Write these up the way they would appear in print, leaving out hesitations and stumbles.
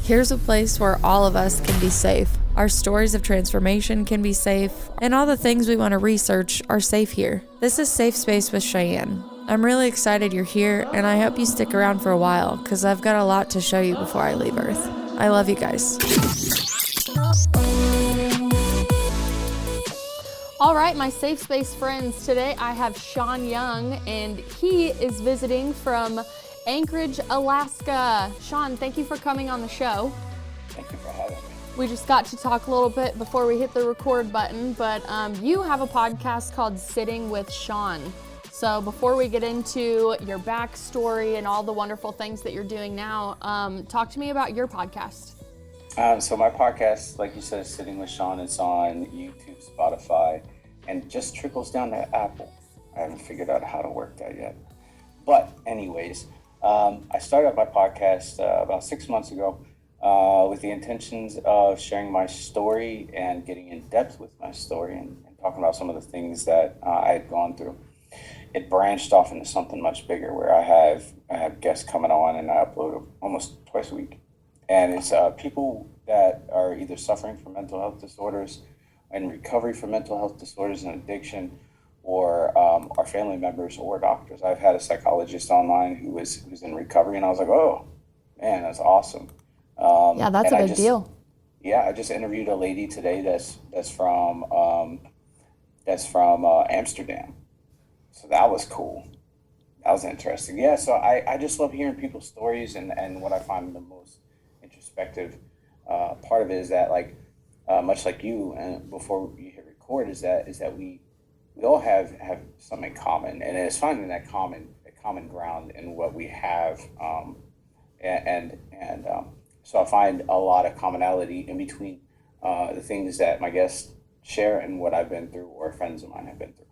Here's a place where all of us can be safe. Our stories of transformation can be safe, and all the things we want to research are safe here. This is Safe Space with Cheyenne. I'm really excited you're here, and I hope you stick around for a while, because I've got a lot to show you before I leave Earth. I love you guys. All right, my Safe Space friends, today I have Sayoung, and he is visiting from Anchorage, Alaska. Sean, thank you for coming on the show. Thank you for having me. We just got to talk a little bit before we hit the record button, but you have a podcast called Sitting with Sean. So before we get into your backstory and all the wonderful things that you're doing now, talk to me about your podcast. So my podcast, like you said, is Sitting with Sean. It's on YouTube, Spotify, and just trickles down to Apple. I haven't figured out how to work that yet. But anyways, I started my podcast about 6 months ago with the intentions of sharing my story and getting in depth with my story and talking about some of the things that I had gone through. It branched off into something much bigger where I have guests coming on and I upload almost twice a week. And it's people that are either suffering from mental health disorders, in recovery from mental health disorders and addiction, or our family members or doctors. I've had a psychologist online who was in recovery, and I was like, oh, man, that's awesome. Yeah, that's a big deal. Yeah, I just interviewed a lady today that's from Amsterdam. So that was cool. That was interesting. Yeah, so I just love hearing people's stories, and what I find the most introspective part of it is that, like, much like you, and before you hit record, is that we all have something in common, and it's finding that common ground in what we have, so I find a lot of commonality in between the things that my guests share and what I've been through or friends of mine have been through.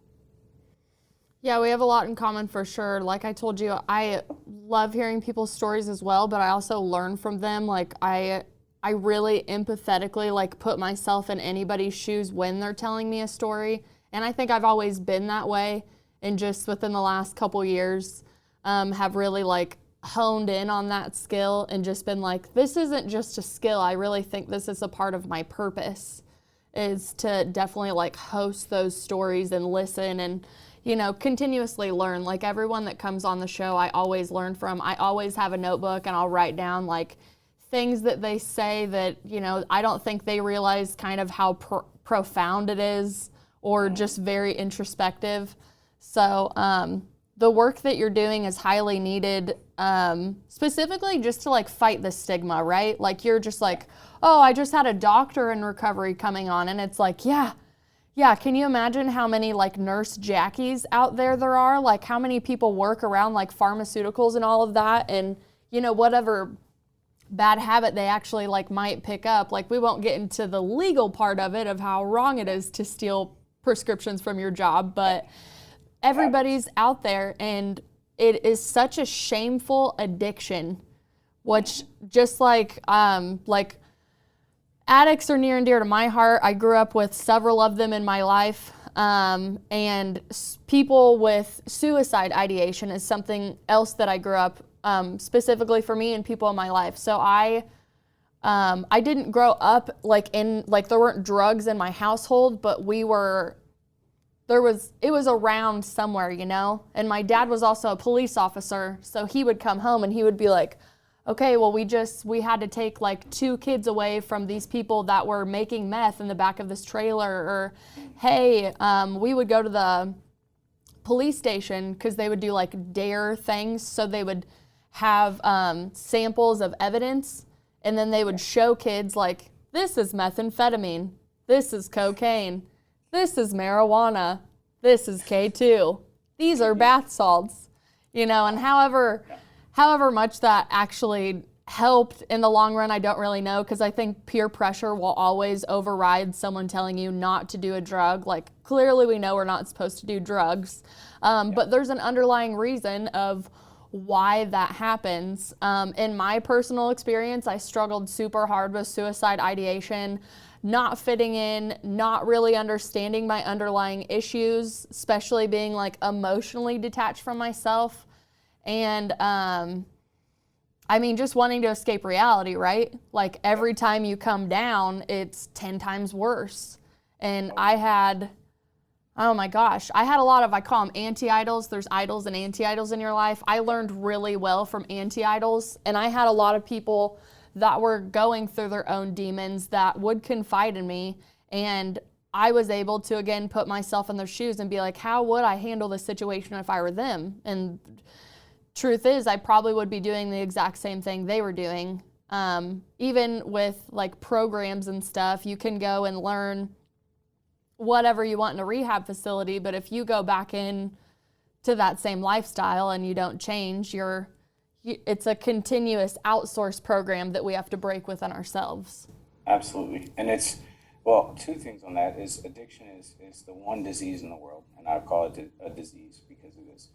Yeah, we have a lot in common for sure. Like I told you, I love hearing people's stories as well, but I also learn from them. Like I really empathetically like put myself in anybody's shoes when they're telling me a story. And I think I've always been that way, and just within the last couple years have really like honed in on that skill and just been like, this isn't just a skill. I really think this is a part of my purpose, is to definitely like host those stories and listen and, you know, continuously learn. Like everyone that comes on the show, I always learn from. I always have a notebook and I'll write down like things that they say that, you know, I don't think they realize kind of how profound it is, or just very introspective. So the work that you're doing is highly needed, specifically just to like fight the stigma, right? Like you're just like, oh, I just had a doctor in recovery coming on, and it's like, yeah, can you imagine how many like nurse Jackies out there are? Like how many people work around like pharmaceuticals and all of that, and you know, whatever bad habit they actually like might pick up. Like we won't get into the legal part of it, of how wrong it is to steal prescriptions from your job, but everybody's out there, and it is such a shameful addiction, which just like addicts are near and dear to my heart. I grew up with several of them in my life, and people with suicide ideation is something else that I grew up specifically for me and people in my life. So I didn't grow up like there weren't drugs in my household, but it was around somewhere, you know? And my dad was also a police officer, so he would come home and he would be like, okay, well, we had to take like 2 kids away from these people that were making meth in the back of this trailer, or hey, we would go to the police station because they would do like dare things. So they would have samples of evidence, and then they would show kids like, this is methamphetamine, this is cocaine, this is marijuana, this is K2, these are bath salts, you know. And however much that actually helped in the long run, I don't really know, because I think peer pressure will always override someone telling you not to do a drug. Like clearly we know we're not supposed to do drugs, but there's an underlying reason of why that happens. In my personal experience, I struggled super hard with suicide ideation, not fitting in, not really understanding my underlying issues, especially being like emotionally detached from myself. And I mean, just wanting to escape reality, right? Like every time you come down, it's 10 times worse. And I had, oh my gosh, I had a lot of, I call them anti-idols. There's idols and anti-idols in your life. I learned really well from anti-idols, and I had a lot of people that were going through their own demons that would confide in me, and I was able to, again, put myself in their shoes and be like, how would I handle this situation if I were them? And truth is, I probably would be doing the exact same thing they were doing. Even with like programs and stuff, you can go and learn whatever you want in a rehab facility, but if you go back in to that same lifestyle and you don't change, it's a continuous outsource program that we have to break within ourselves. Absolutely. And it's, well, two things on that is addiction is the one disease in the world, and I call it a disease because it is.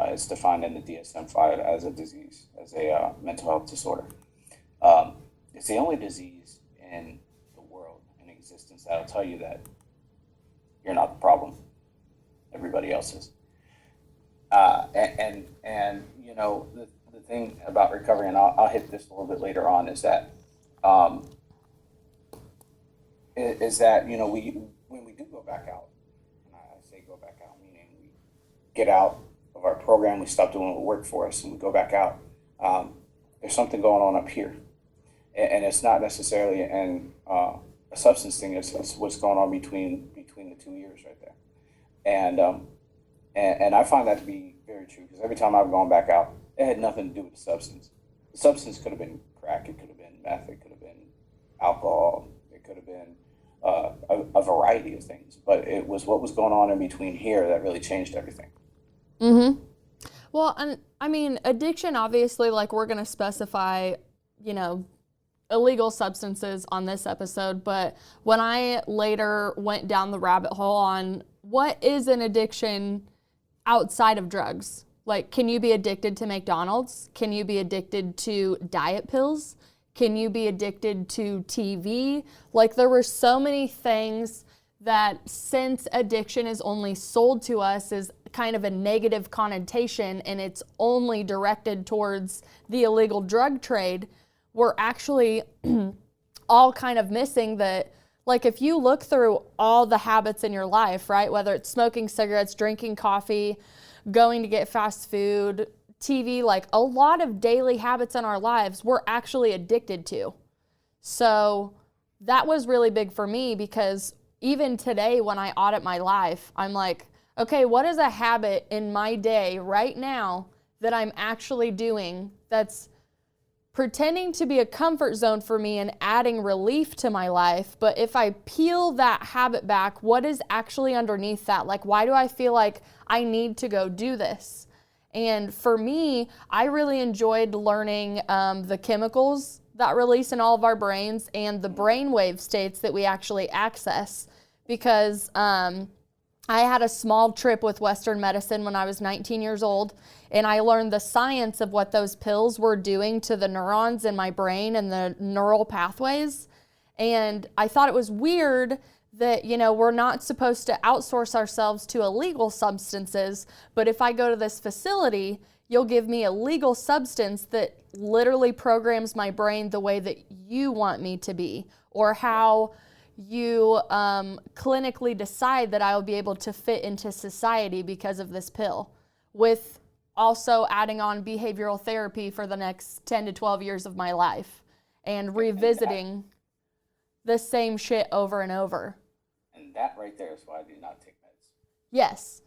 It's defined in the DSM-5 as a disease, as a mental health disorder. It's the only disease in the world, in existence, that'll tell you that you're not the problem. Everybody else is. And you know, the thing about recovery, and I'll hit this a little bit later on, is that you know, when we do go back out, and I say go back out, meaning we get out of our program, we stop doing what worked for us, and we go back out, there's something going on up here. And it's not necessarily a substance thing, it's what's going on between the 2 ears right there. And I find that to be very true, because every time I've gone back out, it had nothing to do with the substance. The substance could have been crack, it could have been meth, it could have been alcohol, it could have been a variety of things. But it was what was going on in between here that really changed everything. Mm-hmm. Well, and I mean, addiction, obviously, like we're going to specify, you know, illegal substances on this episode, but when I later went down the rabbit hole on what is an addiction outside of drugs, like, can you be addicted to McDonald's? Can you be addicted to diet pills? Can you be addicted to TV? Like, there were so many things that, since addiction is only sold to us as kind of a negative connotation and it's only directed towards the illegal drug trade, we're actually all kind of missing that. Like, if you look through all the habits in your life, right, whether it's smoking cigarettes, drinking coffee, going to get fast food, TV, like a lot of daily habits in our lives we're actually addicted to. So that was really big for me, because even today when I audit my life, I'm like, okay, what is a habit in my day right now that I'm actually doing that's pretending to be a comfort zone for me and adding relief to my life? But if I peel that habit back, what is actually underneath that? Like, why do I feel like I need to go do this? And for me, I really enjoyed learning the chemicals that release in all of our brains and the brainwave states that we actually access, because I had a small trip with Western medicine when I was 19 years old, and I learned the science of what those pills were doing to the neurons in my brain and the neural pathways. And I thought it was weird that, you know, we're not supposed to outsource ourselves to illegal substances, but if I go to this facility, you'll give me a legal substance that literally programs my brain the way that you want me to be, or how you clinically decide that I will be able to fit into society because of this pill, with also adding on behavioral therapy for the next 10 to 12 years of my life and revisiting the same shit over and over. And that right there is why I do not take meds. Yes.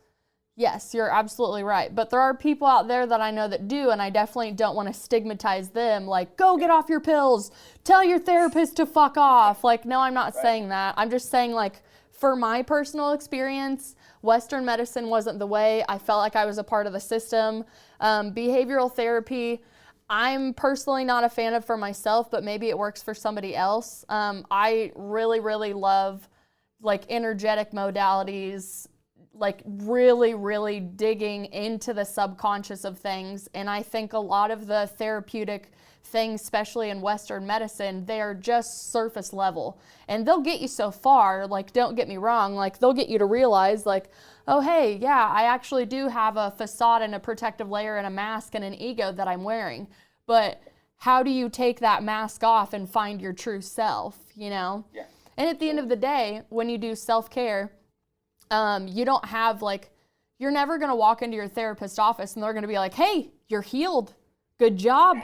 Yes, you're absolutely right. But there are people out there that I know that do, and I definitely don't want to stigmatize them. Like, go get off your pills. Tell your therapist to fuck off. Like, no, I'm not saying that. I'm just saying, like, for my personal experience, Western medicine wasn't the way. I felt like I was a part of the system. Behavioral therapy, I'm personally not a fan of for myself, but maybe it works for somebody else. I really, really love, like, energetic modalities, like really, really digging into the subconscious of things. And I think a lot of the therapeutic things, especially in Western medicine, they are just surface level. And they'll get you so far, like, don't get me wrong, like, they'll get you to realize, like, oh, hey, yeah, I actually do have a facade and a protective layer and a mask and an ego that I'm wearing. But how do you take that mask off and find your true self, you know? Yeah. And at the end of the day, when you do self-care, you don't have like, you're never going to walk into your therapist's office and they're going to be like, hey, you're healed. Good job.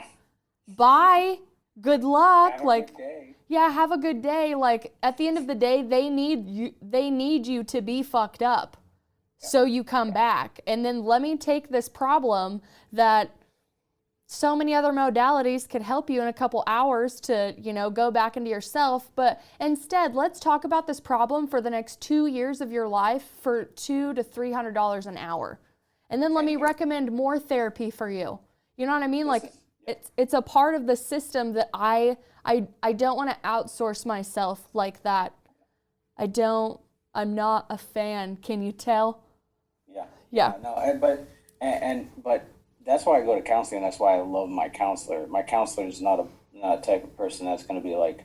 Bye. Good luck. Have a like, good day. yeah, have a good day. Like, at the end of the day, they need you to be fucked up so you come back. And then let me take this problem that so many other modalities could help you in a couple hours to, you know, go back into yourself. But instead, let's talk about this problem for the next 2 years of your life for $200 to $300 an hour. And then let me recommend more therapy for you. You know what I mean? Like, it's a part of the system that I don't want to outsource myself like that. I'm not a fan. Can you tell? Yeah. No, but that's why I go to counseling. That's why I love my counselor. My counselor is not a type of person that's going to be like,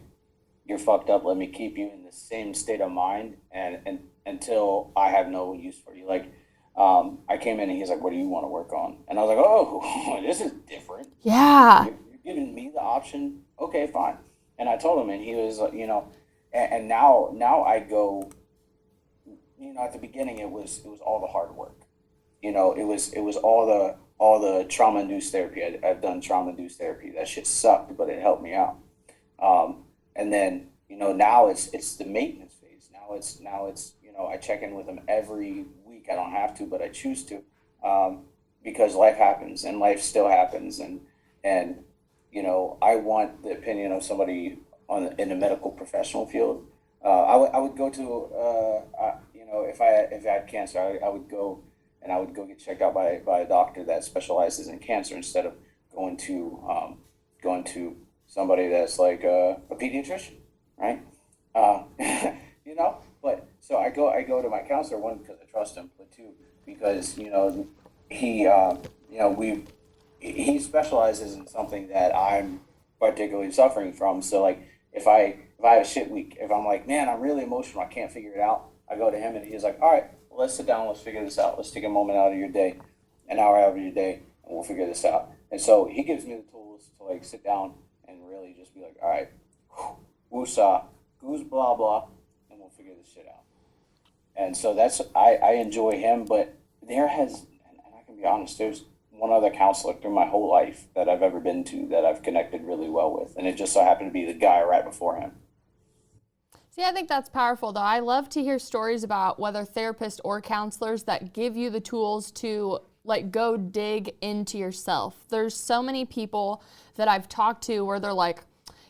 you're fucked up. Let me keep you in the same state of mind and until I have no use for you. Like, I came in and he's like, what do you want to work on? And I was like, oh, this is different. Yeah. You're giving me the option. Okay, fine. And I told him, and he was, you know, and now I go, you know, at the beginning it was all the hard work. You know, it was all the trauma-induced therapy. I've done trauma-induced therapy. That shit sucked, but it helped me out. And then, you know, now it's the maintenance phase. Now it's you know, I check in with him every week. I don't have to, but I choose to, because life happens and life still happens. And you know, I want the opinion of somebody in the medical professional field. I would go to, you know, if I had cancer, I would go get checked out by a doctor that specializes in cancer instead of going to somebody that's like a pediatrician, right? You know, but so I go to my counselor, one, because I trust him, but two, because, you know, he specializes in something that I'm particularly suffering from. So like, if I have a shit week, if I'm like, man, I'm really emotional, I can't figure it out, I go to him and he's like, all right, well, let's sit down, let's figure this out. Let's take a moment out of your day, an hour out of your day, and we'll figure this out. And so he gives me the tools to like sit down and really just be like, all right, woosah, goose blah blah, and we'll figure this shit out. And so I enjoy him, but and I can be honest, there's one other counselor through my whole life that I've ever been to that I've connected really well with, and it just so happened to be the guy right before him. See, I think that's powerful, though. I love to hear stories about whether therapists or counselors that give you the tools to, like, go dig into yourself. There's so many people that I've talked to where they're like,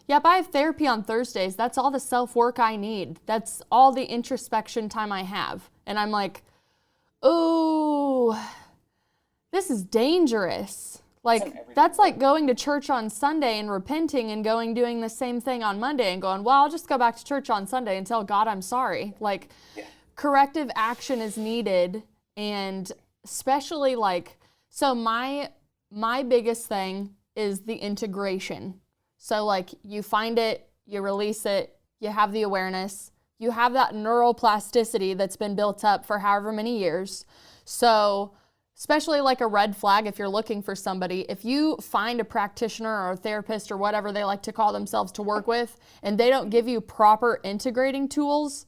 yep, I have therapy on Thursdays. That's all the self-work I need. That's all the introspection time I have. And I'm like, ooh, this is dangerous. Like, that's like going to church on Sunday and repenting and doing the same thing on Monday and going, well, I'll just go back to church on Sunday and tell God I'm sorry. Like, corrective action is needed. And especially like, so my biggest thing is the integration. So like, you find it, you release it, you have the awareness, you have that neuroplasticity that's been built up for however many years. So especially like a red flag, if you're looking for somebody, if you find a practitioner or a therapist or whatever they like to call themselves to work with, and they don't give you proper integrating tools,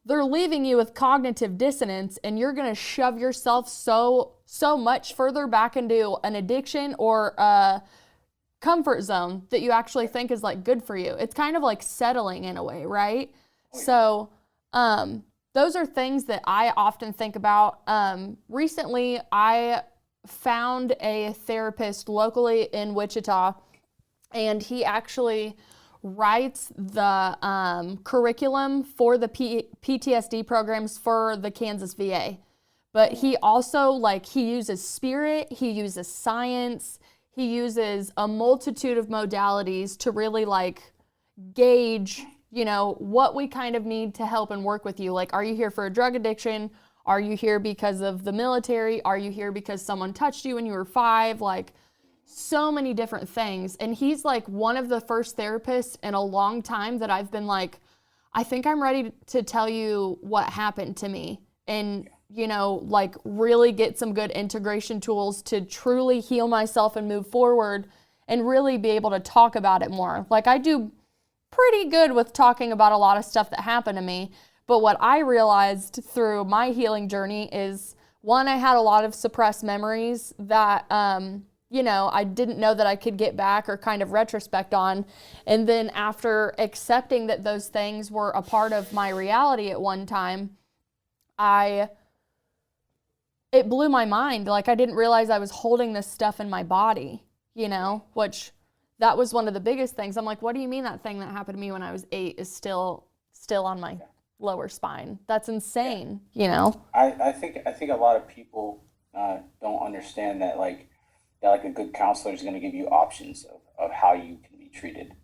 they're leaving you with cognitive dissonance, and you're going to shove yourself so much further back into an addiction or a comfort zone that you actually think is like good for you. It's kind of like settling in a way, right? So, those are things that I often think about. Recently, I found a therapist locally in Wichita, and he actually writes the curriculum for the PTSD programs for the Kansas VA. But he also, he uses spirit, he uses science, he uses a multitude of modalities to really, gauge what we kind of need to help and work with you. Like, are you here for a drug addiction? Are you here because of the military? Are you here because someone touched you when you were 5? So many different things. And he's one of the first therapists in a long time that I've been I think I'm ready to tell you what happened to me. And, really get some good integration tools to truly heal myself and move forward and really be able to talk about it more. Like, I do pretty good with talking about a lot of stuff that happened to me. But what I realized through my healing journey is, one, I had a lot of suppressed memories that, you know, I didn't know that I could get back or kind of retrospect on. And then after accepting that those things were a part of my reality at one time, it blew my mind. Like, I didn't realize I was holding this stuff in my body, you know, which that was one of the biggest things. I'm like, what do you mean that thing that happened to me when I was 8 is still on my lower spine? That's insane, you know? I think a lot of people don't understand that, like a good counselor is going to give you options of how you can be treated,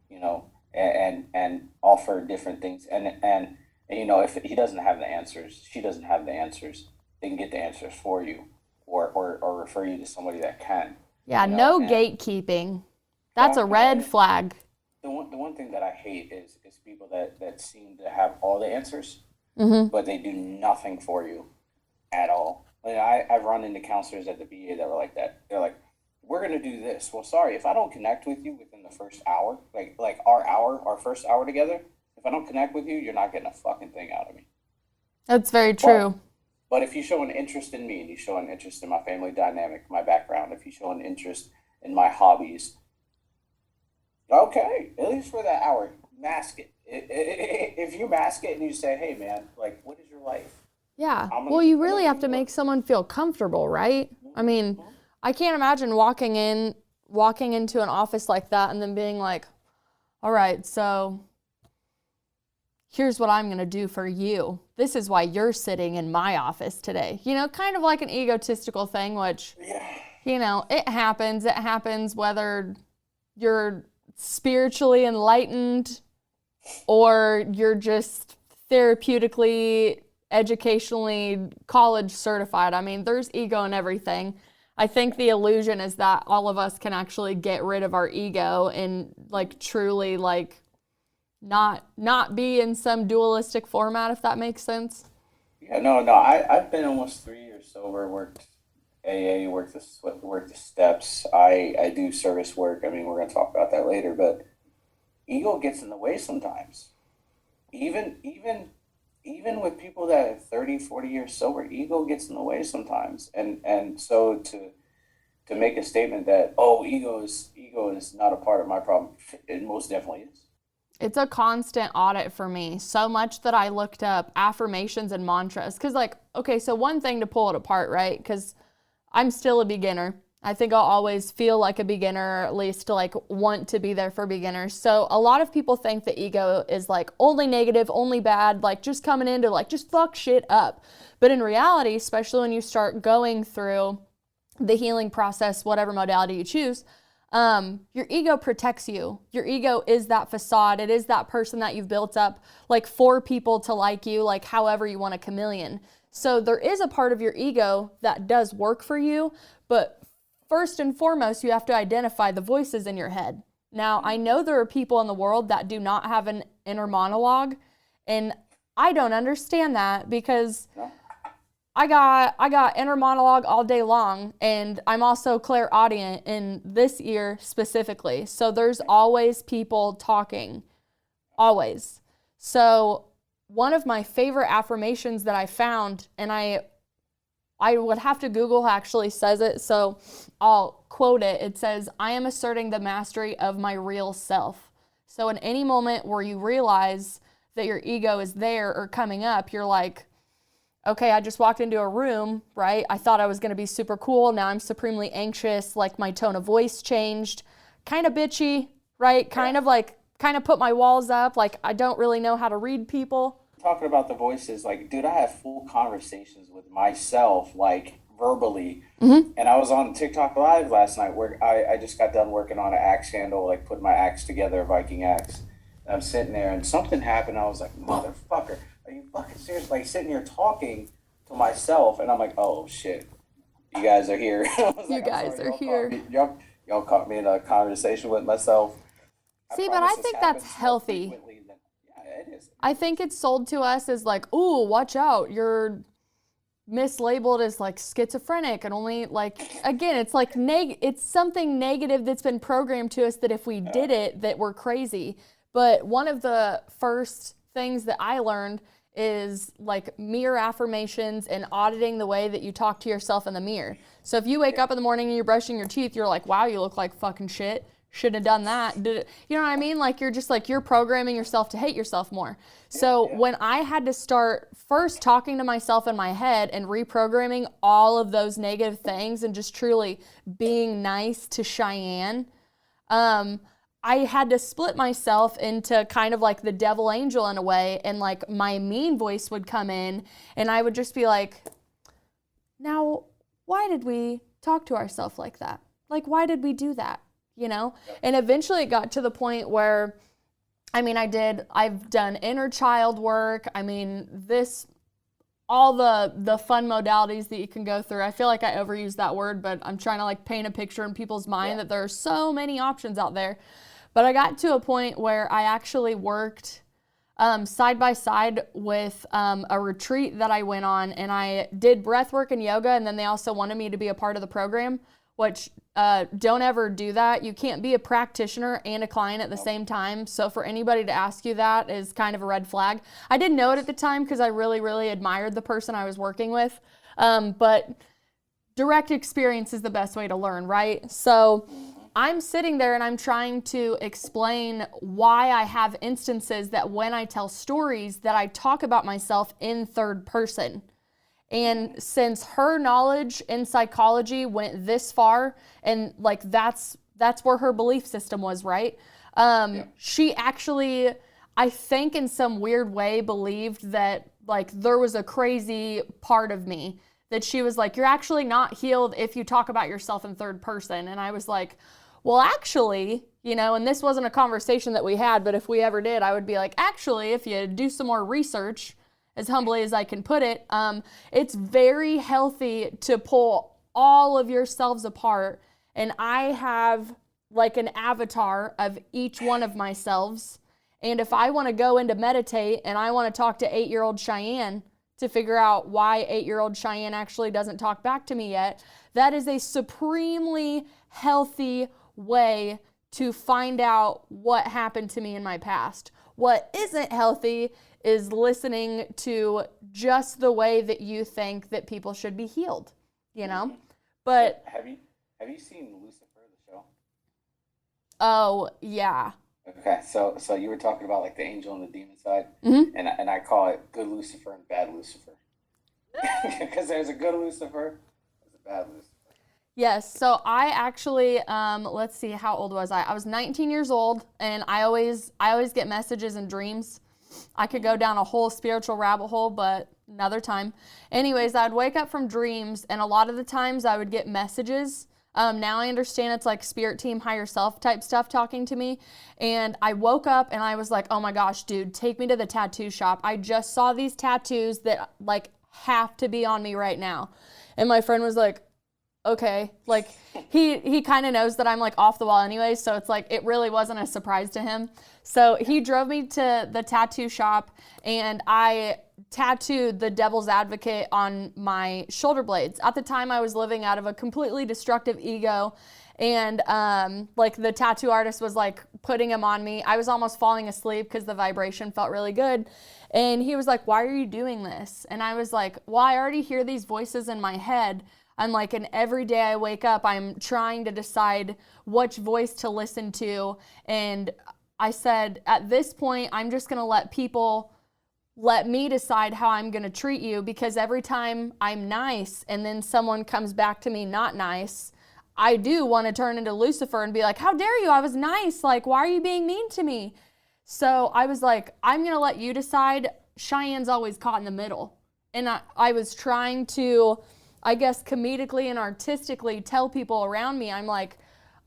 you know, and offer different things. And you know, if he doesn't have the answers, she doesn't have the answers, they can get the answers for you, or refer you to somebody that can. Yeah, you know? No gatekeeping. That's a red flag. The one thing that I hate is people that seem to have all the answers, but they do nothing for you at all. Like, I've run into counselors at the VA that were like that. They're like, we're going to do this. Well, sorry, if I don't connect with you within the first hour, like our first hour together, if I don't connect with you, you're not getting a fucking thing out of me. That's very true. But if you show an interest in me, and you show an interest in my family dynamic, my background, if you show an interest in my hobbies, okay, at least for that hour, mask it. If you mask it and you say, hey, man, like, what is your life? Yeah. Well, you really have to make someone feel comfortable, right? I mean, I can't imagine walking into an office like that and then being like, all right, so here's what I'm going to do for you. This is why you're sitting in my office today. You know, kind of like an egotistical thing, which, you know, it happens. It happens whether you're spiritually enlightened or you're just therapeutically, educationally, college certified. I mean, there's ego in everything. I think the illusion is that all of us can actually get rid of our ego and, like, truly, like, not be in some dualistic format, if that makes sense. Yeah, no. I've been almost 3 years sober, worked AA, worked the steps. I do service work. I mean, we're going to talk about that later, but ego gets in the way sometimes. Even with people that are 30, 40 years sober, ego gets in the way sometimes. And so to make a statement that, oh, ego is not a part of my problem, it most definitely is. It's a constant audit for me, so much that I looked up affirmations and mantras. Because, like, okay, so one thing to pull it apart, right? Because I'm still a beginner. I think I'll always feel like a beginner, or at least like want to be there for beginners. So a lot of people think the ego is like only negative, only bad, like just coming in to like just fuck shit up. But in reality, especially when you start going through the healing process, whatever modality you choose, your ego protects you. Your ego is that facade. It is that person that you've built up, like, for people to like you, like however you want a chameleon. So there is a part of your ego that does work for you, but first and foremost, you have to identify the voices in your head. Now, I know there are people in the world that do not have an inner monologue, and I don't understand that because I got inner monologue all day long, and I'm also clairaudient in this ear specifically. So there's always people talking, always. So one of my favorite affirmations that I found, and I would have to Google who actually says it, so I'll quote it. It says, I am asserting the mastery of my real self. So in any moment where you realize that your ego is there or coming up, you're like, okay, I just walked into a room, right? I thought I was going to be super cool. Now I'm supremely anxious. Like, my tone of voice changed. Kind of bitchy, right? Kind of put my walls up. Like, I don't really know how to read people. Talking about the voices, like, dude, I have full conversations with myself, like, verbally. And I was on TikTok Live last night where I just got done working on an axe handle, like putting my axe together, a Viking axe. And I'm sitting there and something happened. I was like, motherfucker. Are you fucking serious? Like, sitting here talking to myself, and I'm like, oh shit, you guys are here. You guys are here. Y'all caught me in a conversation with myself. See, but I think that's healthy. Yeah, it is. I think it's sold to us as like, ooh, watch out, you're mislabeled as like schizophrenic, and only like, again, it's like it's something negative that's been programmed to us that if we did it, that we're crazy. But one of the first things that I learned is like mirror affirmations and auditing the way that you talk to yourself in the mirror. So if you wake up in the morning and you're brushing your teeth, you're like, wow, you look like fucking shit. Shouldn't have done that. Did it, you know what I mean? Like you're just like, you're programming yourself to hate yourself more. So when I had to start first talking to myself in my head and reprogramming all of those negative things and just truly being nice to Cheyenne, I had to split myself into kind of like the devil angel in a way, and like my mean voice would come in and I would just be like, now, why did we talk to ourselves like that? Like, why did we do that? You know? And eventually it got to the point where, I mean, I've done inner child work. I mean, all the fun modalities that you can go through. I feel like I overuse that word, but I'm trying to like paint a picture in people's mind that there are so many options out there. But I got to a point where I actually worked side by side with a retreat that I went on, and I did breath work and yoga, and then they also wanted me to be a part of the program, which don't ever do that. You can't be a practitioner and a client at the same time. So for anybody to ask you that is kind of a red flag. I didn't know it at the time because I really, really admired the person I was working with. But direct experience is the best way to learn, right? So I'm sitting there and I'm trying to explain why I have instances that when I tell stories that I talk about myself in third person. And since her knowledge in psychology went this far, and like that's where her belief system was, right? She actually, I think in some weird way, believed that like there was a crazy part of me that she was like, you're actually not healed if you talk about yourself in third person. And I was like, well, actually, you know, and this wasn't a conversation that we had, but if we ever did, I would be like, actually, if you do some more research, as humbly as I can put it, it's very healthy to pull all of yourselves apart. And I have like an avatar of each one of myselves. And if I want to go into meditate and I want to talk to 8-year-old Cheyenne to figure out why 8-year-old Cheyenne actually doesn't talk back to me yet, that is a supremely healthy way to find out what happened to me in my past. What isn't healthy is listening to just the way that you think that people should be healed, you know? But have you seen Lucifer, the show? Oh, yeah. Okay, so you were talking about like the angel and the demon side, and I call it good Lucifer and bad Lucifer. Because there's a good Lucifer, there's a bad Lucifer. Yes, so I actually, let's see, how old was I? I was 19 years old, and I always get messages in dreams. I could go down a whole spiritual rabbit hole, but another time. Anyways, I'd wake up from dreams, and a lot of the times I would get messages. Now I understand it's like spirit team, higher self type stuff talking to me. And I woke up and I was like, oh my gosh, dude, take me to the tattoo shop. I just saw these tattoos that like have to be on me right now. And my friend was like, okay, like he kind of knows that I'm like off the wall anyway, so it's like it really wasn't a surprise to him. So he drove me to the tattoo shop, and I tattooed the devil's advocate on my shoulder blades. At the time, I was living out of a completely destructive ego, and like the tattoo artist was like putting him on me. I was almost falling asleep because the vibration felt really good. And he was like, why are you doing this? And I was like, well, I already hear these voices in my head. I'm like, and every day I wake up, I'm trying to decide which voice to listen to. And I said, at this point, I'm just going to let me decide how I'm going to treat you, because every time I'm nice and then someone comes back to me not nice, I do want to turn into Lucifer and be like, how dare you? I was nice. Like, why are you being mean to me? So I was like, I'm going to let you decide. Cheyenne's always caught in the middle. And I was trying to, I guess, comedically and artistically tell people around me, I'm like,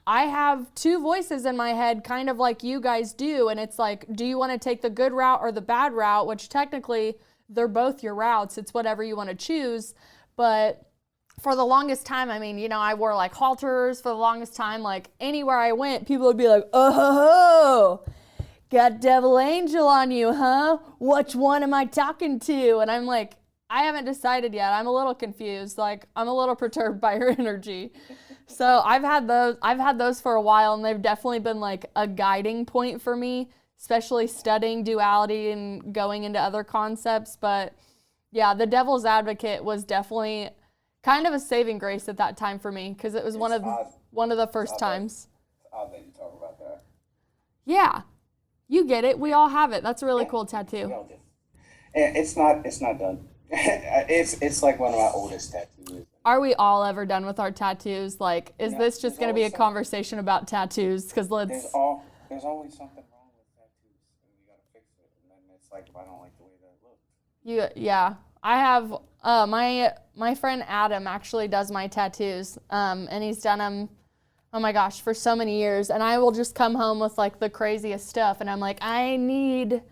I have two voices in my head, kind of like you guys do. And it's like, do you want to take the good route or the bad route? Which technically they're both your routes. It's whatever you want to choose. But for the longest time, I mean, you know, I wore like halters for the longest time. Like anywhere I went, people would be like, oh, got devil angel on you, huh? Which one am I talking to? And I'm like, I haven't decided yet. I'm a little confused. Like, I'm a little perturbed by her energy. So I've had those for a while, and they've definitely been like a guiding point for me, especially studying duality and going into other concepts. But yeah, the devil's advocate was definitely kind of a saving grace at that time for me, because it was one of the first times. It's odd that you talk about that. Yeah, you get it. We all have it. That's a really cool tattoo. We all do. It's not done. It's like one of my oldest tattoos. Are we all ever done with our tattoos? Like, is this just going to be a conversation about tattoos? Because there's always something wrong with tattoos, and you got to fix it. And then it's like, I don't like the way that looks. Yeah, I have my friend Adam actually does my tattoos, and he's done them, oh my gosh, for so many years. And I will just come home with like the craziest stuff, and I'm like, I need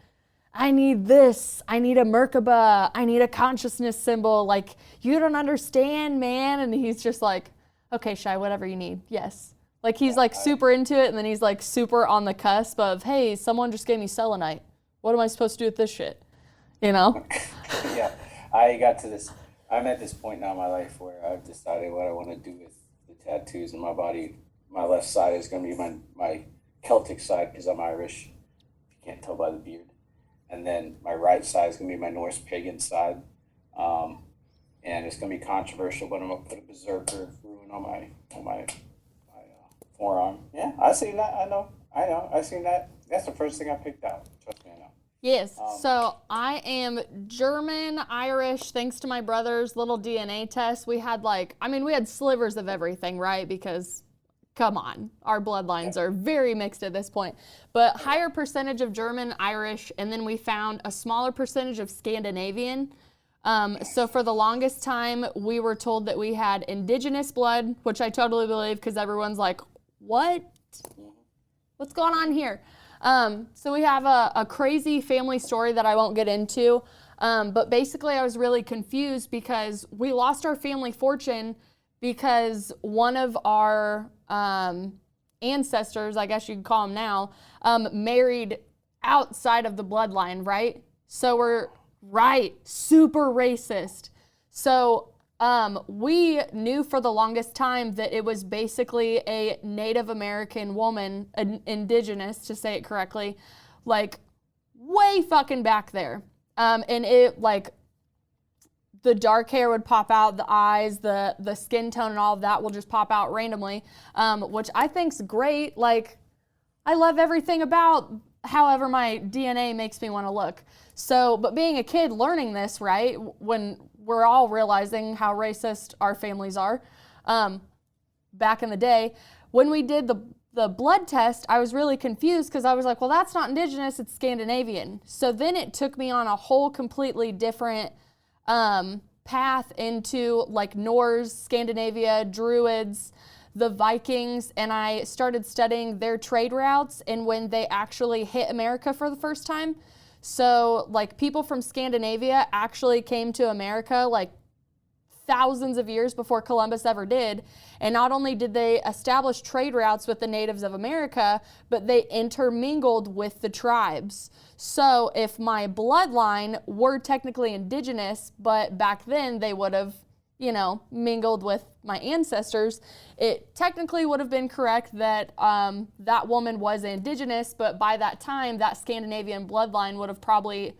this. I need a Merkaba. I need a consciousness symbol. Like, you don't understand, man. And he's just like, okay, Shy, whatever you need. Yes. Like, he's like super into it, and then he's like super on the cusp of, hey, someone just gave me selenite. What am I supposed to do with this shit? You know? Yeah. I'm at this point now in my life where I've decided what I want to do with the tattoos in my body. My left side is going to be my Celtic side, because I'm Irish. If you can't tell by the beard. And then my right side is going to be my Norse pagan side. And it's going to be controversial, but I'm going to put a berserker rune on my forearm. Yeah, I seen that. I know. I seen that. That's the first thing I picked out. Trust me, I know. Yes. So I am German, Irish, thanks to my brother's little DNA test. We had we had slivers of everything, right? Because come on, our bloodlines are very mixed at this point. But higher percentage of German, Irish, and then we found a smaller percentage of Scandinavian. So for the longest time, we were told that we had indigenous blood, which I totally believe, because everyone's like, what? What's going on here? So we have a crazy family story that I won't get into. But basically, I was really confused because we lost our family fortune because one of our ancestors, I guess you could call them now, married outside of the bloodline, right? So we're, right, super racist. So we knew for the longest time that it was basically a Native American woman, indigenous, to say it correctly, like way fucking back there. And it, like, the dark hair would pop out, the eyes, the skin tone and all of that will just pop out randomly, which I think's great. Like, I love everything about however my DNA makes me want to look. So, but being a kid learning this, right, when we're all realizing how racist our families are, back in the day, when we did the blood test, I was really confused because I was like, well, that's not indigenous, it's Scandinavian. So then it took me on a whole completely different path into like Norse, Scandinavia, Druids, the Vikings, and I started studying their trade routes and when they actually hit America for the first time. So like people from Scandinavia actually came to America like thousands of years before Columbus ever did. And not only did they establish trade routes with the natives of America, but they intermingled with the tribes. So if my bloodline were technically indigenous, but back then they would have, mingled with my ancestors, it technically would have been correct that that woman was indigenous, but by that time, that Scandinavian bloodline would have probably,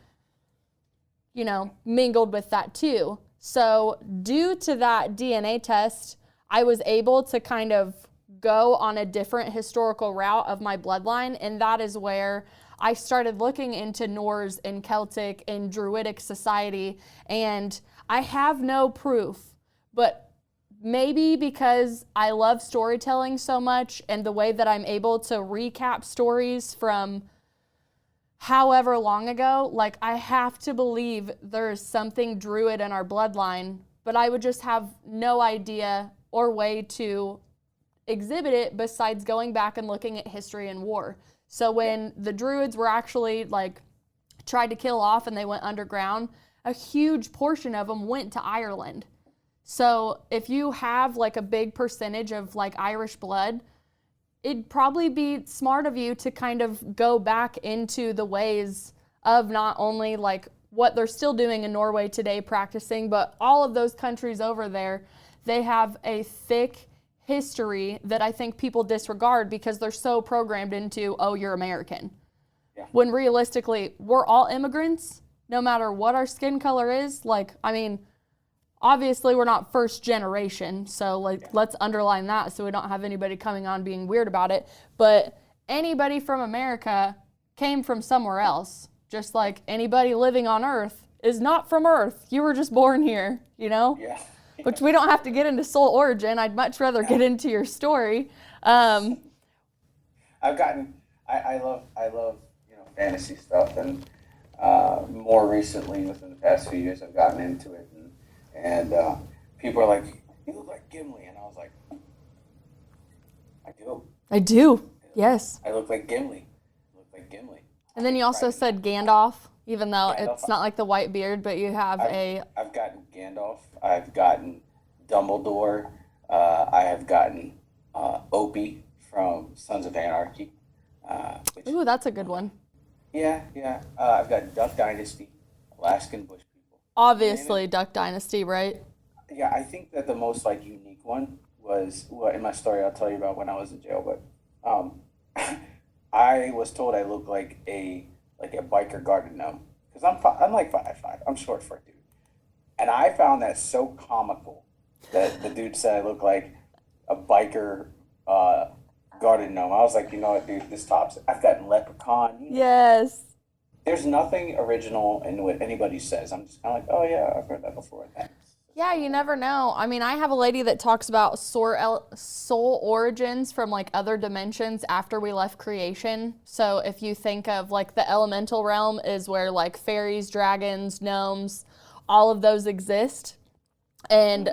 mingled with that too. So due to that DNA test, I was able to kind of go on a different historical route of my bloodline, and that is where I started looking into Norse and Celtic and Druidic society, and I have no proof, but maybe because I love storytelling so much and the way that I'm able to recap stories from however long ago, like I have to believe there's something Druid in our bloodline, but I would just have no idea or way to exhibit it besides going back and looking at history and war. So when the Druids were actually like tried to kill off and they went underground, a huge portion of them went to Ireland. So if you have like a big percentage of like Irish blood, it'd probably be smart of you to kind of go back into the ways of not only like what they're still doing in Norway today, practicing, but all of those countries over there, they have a thick history that I think people disregard because they're so programmed into, oh, you're American. Yeah. When realistically, we're all immigrants, no matter what our skin color is. Like, I mean, obviously we're not first generation, so let's underline that so we don't have anybody coming on being weird about it. But anybody from America came from somewhere else, just like anybody living on Earth is not from Earth. You were just born here, you know? Yeah. Which we don't have to get into soul origin. I'd much rather get into your story. I love fantasy stuff, and more recently, within the past few years, I've gotten into it, and people are like, "You look like Gimli," and I was like, "I do. I do. Yes. I look like Gimli. And then you also said Gandalf, even though it's not like the white beard, but you have I've gotten Gandalf. I've gotten Dumbledore. I have gotten Opie from Sons of Anarchy. Ooh, that's a good one. Yeah. I've got Duck Dynasty, Alaskan Bush People. Obviously, Duck Dynasty, right? Yeah, I think that the most unique one was, well, in my story I'll tell you about when I was in jail, but I was told I look like a biker garden gnome because I'm like 5'5". I'm short for a dude, and I found that so comical that the dude said I look like a biker garden gnome. I was like, you know what, dude, this tops it. I've gotten leprechaun. Yes. There's nothing original in what anybody says. I'm just kind of like, oh yeah, I've heard that before. Thanks. Yeah, you never know. I mean, I have a lady that talks about soul origins from other dimensions after we left creation. So if you think of the elemental realm is where fairies, dragons, gnomes, all of those exist. And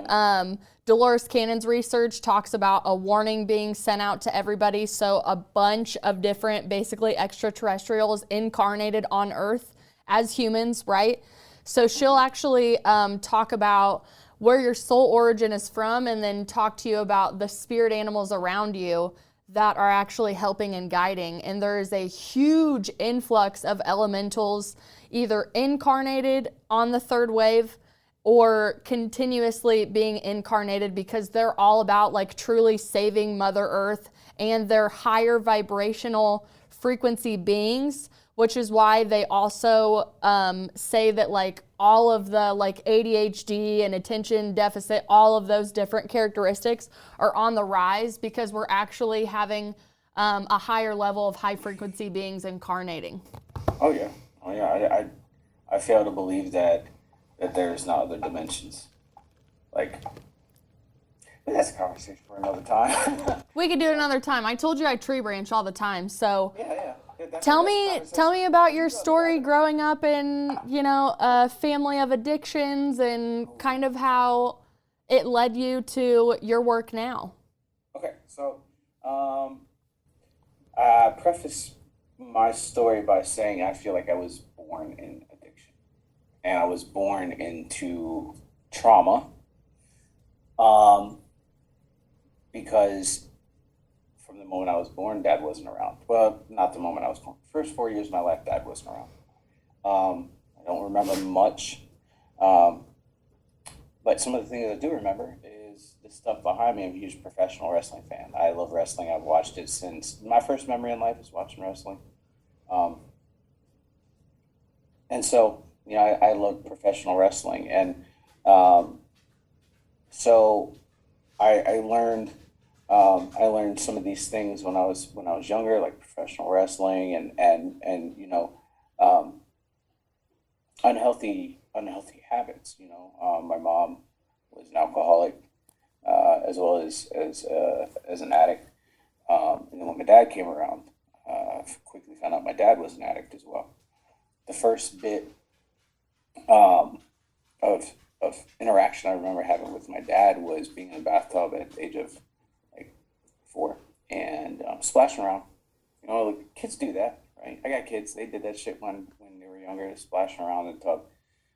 Dolores Cannon's research talks about a warning being sent out to everybody. So a bunch of different, basically extraterrestrials incarnated on Earth as humans, right? So she'll actually talk about where your soul origin is from and then talk to you about the spirit animals around you that are actually helping and guiding. And there is a huge influx of elementals either incarnated on the third wave or continuously being incarnated because they're all about truly saving Mother Earth, and they're higher vibrational frequency beings, which is why they also say that all of the ADHD and attention deficit, all of those different characteristics are on the rise because we're actually having a higher level of high frequency beings incarnating. Oh yeah. I fail to believe that there's not other dimensions. But that's a conversation for another time. We could do it another time. I told you I tree branch all the time, so. Yeah. Tell me about your story growing up in, a family of addictions and kind of how it led you to your work now. Okay, so I preface my story by saying I feel like I was born in addiction, and I was born into trauma, because from the moment I was born, Dad wasn't around. Well, not the moment I was born. First 4 years of my life, Dad wasn't around. I don't remember much, but some of the things I do remember is the stuff behind me. I'm a huge professional wrestling fan. I love wrestling. I've watched it since my first memory in life is watching wrestling. And so, I love professional wrestling. And so I learned some of these things when I was younger, like professional wrestling and unhealthy habits. My mom was an alcoholic, as well as an addict. And then when my dad came around, I quickly found out my dad was an addict as well. The first bit of interaction I remember having with my dad was being in a bathtub at the age of 4 and splashing around. Kids do that, right? I got kids. They did that shit when they were younger, splashing around in the tub.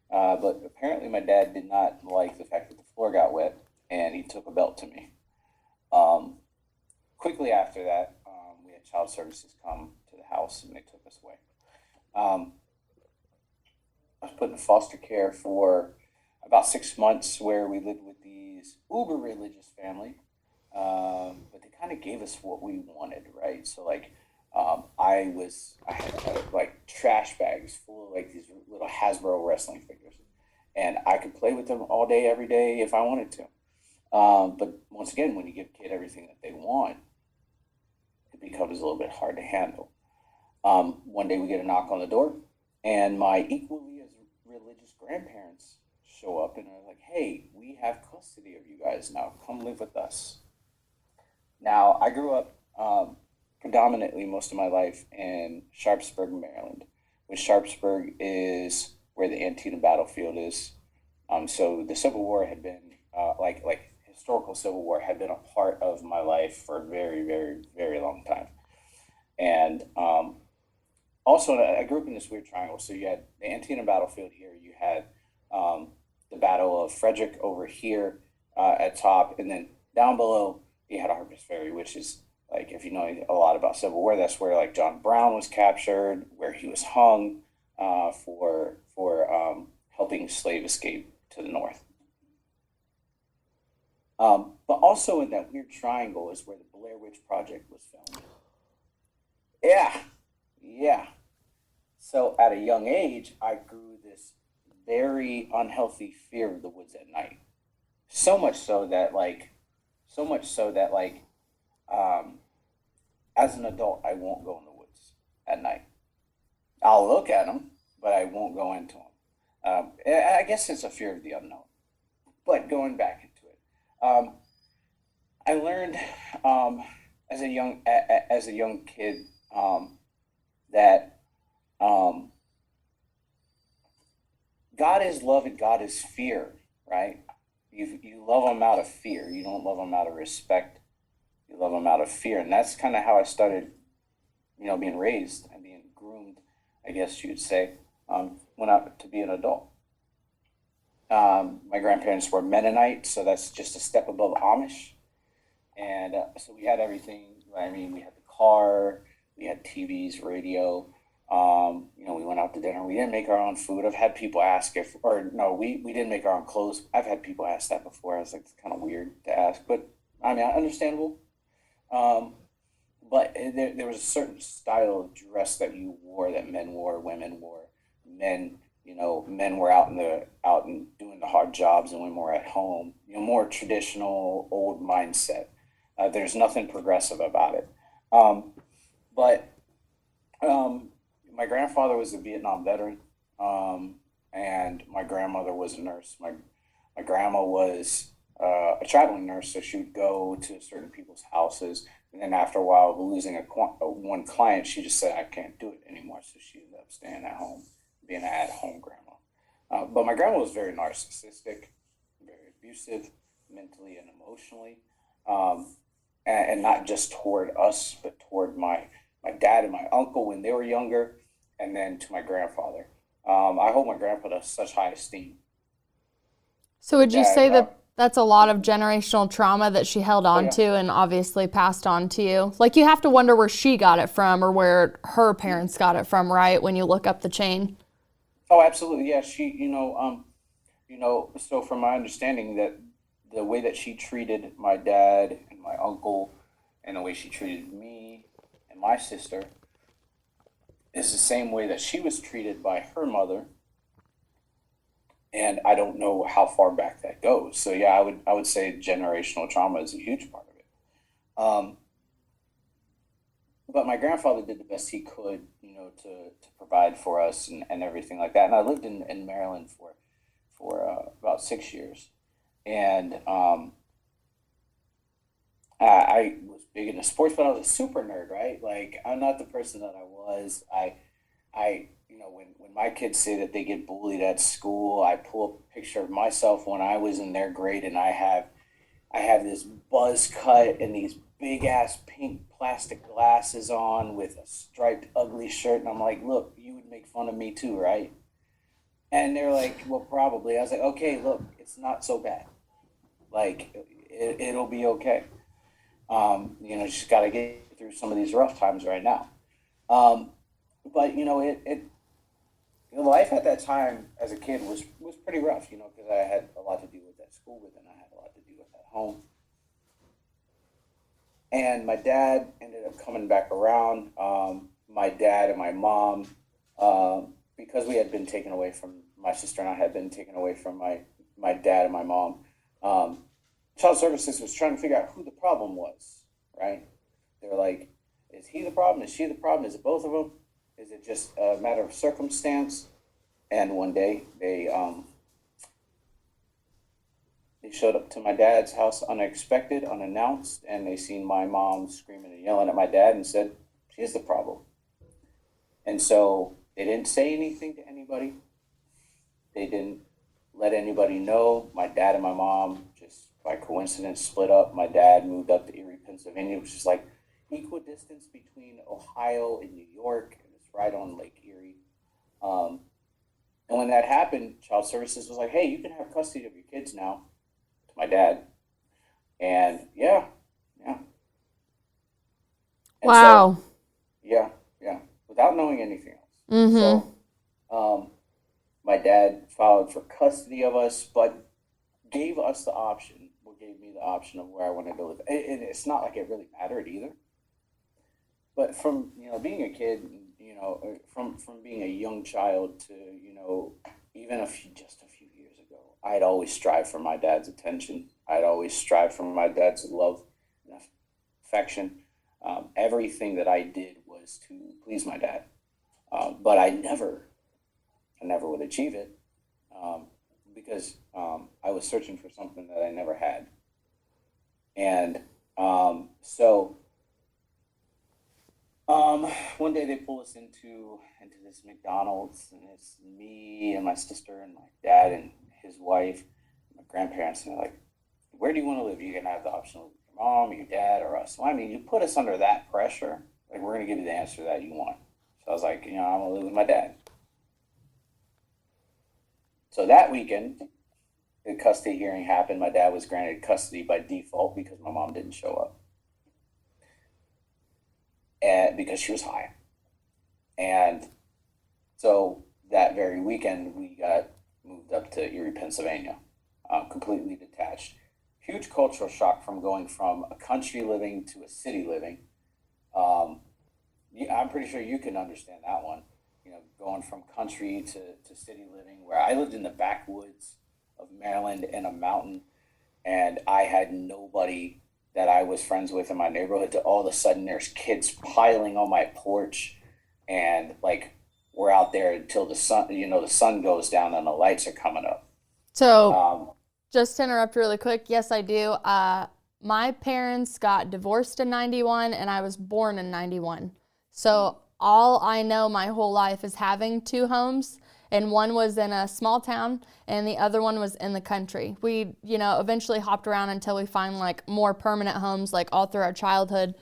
But apparently my dad did not like the fact that the floor got wet, and he took a belt to me. Quickly after that, we had child services come to the house, and they took us away. I was put in foster care for about 6 months, where we lived with these uber religious family, but they kind of gave us what we wanted, right? So like, I had like trash bags full of like these little Hasbro wrestling figures, and I could play with them all day, every day if I wanted to. But once again, when you give a kid everything that they want, it becomes a little bit hard to handle. One day we get a knock on the door, and my equally as religious grandparents show up and are like, "Hey, we have custody of you guys now. Come live with us." Now, I grew up predominantly most of my life in Sharpsburg, Maryland, which Sharpsburg is where the Antietam battlefield is. So the Civil War had been like historical Civil War had been a part of my life for a very, very, very long time. And also, I grew up in this weird triangle. So you had the Antietam battlefield here. You had the Battle of Frederick over here at top, and then down below you had Harper's Ferry, which is like, if you know a lot about Civil War, that's where like John Brown was captured, where he was hung for helping slave escape to the north. But also in that weird triangle is where the Blair Witch Project was filmed. Yeah, yeah. So at a young age, I grew this very unhealthy fear of the woods at night. So much so that as an adult, I won't go in the woods at night. I'll look at them, but I won't go into them. I guess it's a fear of the unknown. But going back into it, I learned as a young kid that God is love and God is fear, right? You love them out of fear. You don't love them out of respect. You love them out of fear, and that's kind of how I started, being raised and being groomed, I guess you'd say, when to be an adult. My grandparents were Mennonite, so that's just a step above Amish. And so we had everything. I mean, we had the car, we had TVs, radio. We went out to dinner. We didn't make our own food. I've had people ask we didn't make our own clothes. I've had people ask that before. I was like, it's kind of weird to ask, but I mean, understandable. But there was a certain style of dress that you wore, that men wore, women wore. Men were out and doing the hard jobs, and women were at home. More traditional, old mindset. There's nothing progressive about it. But my grandfather was a Vietnam veteran, and my grandmother was a nurse. My grandma was a traveling nurse, so she would go to certain people's houses, and then after a while, losing one client, she just said, "I can't do it anymore," so she ended up staying at home, being an at-home grandma. But my grandma was very narcissistic, very abusive, mentally and emotionally, and not just toward us, but toward my dad and my uncle when they were younger, and then to my grandfather. I hold my grandpa to such high esteem. So would you say that that's a lot of generational trauma that she held on to and obviously passed on to you? Like, you have to wonder where she got it from or where her parents got it from, right, when you look up the chain? Oh, absolutely. Yeah, she, so from my understanding, that the way that she treated my dad and my uncle and the way she treated me and my sister is the same way that she was treated by her mother. And I don't know how far back that goes. So yeah, I would say generational trauma is a huge part of it. But my grandfather did the best he could, to provide for us and everything like that. And I lived in Maryland for about 6 years. And I was big into sports, but I was a super nerd, right? Like, I'm not the person that I was. When my kids say that they get bullied at school, I pull up a picture of myself when I was in their grade, and I have this buzz cut and these big ass pink plastic glasses on with a striped ugly shirt, and I'm like, look, you would make fun of me too, right? And they're like, well, probably. I was like, okay, look, it's not so bad. Like, it'll be okay. Just got to get through some of these rough times right now. But life at that time as a kid was pretty rough, because I had a lot to do with at school, but then I had a lot to do with at home. And my dad ended up coming back around. My dad and my mom, because we had been taken away from, my sister and I had been taken away from my dad and my mom. Child Services was trying to figure out who the problem was, right? They were like, is he the problem? Is she the problem? Is it both of them? Is it just a matter of circumstance? And one day they showed up to my dad's house unexpected, unannounced, and they seen my mom screaming and yelling at my dad and said, she's the problem. And so they didn't say anything to anybody. They didn't let anybody know. My dad and my mom just by coincidence split up. My dad moved up to Erie, Pennsylvania, which is like equidistance between Ohio and New York, and it's right on Lake Erie. And when that happened, Child Services was like, hey, you can have custody of your kids now, to my dad. And yeah. And wow. So, yeah, without knowing anything else. Mm-hmm. So my dad filed for custody of us, but gave us the option, gave me the option of where I wanted to live. And it's not like it really mattered either. But from, being a kid, from being a young child to, even just a few years ago, I'd always strive for my dad's attention. I'd always strive for my dad's love and affection. Everything that I did was to please my dad. But I never would achieve it because I was searching for something that I never had. And so one day they pull us into this McDonald's, and it's me and my sister and my dad and his wife, and my grandparents, and they're like, where do you want to live? You're going to have the option of your mom or your dad or us. Well, I mean, you put us under that pressure, like we're going to give you the answer that you want. So I was like, I'm going to live with my dad. So that weekend, the custody hearing happened. My dad was granted custody by default because my mom didn't show up. And because she was high. And so that very weekend, we got moved up to Erie, Pennsylvania, completely detached. Huge cultural shock from going from a country living to a city living. I'm pretty sure you can understand that one. Going from country to city living, where I lived in the backwoods of Maryland in a mountain, and I had nobody that I was friends with in my neighborhood, to all of a sudden there's kids piling on my porch, and like we're out there until the sun goes down and the lights are coming up. So just to interrupt really quick, yes, I do. My parents got divorced in 91 and I was born in 91. So all I know my whole life is having two homes, and one was in a small town and the other one was in the country. We, eventually hopped around until we find like more permanent homes, like all through our childhood.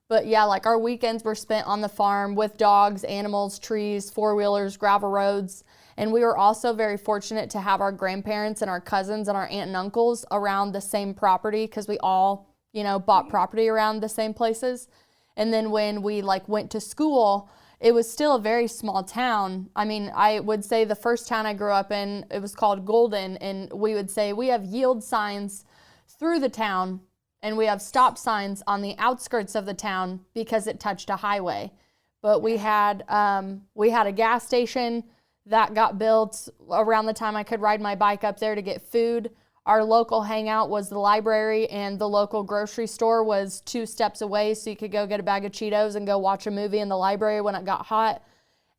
But yeah, like our weekends were spent on the farm with dogs, animals, trees, four-wheelers, gravel roads. And we were also very fortunate to have our grandparents and our cousins and our aunt and uncles around the same property, because we all, bought property around the same places. And then when we went to school, it was still a very small town. I mean, I would say the first town I grew up in, it was called Golden, and we would say we have yield signs through the town and we have stop signs on the outskirts of the town because it touched a highway. But we had a gas station that got built around the time I could ride my bike up there to get food. Our local hangout was the library, and the local grocery store was 2 steps away, so you could go get a bag of Cheetos and go watch a movie in the library when it got hot.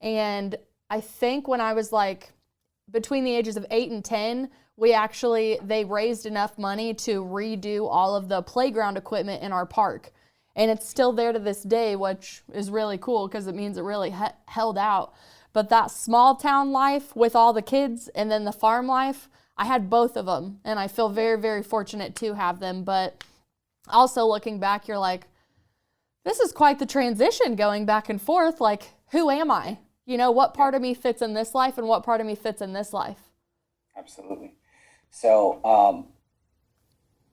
And I think when I was between the ages of 8 and 10, they raised enough money to redo all of the playground equipment in our park. And it's still there to this day, which is really cool because it means it really held out. But that small town life with all the kids and then the farm life, I had both of them, and I feel very, very fortunate to have them. But also looking back, you're like, this is quite the transition going back and forth. Like, who am I? What part of me fits in this life and what part of me fits in this life? Absolutely. So,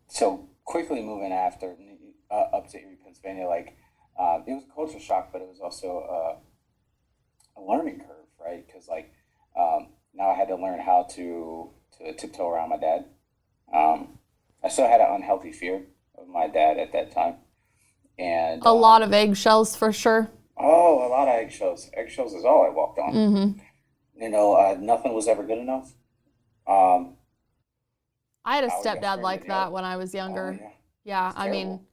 so quickly moving after up to Erie, Pennsylvania, it was a culture shock, but it was also a learning curve, right? Because Now I had to learn how to tiptoe around my dad. I still had an unhealthy fear of my dad at that time. And A lot of eggshells for sure. oh, a lot of eggshells. Eggshells is all I walked on. Nothing was ever good enough. I had a I would get stepdad like frustrated, that yeah. when I was Oh, younger. yeah. Yeah, It's I mean, terrible.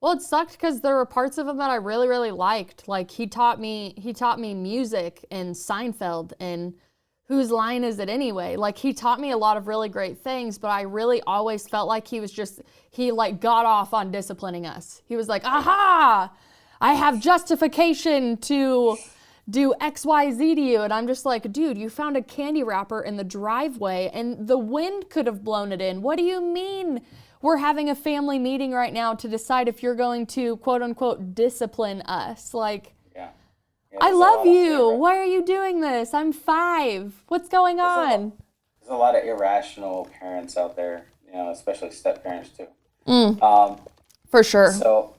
well, it sucked because there were parts of him that I really, really liked. Like he taught me music and Seinfeld and Whose Line Is It Anyway? Like he taught me a lot of really great things, but I really always felt like he like got off on disciplining us. He was like, aha, I have justification to do XYZ to you. And I'm just like, dude, you found a candy wrapper in the driveway and the wind could have blown it in. What do you mean? We're having a family meeting right now to decide if you're going to quote unquote discipline us. Like, Yeah. Yeah, I there's a love lot of you. Why are you doing this? I'm 5. What's going on? there's a lot of irrational parents out there, especially step parents too. Um, For sure. so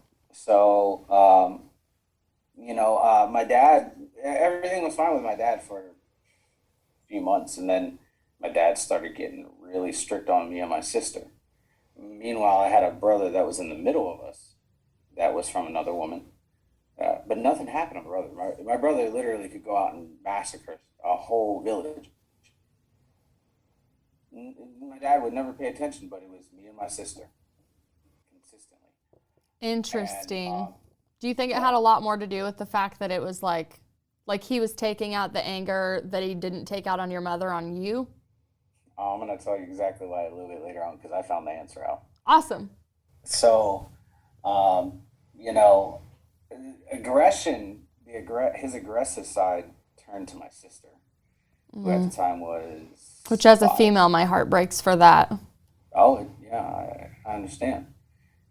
my dad, everything was fine with my dad for a few months, and then my dad started getting really strict on me and my sister. Meanwhile, I had a brother that was in the middle of us, that was from another woman, but nothing happened to my brother. My brother literally could go out and massacre a whole village. My dad would never pay attention, but it was me and my sister consistently. Interesting. And Do you think it had a lot more to do with the fact that it was like he was taking out the anger that he didn't take out on your mother on you? I'm going to tell you exactly why a little bit later on because I found the answer out. Awesome. So, um, you know, aggression, his aggressive side turned to my sister, who at the time was. Which, as a 5. female, my heart breaks for that. Oh, yeah, I understand.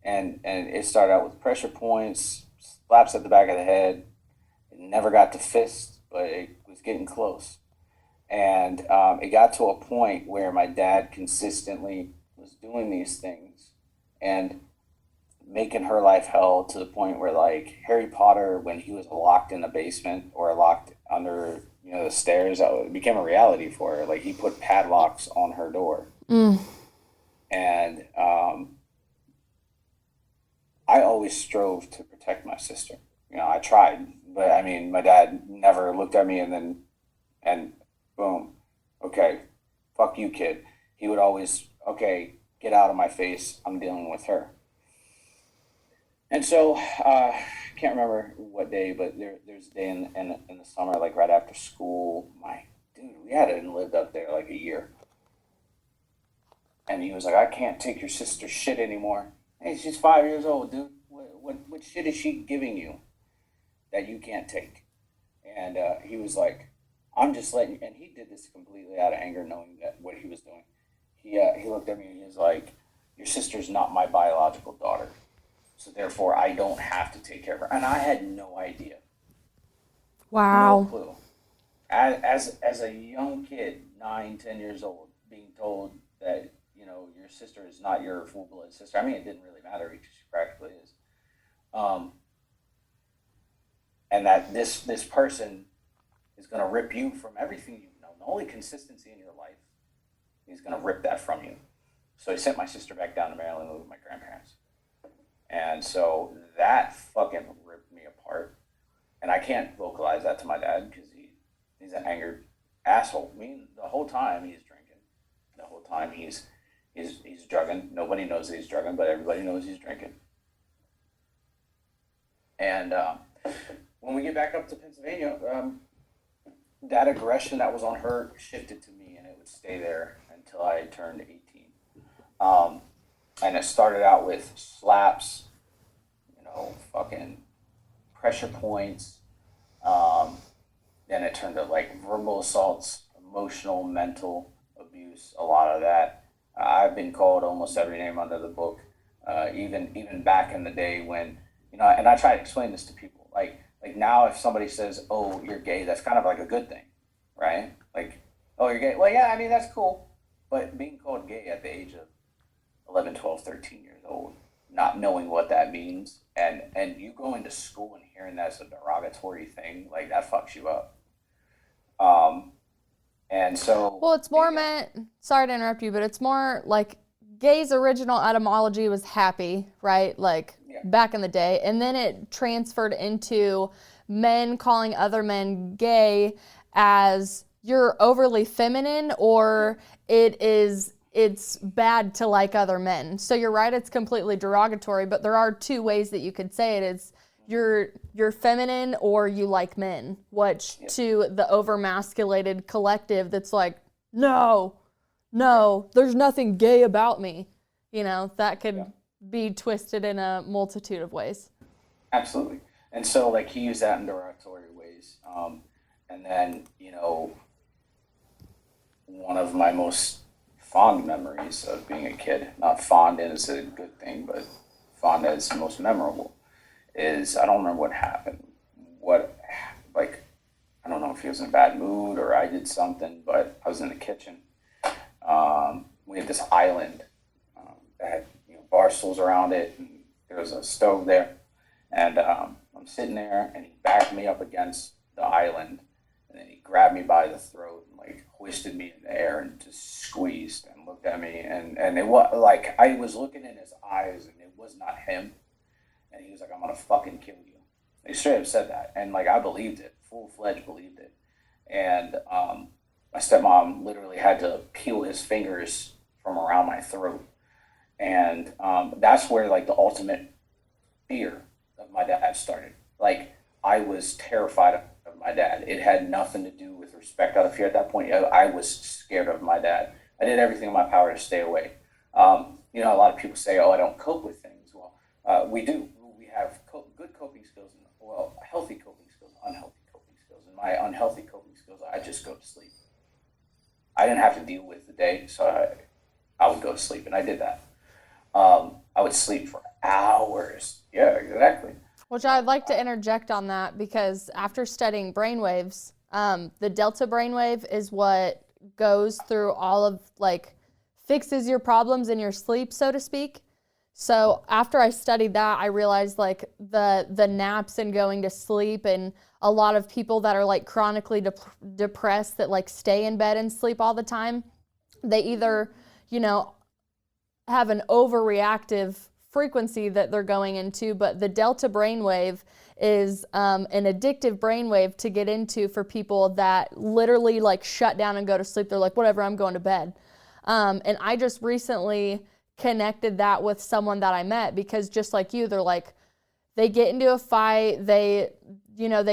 And it started out with pressure points, slaps at the back of the head. It never got to fist, but it was getting close. And it got to a point where my dad consistently was doing these things and making her life hell to the point where, like, Harry Potter, when he was locked in the basement or locked under, the stairs, it became a reality for her. Like, he put padlocks on her door. And I always strove to protect my sister. I tried, but I mean, my dad never looked at me and boom, okay, fuck you, kid. He would always, okay, get out of my face. I'm dealing with her. And so, can't remember what day, but there's a day in the summer, like right after school. We hadn't lived up there like a year. And he was like, I can't take your sister's shit anymore. Hey, she's 5 years old, dude. What shit is she giving you that you can't take? And he was like, I'm just letting you. And he did this completely out of anger, knowing that what he was doing. He looked at me and he was like, your sister's not my biological daughter. So therefore, I don't have to take care of her. And I had no idea. Wow. No clue. As a young kid, 9, 10 years old, being told that, your sister is not your full-blood sister. I mean, it didn't really matter because she practically is. And that this person is going to rip you from everything you've known. The only consistency in your life, he's going to rip that from you. So he sent my sister back down to Maryland with my grandparents. And so that fucking ripped me apart. And I can't vocalize that to my dad because he's an angered asshole. I mean, the whole time he's drinking. The whole time he's drugging. Nobody knows that he's drugging, but everybody knows he's drinking. And when we get back up to Pennsylvania, that aggression that was on her shifted to me, and it would stay there until I turned 18. And it started out with slaps, fucking pressure points. Then it turned to like verbal assaults, emotional, mental abuse, a lot of that. I've been called almost every name under the book, even back in the day when, and I try to explain this to people. Like now if somebody says, oh, you're gay, that's kind of like a good thing, right? Like, oh, you're gay. Well, yeah, I mean, that's cool. But being called gay at the age of 11, 12, 13 years old, not knowing what that means, and you go into school and hearing that's a derogatory thing, like that fucks you up. And so... Well, it's more meant, sorry to interrupt you, but it's more like gay's original etymology was happy, right? Like back in the day. And then it transferred into men calling other men gay as you're overly feminine or it's bad to like other men. So you're right, it's completely derogatory, but there are two ways that you could say it. It's you're feminine or you like men, which to the overmasculated collective that's like, no, there's nothing gay about me. You know, that could be twisted in a multitude of ways. Absolutely. And so, like, he used that in derogatory ways. And then, you know, one of my most fond memories of being a kid, not fond as a good thing, but fond as most memorable, is I don't remember what happened. I don't know if he was in a bad mood or I did something, but I was in the kitchen. We had this island that had bar stools around it, and there was a stove there. And I'm sitting there, and he backed me up against the island, and then he grabbed me by the throat and like hoisted me in the air and just squeezed and looked at me, and it was like I was looking in his eyes, and it was not him. And he was like, "I'm gonna fucking kill you." He straight up said that, and like I believed it, full-fledged believed it. And my stepmom literally had to peel his fingers from around my throat, and that's where like the ultimate fear of my dad started. Like I was terrified of my dad. It had nothing to do with respect out of fear at that point. I was scared of my dad. I did everything in my power to stay away. A lot of people say, "Oh, I don't cope with things." Well, we do. We have good coping skills, and healthy coping skills, unhealthy coping skills. And my unhealthy coping skills, I just go to sleep. I didn't have to deal with the day, so I would go to sleep, and I did that. I would sleep for hours. Yeah, exactly. Which I'd like to interject on that because after studying brainwaves, the delta brainwave is what goes through all of fixes your problems in your sleep, so to speak. So after I studied that, I realized the naps and going to sleep, and a lot of people that are chronically depressed that stay in bed and sleep all the time, they either, have an overreactive frequency that they're going into, but the delta brainwave is an addictive brainwave to get into for people that literally shut down and go to sleep. They're like, whatever, I'm going to bed. And I just recently connected that with someone that I met because just like you, they're they get into a fight, they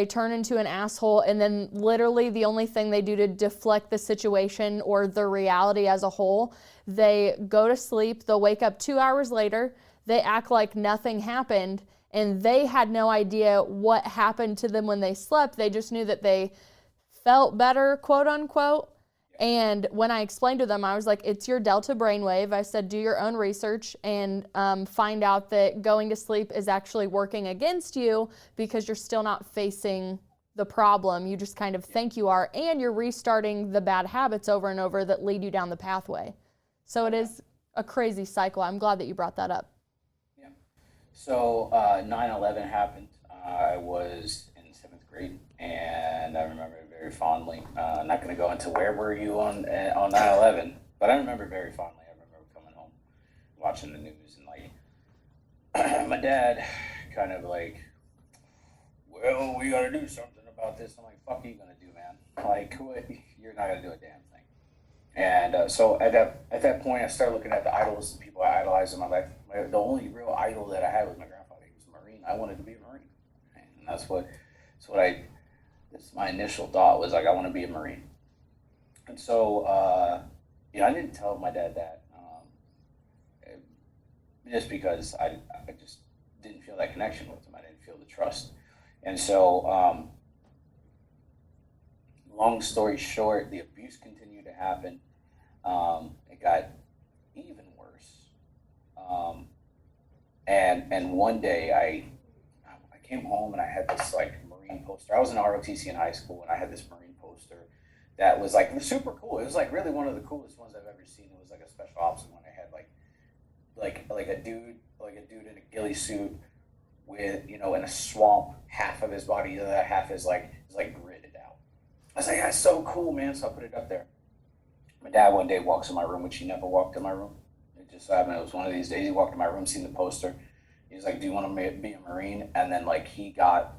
turn into an asshole, and then literally the only thing they do to deflect the situation or the reality as a whole, they go to sleep, they'll wake up 2 hours later, they act like nothing happened, and they had no idea what happened to them when they slept. They just knew that they felt better, quote unquote. And when I explained to them, I was like, it's your delta brainwave. I said, do your own research and find out that going to sleep is actually working against you because you're still not facing the problem. You just kind of think you are, and you're restarting the bad habits over and over that lead you down the pathway. So it is a crazy cycle. I'm glad that you brought that up. Yeah. So 9/11 happened. I was in 7th grade, and I remember it very fondly. I'm not going to go into where were you on 9/11, but I remember it very fondly. I remember coming home, watching the news, and my dad kind of well, we got to do something about this. I'm like, fuck are you going to do, man? What? You're not going to do a damn thing. And so at that point, I started looking at the idols and people I idolized in my life. The only real idol that I had was my grandfather. He was a Marine. I wanted to be a Marine, and that's my initial thought was I want to be a Marine. And so I didn't tell my dad that just because I just didn't feel that connection with him. I didn't feel the trust. And so long story short, the abuse continued to happen. It got even worse. And one day I came home and I had this Marine poster. I was in ROTC in high school, and I had this Marine poster that was super cool. It was really one of the coolest ones I've ever seen. It was a special ops one. I had a dude in a ghillie suit with in a swamp. Half of his body, the other half is gridded out. I was like, that's so cool, man. So I put it up there. My dad one day walks in my room, which he never walked in my room. It just so happened it was one of these days. He walked in my room, seen the poster. He was like, do you want to be a Marine? And then like he got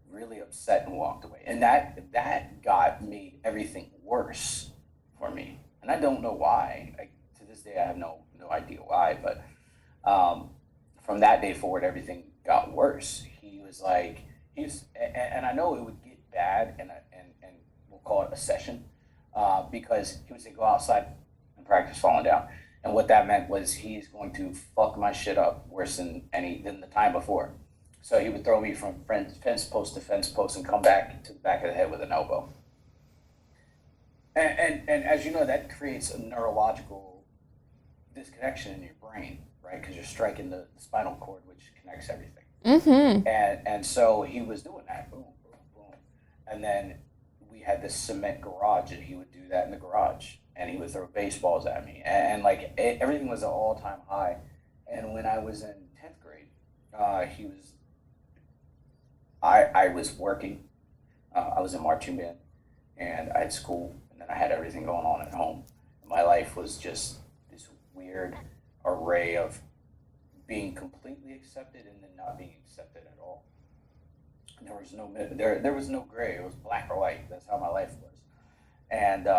really upset and walked away. And that made everything worse for me. And I don't know why. Like to this day, I have no idea why. But from that day forward, everything got worse. He was like, and I know it would get bad, and we'll call it a session, because he would say, go outside and practice falling down. And what that meant was he's going to fuck my shit up worse than the time before. So he would throw me from fence post to fence post and come back to the back of the head with an elbow. And as you know, that creates a neurological disconnection in your brain, right? Because you're striking the spinal cord, which connects everything. Mm-hmm. And so he was doing that, boom, boom, boom. And then we had this cement garage, and he would do that in the garage. And he would throw baseballs at me. And like, everything was an all-time high. And when I was in 10th grade, I was working. I was in marching band, and I had school, and then I had everything going on at home. My life was just this weird array of being completely accepted and then not being accepted at all. There was no gray. It was black or white. That's how my life was. And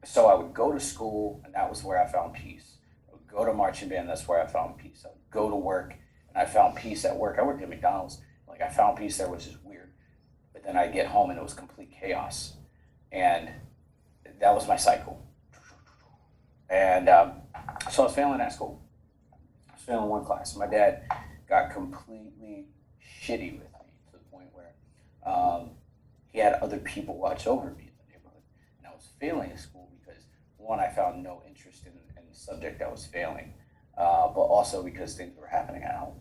so I would go to school, and that was where I found peace. I would go to marching band. That's where I found peace. I would go to work, and I found peace at work. I worked at McDonald's. Like, I found peace there, which is weird. But then I'd get home, and it was complete chaos. And that was my cycle. And so I was failing at school. I was failing one class. My dad got completely shitty with me to the point where he had other people watch over me in the neighborhood. And I was failing at school because, one, I found no interest in the subject I was failing, but also because things were happening at home.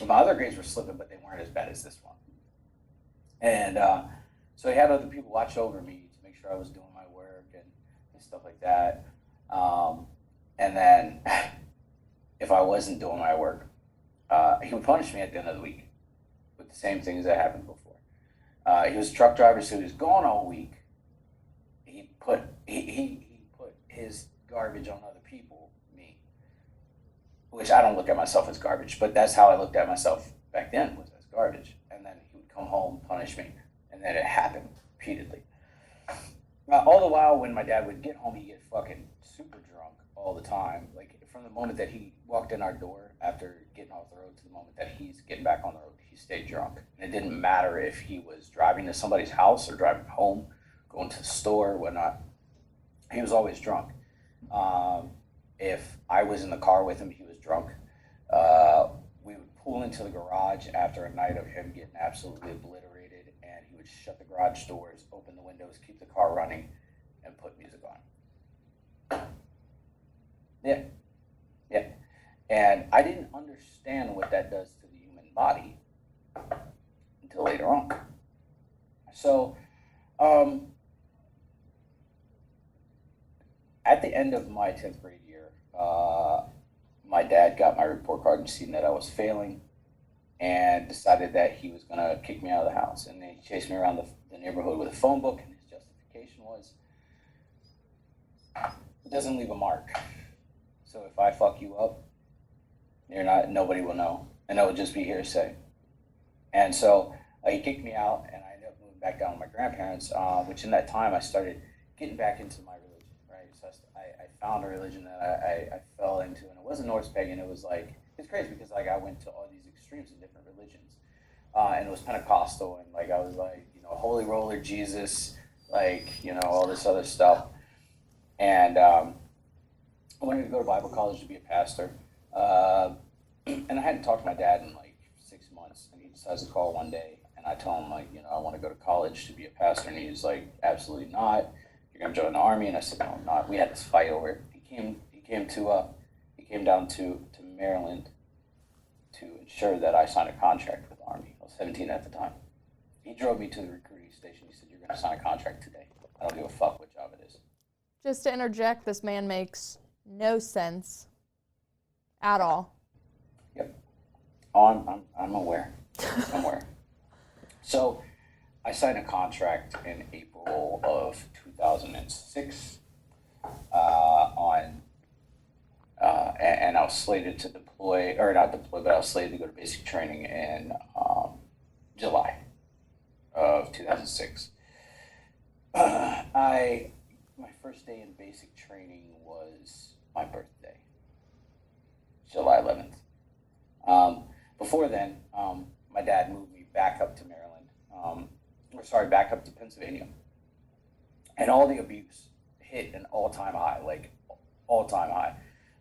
My other grades were slipping, but they weren't as bad as this one. And so he had other people watch over me to make sure I was doing my work and stuff like that. And then if I wasn't doing my work, he would punish me at the end of the week with the same things that happened before. He was a truck driver, so he was gone all week. He put his garbage on other people, me, which I don't look at myself as garbage, but that's how I looked at myself back then, was as garbage. And then he would come home, punish me, and then it happened repeatedly. All the while, when my dad would get home, he'd get fucking super drunk all the time. Like, from the moment that he walked in our door after getting off the road to the moment that he's getting back on the road, he stayed drunk. And it didn't matter if he was driving to somebody's house or driving home, going to the store or whatnot. He was always drunk. If I was in the car with him, he was drunk. We would pull into the garage after a night of him getting absolutely obliterated, and he would shut the garage doors, open the windows, keep the car running, and put music on. Yeah. And I didn't understand what that does to the human body until later on. So, at the end of my 10th grade year, my dad got my report card and seen that I was failing and decided that he was going to kick me out of the house. And he chased me around the neighborhood with a phone book, and his justification was, it doesn't leave a mark. So if I fuck you up, nobody will know, and it would just be hearsay. And so he kicked me out, and I ended up moving back down with my grandparents, which in that time I started getting back into my religion, right? So I found a religion that I fell into, and it wasn't Norse pagan. It was like, it's crazy because like I went to all these extremes of different religions, and it was Pentecostal, and like I was like, holy roller Jesus, like, all this other stuff. And I wanted to go to Bible college to be a pastor. And I hadn't talked to my dad in like 6 months, and he decides to call one day, and I tell him like, I want to go to college to be a pastor, and he's like, absolutely not. You're gonna join the army. And I said, no, I'm not. We had this fight over it. He came down to Maryland to ensure that I signed a contract with the army. I was 17 at the time. He drove me to the recruiting station. He said, you're gonna sign a contract today. I don't give a fuck what job it is. Just to interject, this man makes no sense at all. Yep. Oh, I'm aware. I'm aware. So I signed a contract in April of 2006 and I was slated to deploy, or not deploy, but I was slated to go to basic training in July of 2006. My first day in basic training was my birthday, July 11th. Before then, my dad moved me back up to Maryland, back up to Pennsylvania, and all the abuse hit an all-time high, like all-time high.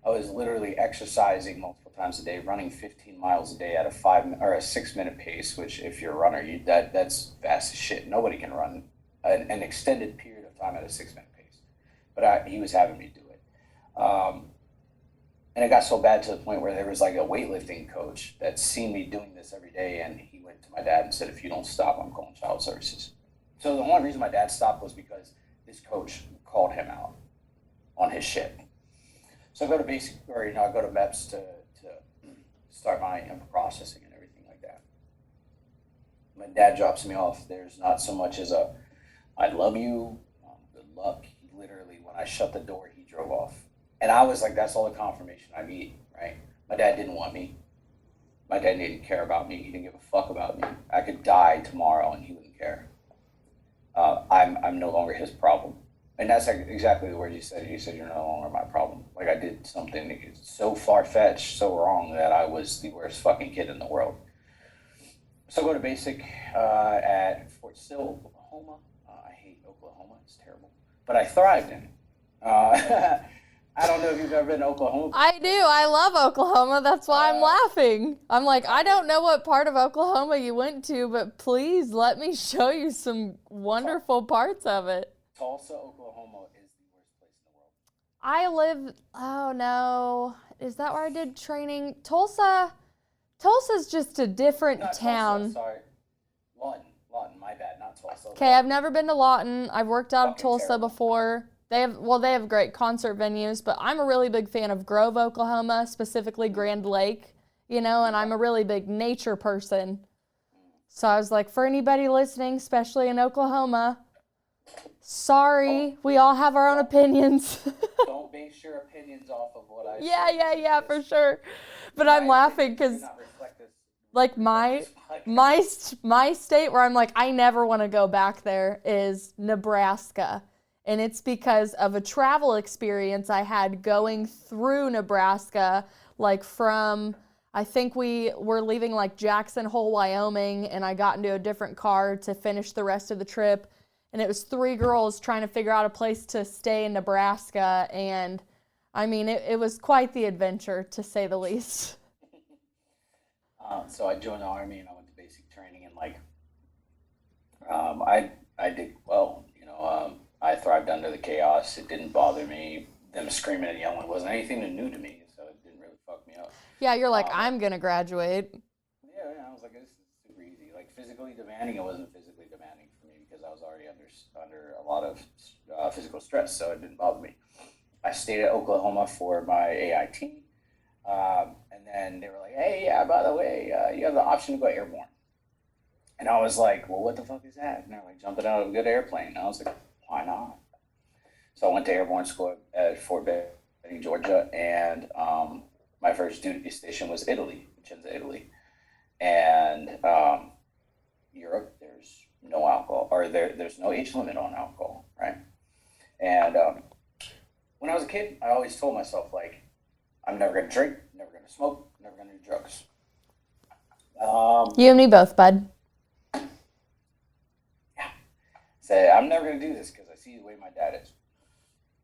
I was literally exercising multiple times a day, running 15 miles a day at a 6-minute pace, which if you're a runner, that's fast as shit. Nobody can run an extended period of time at a 6-minute pace. But he was having me do it. And it got so bad to the point where there was like a weightlifting coach that seen me doing this every day, and he went to my dad and said, if you don't stop, I'm calling child services. So the only reason my dad stopped was because this coach called him out on his shit. So I go to I go to MEPS to start my processing and everything like that. My dad drops me off. There's not so much as a, I love you, good luck. He literally, when I shut the door, he drove off. And I was like, that's all the confirmation I need, right? My dad didn't want me. My dad didn't care about me. He didn't give a fuck about me. I could die tomorrow and he wouldn't care. I'm no longer his problem. And that's like exactly the word you said. You said, you're no longer my problem. Like I did something so far-fetched, so wrong that I was the worst fucking kid in the world. So I go to basic at Fort Sill, Oklahoma. I hate Oklahoma. It's terrible. But I thrived in it. I don't know if you've ever been to Oklahoma. I do. I love Oklahoma. That's why I'm laughing. I'm like, I don't know what part of Oklahoma you went to, but please let me show you some wonderful parts of it. Tulsa, Oklahoma is the worst place I in the world. live, oh no, is that where I did training? Tulsa's just a different town. Tulsa, sorry. Lawton, my bad, not Tulsa. Okay, I've never been to Lawton. I've worked out of Tulsa terrible. before. They have great concert venues, but I'm a really big fan of Grove, Oklahoma, specifically Grand Lake, and I'm a really big nature person. So I was like, for anybody listening, especially in Oklahoma, sorry, we all have our own opinions. Don't base your opinions off of what I say. Yeah, for sure. But I'm laughing because like my state where I'm like, I never want to go back there is Nebraska. And it's because of a travel experience I had going through Nebraska, like from, I think we were leaving like Jackson Hole, Wyoming, and I got into a different car to finish the rest of the trip. And it was 3 girls trying to figure out a place to stay in Nebraska. And I mean, it was quite the adventure, to say the least. So I joined the Army and I went to basic training, and like, I did well, I thrived under the chaos. It didn't bother me. Them screaming and yelling wasn't anything new to me, so it didn't really fuck me up. Yeah, you're like, I'm going to graduate. Yeah, I was like, this is super easy. Like, physically demanding, it wasn't physically demanding for me because I was already under a lot of physical stress, so it didn't bother me. I stayed at Oklahoma for my AIT, and then they were like, hey, yeah, by the way, you have the option to go airborne. And I was like, well, what the fuck is that? And they're like, jumping out of a good airplane. And I was like, why not? So I went to airborne school at Fort Benning, Georgia, and my first duty station was Italy, Vicenza, Italy. And Europe, there's no alcohol, or there's no age limit on alcohol, right? And when I was a kid, I always told myself, like, I'm never going to drink, never going to smoke, never going to do drugs. You and me both, bud. Yeah. Say, I'm never going to do this because I see the way my dad is.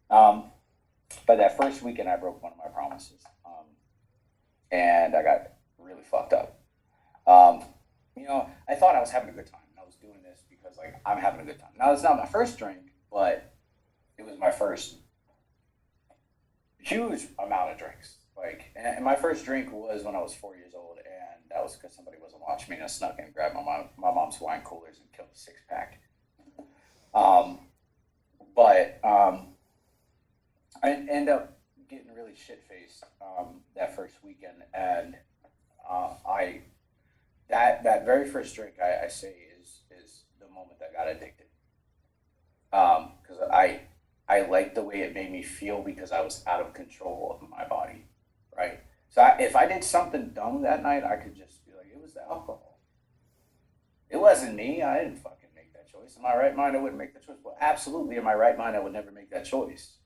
But that first weekend, I broke one of my promises. And I got really fucked up. I thought I was having a good time. I was doing this because, like, I'm having a good time. Now, it's not my first drink, but it was my first huge amount of drinks. Like, and my first drink was when I was 4 years old, and that was because somebody wasn't watching me, and I snuck in and grabbed my mom's wine coolers and killed a 6-pack. I ended up getting really shit-faced that first weekend, and that very first drink I say is the moment that got addicted. Because I liked the way it made me feel because I was out of control of my body, right? So if I did something dumb that night, I could just be like, it was the alcohol. It wasn't me. I didn't fucking make that choice. In my right mind, I wouldn't make that choice. Well, absolutely, in my right mind, I would never make that choice.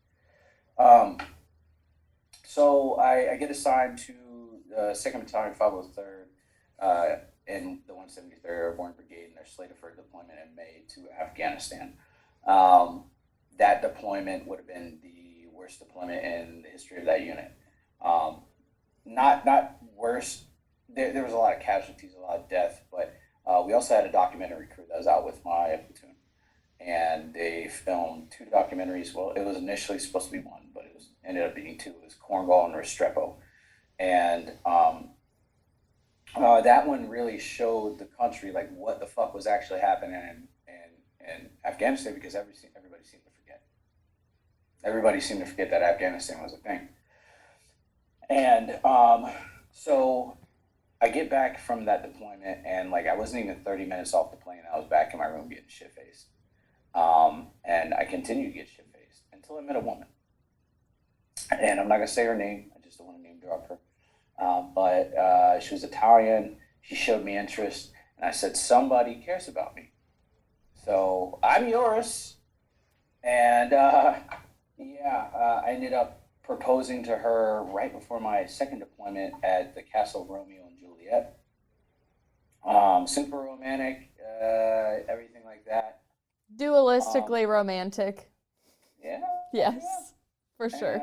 So I get assigned to the 2nd Battalion, 503rd, in the 173rd Airborne Brigade, and they're slated for a deployment in May to Afghanistan. That deployment would have been the worst deployment in the history of that unit. Not worse. There was a lot of casualties, a lot of death, but we also had a documentary crew that was out with my platoon, and they filmed 2 documentaries. Well, it was initially supposed to be 1, but it ended up being 2. It was Cornwall and Restrepo, and that one really showed the country like what the fuck was actually happening in Afghanistan, because everybody seemed to forget. Everybody seemed to forget that Afghanistan was a thing. And so I get back from that deployment, and like I wasn't even 30 minutes off the plane. I was back in my room getting shit-faced. And I continued to get shit-faced until I met a woman. And I'm not going to say her name. I just don't want to name drop her. But she was Italian. She showed me interest. And I said, somebody cares about me. So I'm yours. And I ended up proposing to her right before my 2nd deployment at the Castle Romeo and Juliet. Super romantic, everything like that. Dualistically romantic. Yeah. Yes, Yeah. for sure.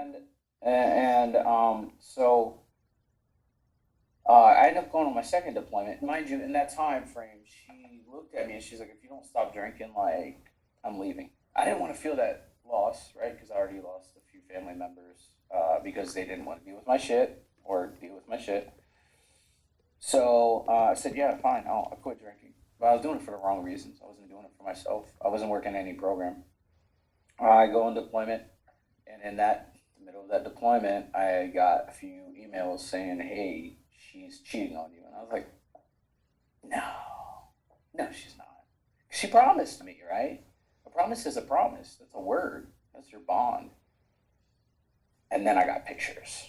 So I ended up going on my 2nd deployment. Mind you, in that time frame, she looked at me and she's like, if you don't stop drinking, like, I'm leaving. I didn't want to feel that loss, right? Because I already lost a few family members because they didn't want to deal with my shit or deal with my shit. So I said, yeah, fine, I'll quit drinking. But I was doing it for the wrong reasons. I wasn't doing it for myself. I wasn't working any program. I go on deployment, and in the middle of that deployment, I got a few emails saying, hey, she's cheating on you. And I was like, no, she's not. She promised me, right? A promise is a promise. That's a word. That's your bond. And then I got pictures.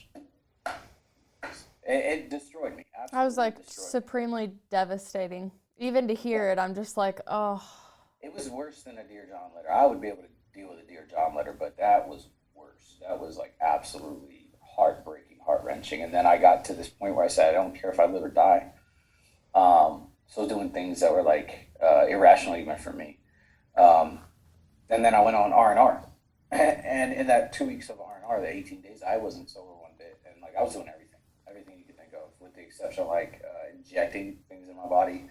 It destroyed me. Absolutely. I was like supremely devastating. Even to hear it, I'm just like, oh. It was worse than a Dear John letter. I would be able to deal with a Dear John letter, but that was worse. That was like absolutely heartbreaking, heart-wrenching. And then I got to this point where I said, I don't care if I live or die. So doing things that were like irrational even for me. And then I went on R&R. And in that 2 weeks of R&R, the 18 days, I wasn't sober one bit. And like I was doing everything you could think of, with the exception of like injecting things in my body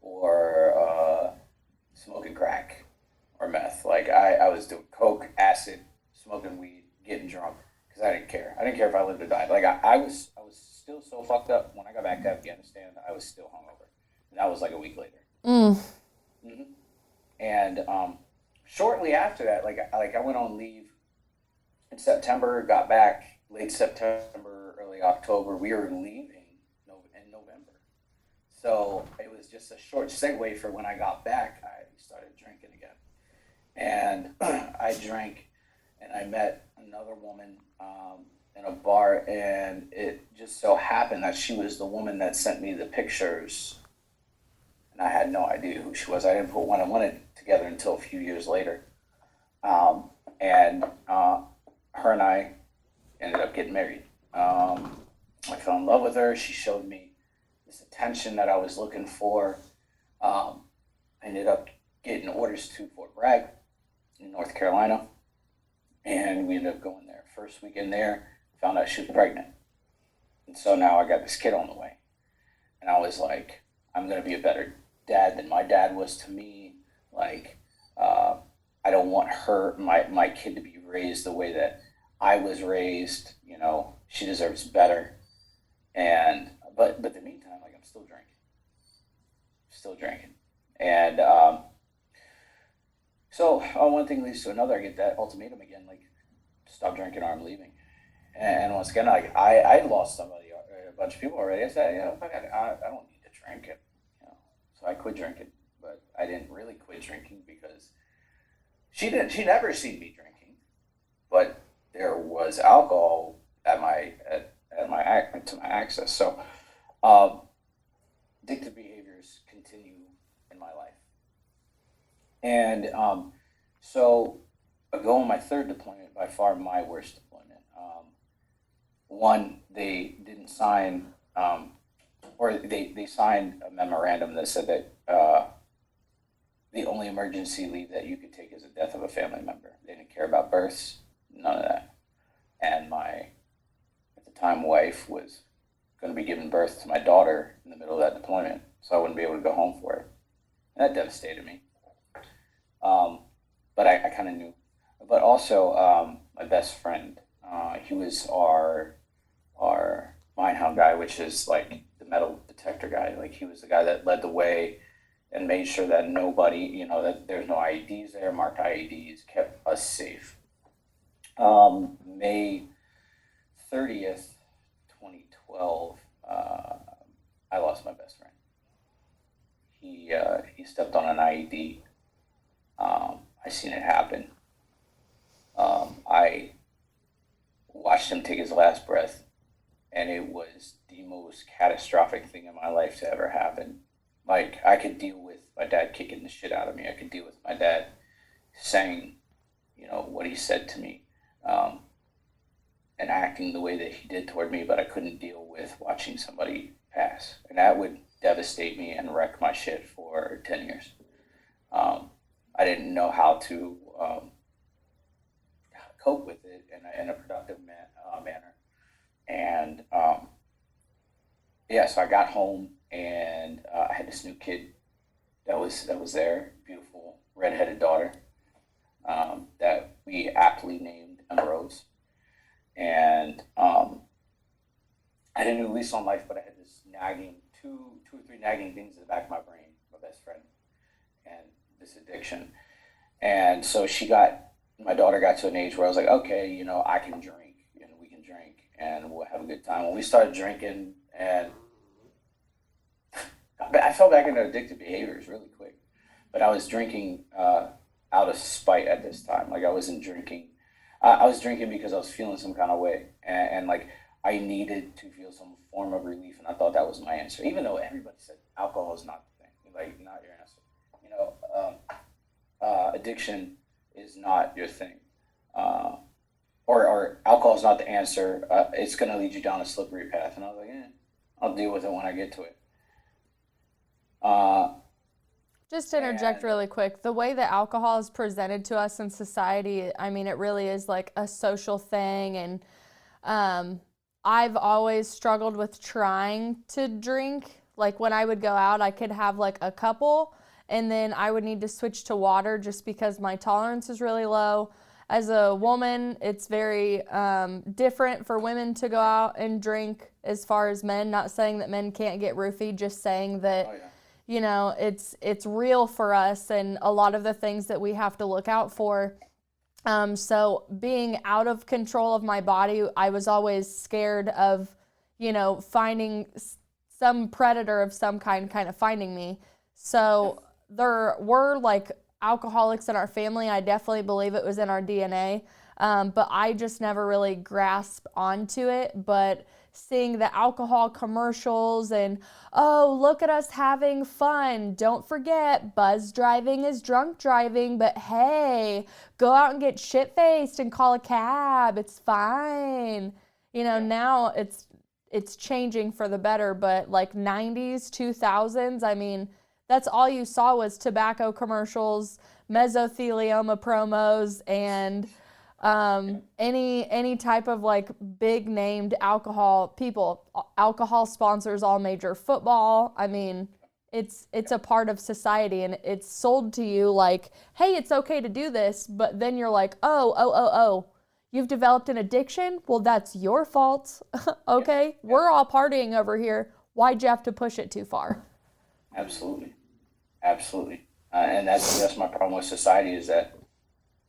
or smoking crack or meth. Like I was doing coke, acid, smoking weed, getting drunk because I didn't care. I didn't care if I lived or died. Like I was still so fucked up when I got back to Afghanistan. I was still hungover, and that was like a week later. Mm-hmm. And shortly after that, like I went on leave in September, got back late September, early October. We were leaving in November. So it was just a short segue for when I got back, I started drinking again. And I drank, and I met another woman in a bar, and it just so happened that she was the woman that sent me the pictures. And I had no idea who she was. I didn't put one and one together until a few years later. Her and I ended up getting married. I fell in love with her. She showed me this attention that I was looking for. I ended up getting orders to Fort Bragg in North Carolina, and we ended up going there. First weekend there, found out she was pregnant. And so now I got this kid on the way. And I was like, I'm going to be a better dad than my dad was to me. Like, I don't want my kid to be raised the way that I was raised. You know, she deserves better. And but in the meantime, like, I'm still drinking. And so one thing leads to another. I get that ultimatum again, like, stop drinking or I'm leaving. And once again, like, I lost somebody, a bunch of people already. I said, I don't need to drink it. You know, so I quit drinking. But I didn't really quit drinking because she never seen me drinking, but there was alcohol at to my access. So addictive behaviors continue in my life. And so I go on my third deployment, by far my worst deployment. One, they didn't sign, or they signed a memorandum that said that the only emergency leave that you could take is the death of a family member. They didn't care about births, none of that. And my, at the time, wife was going to be giving birth to my daughter in the middle of that deployment, so I wouldn't be able to go home for it. And that devastated me. But I kind of knew. But also, my best friend, he was our Minehound guy, which is like the metal detector guy. Like, he was the guy that led the way and made sure that nobody, that there's no IEDs there, marked IEDs, kept us safe. May 30th, 2012, I lost my best friend. He stepped on an IED. I seen it happen. I watched him take his last breath, and it was the most catastrophic thing in my life to ever happen. Like, I could deal with my dad kicking the shit out of me. I could deal with my dad saying, what he said to me, and acting the way that he did toward me, but I couldn't deal with watching somebody pass. And that would devastate me and wreck my shit for 10 years. I didn't know how to cope with it in a productive manner. And so I got home, and I had this new kid that was there, beautiful redheaded daughter, that we aptly named Emeralds. And I had a new lease on life, but I had this nagging, two or three nagging things in the back of my brain, my best friend, and this addiction. And so my daughter got to an age where I was like, okay, I can drink, and we can drink, and we'll have a good time. When we started drinking, and I fell back into addictive behaviors really quick. But I was drinking out of spite at this time. Like, I wasn't drinking. I was drinking because I was feeling some kind of way, and like, I needed to feel some form of relief, and I thought that was my answer. Even though everybody said alcohol is not the thing, like, not your answer. Addiction is not your thing, or alcohol is not the answer. It's going to lead you down a slippery path, and I was like, I'll deal with it when I get to it. Just to interject really quick, the way that alcohol is presented to us in society, I mean, it really is like a social thing. And I've always struggled with trying to drink. Like, when I would go out, I could have like a couple, and then I would need to switch to water just because my tolerance is really low. As a woman, it's very different for women to go out and drink as far as men. Not saying that men can't get roofied, just saying that, it's real for us, and a lot of the things that we have to look out for. So being out of control of my body, I was always scared of, finding some predator of some kind of finding me. So there were like alcoholics in our family. I definitely believe it was in our DNA, but I just never really grasped onto it. But seeing the alcohol commercials and, oh, look at us having fun. Don't forget, buzz driving is drunk driving, but hey, go out and get shit-faced and call a cab. It's fine. Now it's changing for the better, but like 90s, 2000s, I mean, that's all you saw was tobacco commercials, mesothelioma promos, and any type of like big named alcohol people. Alcohol sponsors all major football. I mean, it's a part of society, and it's sold to you like, hey, it's okay to do this, but then you're like, oh, you've developed an addiction? Well, that's your fault. Okay, we're all partying over here. Why'd you have to push it too far? Absolutely. And that's my problem with society, is that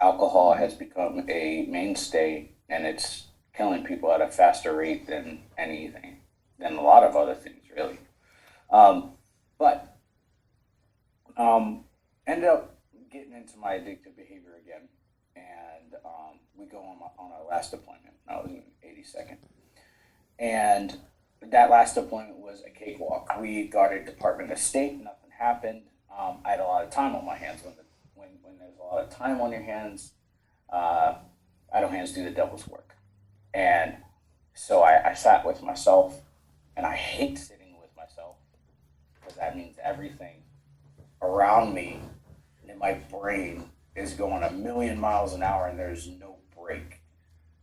alcohol has become a mainstay, and it's killing people at a faster rate than a lot of other things, really. But ended up getting into my addictive behavior again, and we go on our last deployment. I was in 82nd, and that last deployment was a cakewalk. We guarded Department of State. Nothing happened. I had a lot of time on my hands. When there's a lot of time on your hands, idle hands do the devil's work. And so I sat with myself, and I hate sitting with myself because that means everything around me in my brain is going a million miles an hour, and there's no break.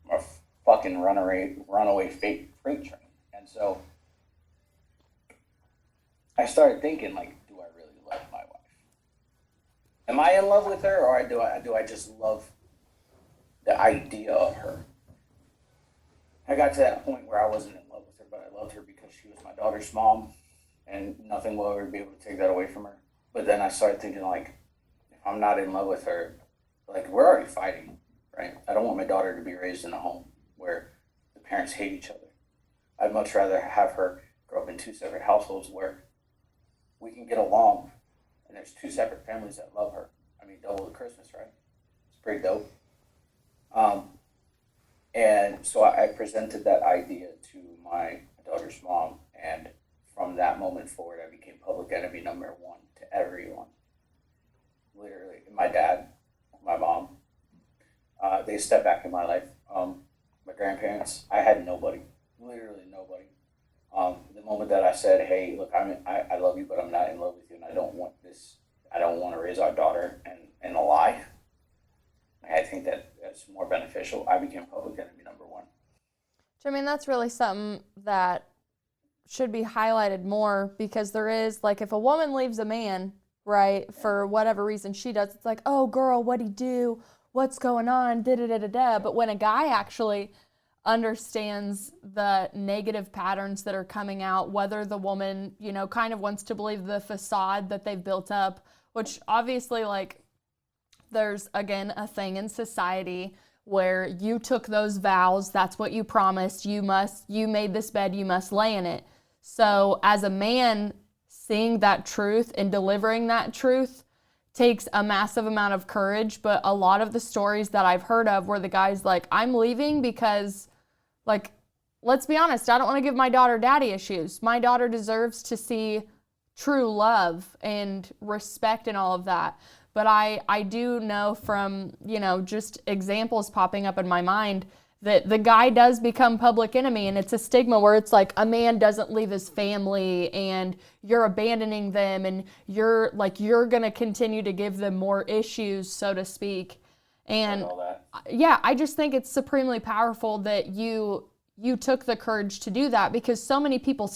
I'm a fucking runaway freight train. And so I started thinking, like, do I really love my wife? Am I in love with her, or do I just love the idea of her? I got to that point where I wasn't in love with her, but I loved her because she was my daughter's mom, and nothing will ever be able to take that away from her. But then I started thinking, like, if I'm not in love with her, like, we're already fighting, right? I don't want my daughter to be raised in a home where the parents hate each other. I'd much rather have her grow up in two separate households where we can get along, and there's two separate families that love her. I mean, double the Christmas, right? It's pretty dope. And so I presented that idea to my daughter's mom, and from that moment forward, I became public enemy number one to everyone. Literally, my dad, my mom, they stepped back in my life. My grandparents, I had nobody, literally nobody. The moment that I said, hey, look, I love you, but I'm not in love with you, and I don't want this, I don't want to raise our daughter in a lie. I think that's more beneficial. I became public enemy number one. I mean, that's really something that should be highlighted more, because there is, like, if a woman leaves a man, right, for whatever reason she does, it's like, oh, girl, what'd he do? What's going on? Da-da-da-da-da. But when a guy actually understands the negative patterns that are coming out, whether the woman, you know, kind of wants to believe the facade that they've built up, which obviously, like, there's, again, a thing in society where you took those vows, that's what you promised, you made this bed, you must lay in it. So as a man, seeing that truth and delivering that truth takes a massive amount of courage. But a lot of the stories that I've heard of where the guy's like, I'm leaving because, like, let's be honest, I don't want to give my daughter daddy issues. My daughter deserves to see true love and respect and all of that. But I do know from, you know, just examples popping up in my mind that the guy does become public enemy, and it's a stigma where it's like a man doesn't leave his family and you're abandoning them, and you're going to continue to give them more issues, so to speak. And yeah, I just think it's supremely powerful that you took the courage to do that, because so many people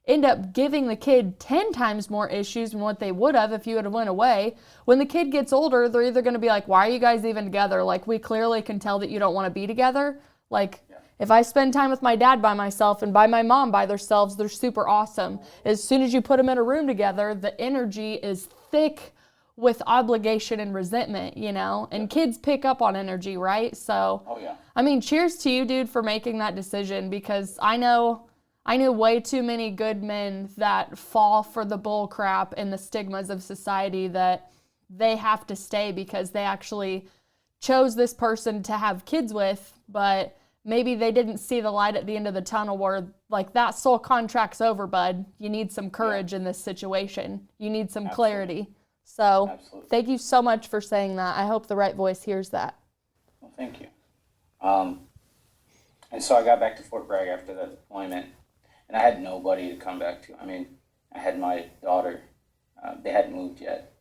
end up giving the kid 10 times more issues than what they would have if you would have went away. When the kid gets older, they're either going to be like, why are you guys even together? Like, we clearly can tell that you don't want to be together. Like, if I spend time with my dad by myself and by my mom by themselves, they're super awesome. As soon as you put them in a room together, the energy is thick with obligation and resentment, you know? And kids pick up on energy, right? So, I mean, cheers to you, dude, for making that decision, because I know way too many good men that fall for the bull crap and the stigmas of society that they have to stay because they actually chose this person to have kids with, but maybe they didn't see the light at the end of the tunnel where, like, that soul contract's over, bud. You need some courage in this situation. You need some clarity. So thank you so much for saying that. I hope the right voice hears that. Well, thank you. And so I got back to Fort Bragg after that deployment. And I had nobody to come back to. I mean, I had my daughter. They hadn't moved yet,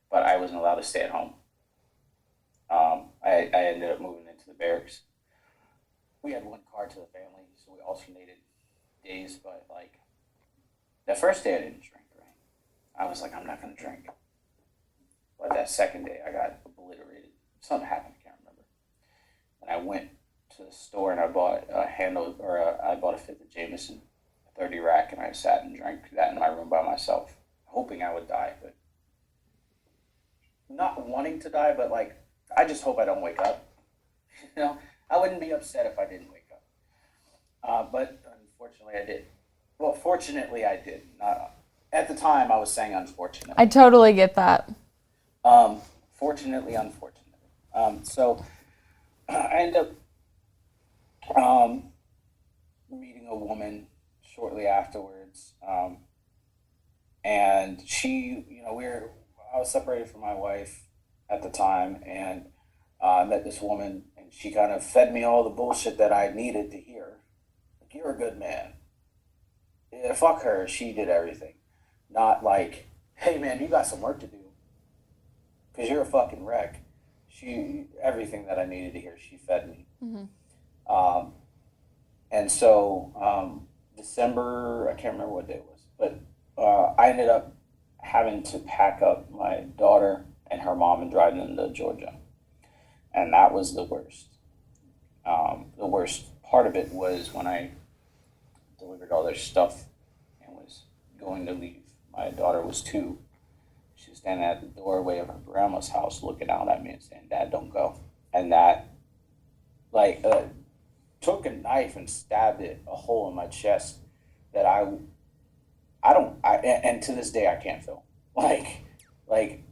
but I wasn't allowed to stay at home. I ended up moving into the barracks. We had one car to the family, so we alternated days. But, like, the first day I didn't drink, right? I was like, I'm not going to drink. But that second day, I got obliterated. Something happened, I can't remember. And I went to the store and I bought I bought a fifth of Jameson. 30 rack, and I sat and drank that in my room by myself, hoping I would die, but not wanting to die, but, like, I just hope I don't wake up. You know, I wouldn't be upset if I didn't wake up. But unfortunately I did. Well, fortunately I did. At the time I was saying unfortunately. I totally get that. Fortunately, unfortunately. So I ended up meeting a woman shortly afterwards, and she, I was separated from my wife at the time, and I met this woman, and she kind of fed me all the bullshit that I needed to hear. Like, you're a good man. Yeah, fuck her. She did everything. Not like, hey man, you got some work to do because you're a fucking wreck. Everything that I needed to hear, she fed me. Um, and so December, I can't remember what day it was, but I ended up having to pack up my daughter and her mom and drive them to Georgia. And that was the worst. The worst part of it was when I delivered all their stuff and was going to leave. My daughter was 2. She was standing at the doorway of her grandma's house looking out at me and saying, Dad, don't go. And that, like, took a knife and stabbed it a hole in my chest that and to this day I can't feel. Like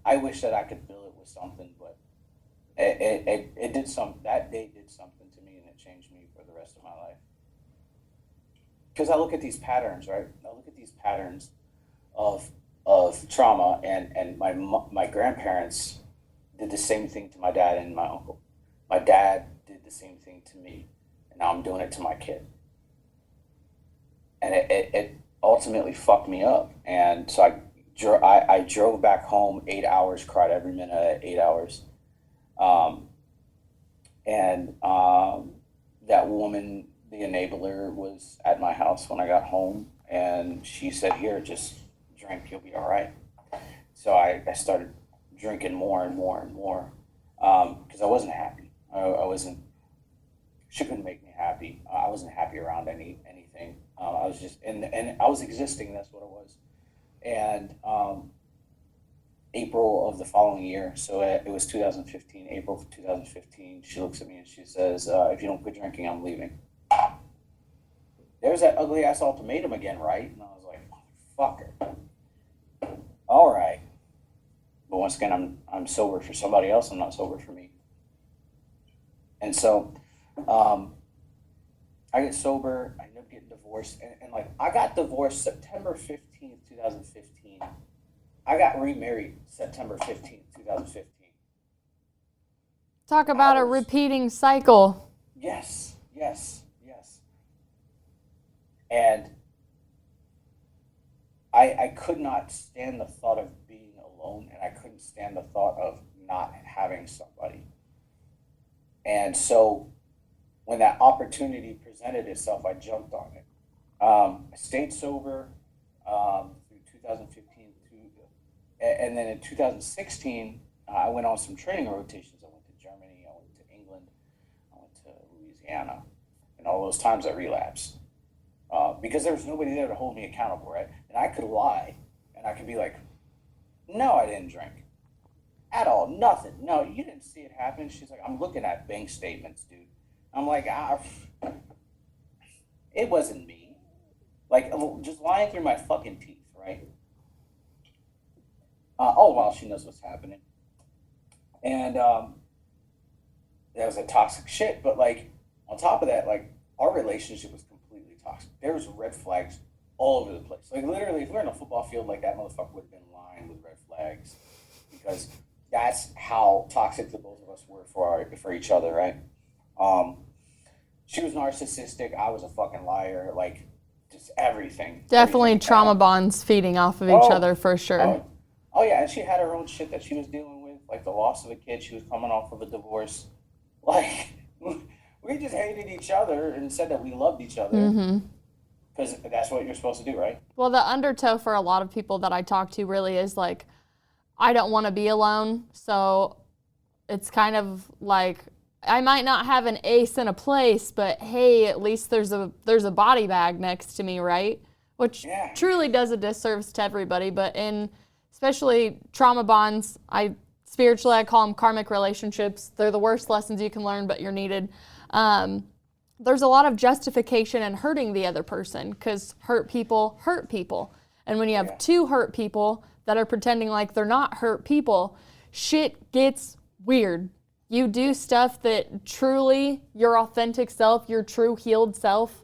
I wish that I could fill it with something, but it did something. That day did something to me, and it changed me for the rest of my life. Because I look at these patterns, right? I look at these patterns of trauma, and my grandparents did the same thing to my dad and my uncle. My dad did the same thing to me, and now I'm doing it to my kid. And it ultimately fucked me up. And so I drove back home 8 hours, cried every minute of 8 hours. That woman, the enabler, was at my house when I got home, and she said, here, just drink, you'll be all right. So I started drinking more and more and more, because I wasn't happy. She couldn't make me happy. I wasn't happy around anything. I was just, and I was existing, that's what it was. And April of the following year, so it was 2015, April of 2015, she looks at me and she says, if you don't quit drinking, I'm leaving. There's that ugly ass ultimatum again, right? And I was like, motherfucker. All right. But once again, I'm sober for somebody else, I'm not sober for me. And so I get sober, I end up getting divorced, and like, I got divorced September 15th, 2015. I got remarried September 15th, 2015. Talk about a repeating cycle. Yes. And I could not stand the thought of being alone, and I couldn't stand the thought of not having somebody. And so when that opportunity presented itself, I jumped on it. I stayed sober through 2015, and then in 2016, I went on some training rotations. I went to Germany, I went to England, I went to Louisiana, and all those times I relapsed. Because there was nobody there to hold me accountable, right? And I could lie, and I could be like, no, I didn't drink. At all, nothing. No, you didn't see it happen. She's like, I'm looking at bank statements, dude. I'm like, it wasn't me. Like, just lying through my fucking teeth, right? All while she knows what's happening. And that was a toxic shit. But, like, on top of that, like, our relationship was completely toxic. There was red flags all over the place. Like, literally, if we were in a football field, like, that motherfucker would have been lined with red flags. Because that's how toxic the both of us were for each other, right? She was narcissistic. I was a fucking liar. Like, just everything. Definitely everything trauma bonds feeding off of each other for sure. Oh, yeah, and she had her own shit that she was dealing with, like the loss of a kid. She was coming off of a divorce. Like, we just hated each other and said that we loved each other. Because that's what you're supposed to do, right? Well, the undertow for a lot of people that I talk to really is like, I don't want to be alone. So it's kind of like, I might not have an ace in a place, but hey, at least there's a body bag next to me, right? Which truly does a disservice to everybody, but in especially trauma bonds, I call them karmic relationships. They're the worst lessons you can learn, but you're needed. There's a lot of justification in hurting the other person because hurt people hurt people. And when you have two hurt people that are pretending like they're not hurt people, shit gets weird. You do stuff that truly your authentic self, your true healed self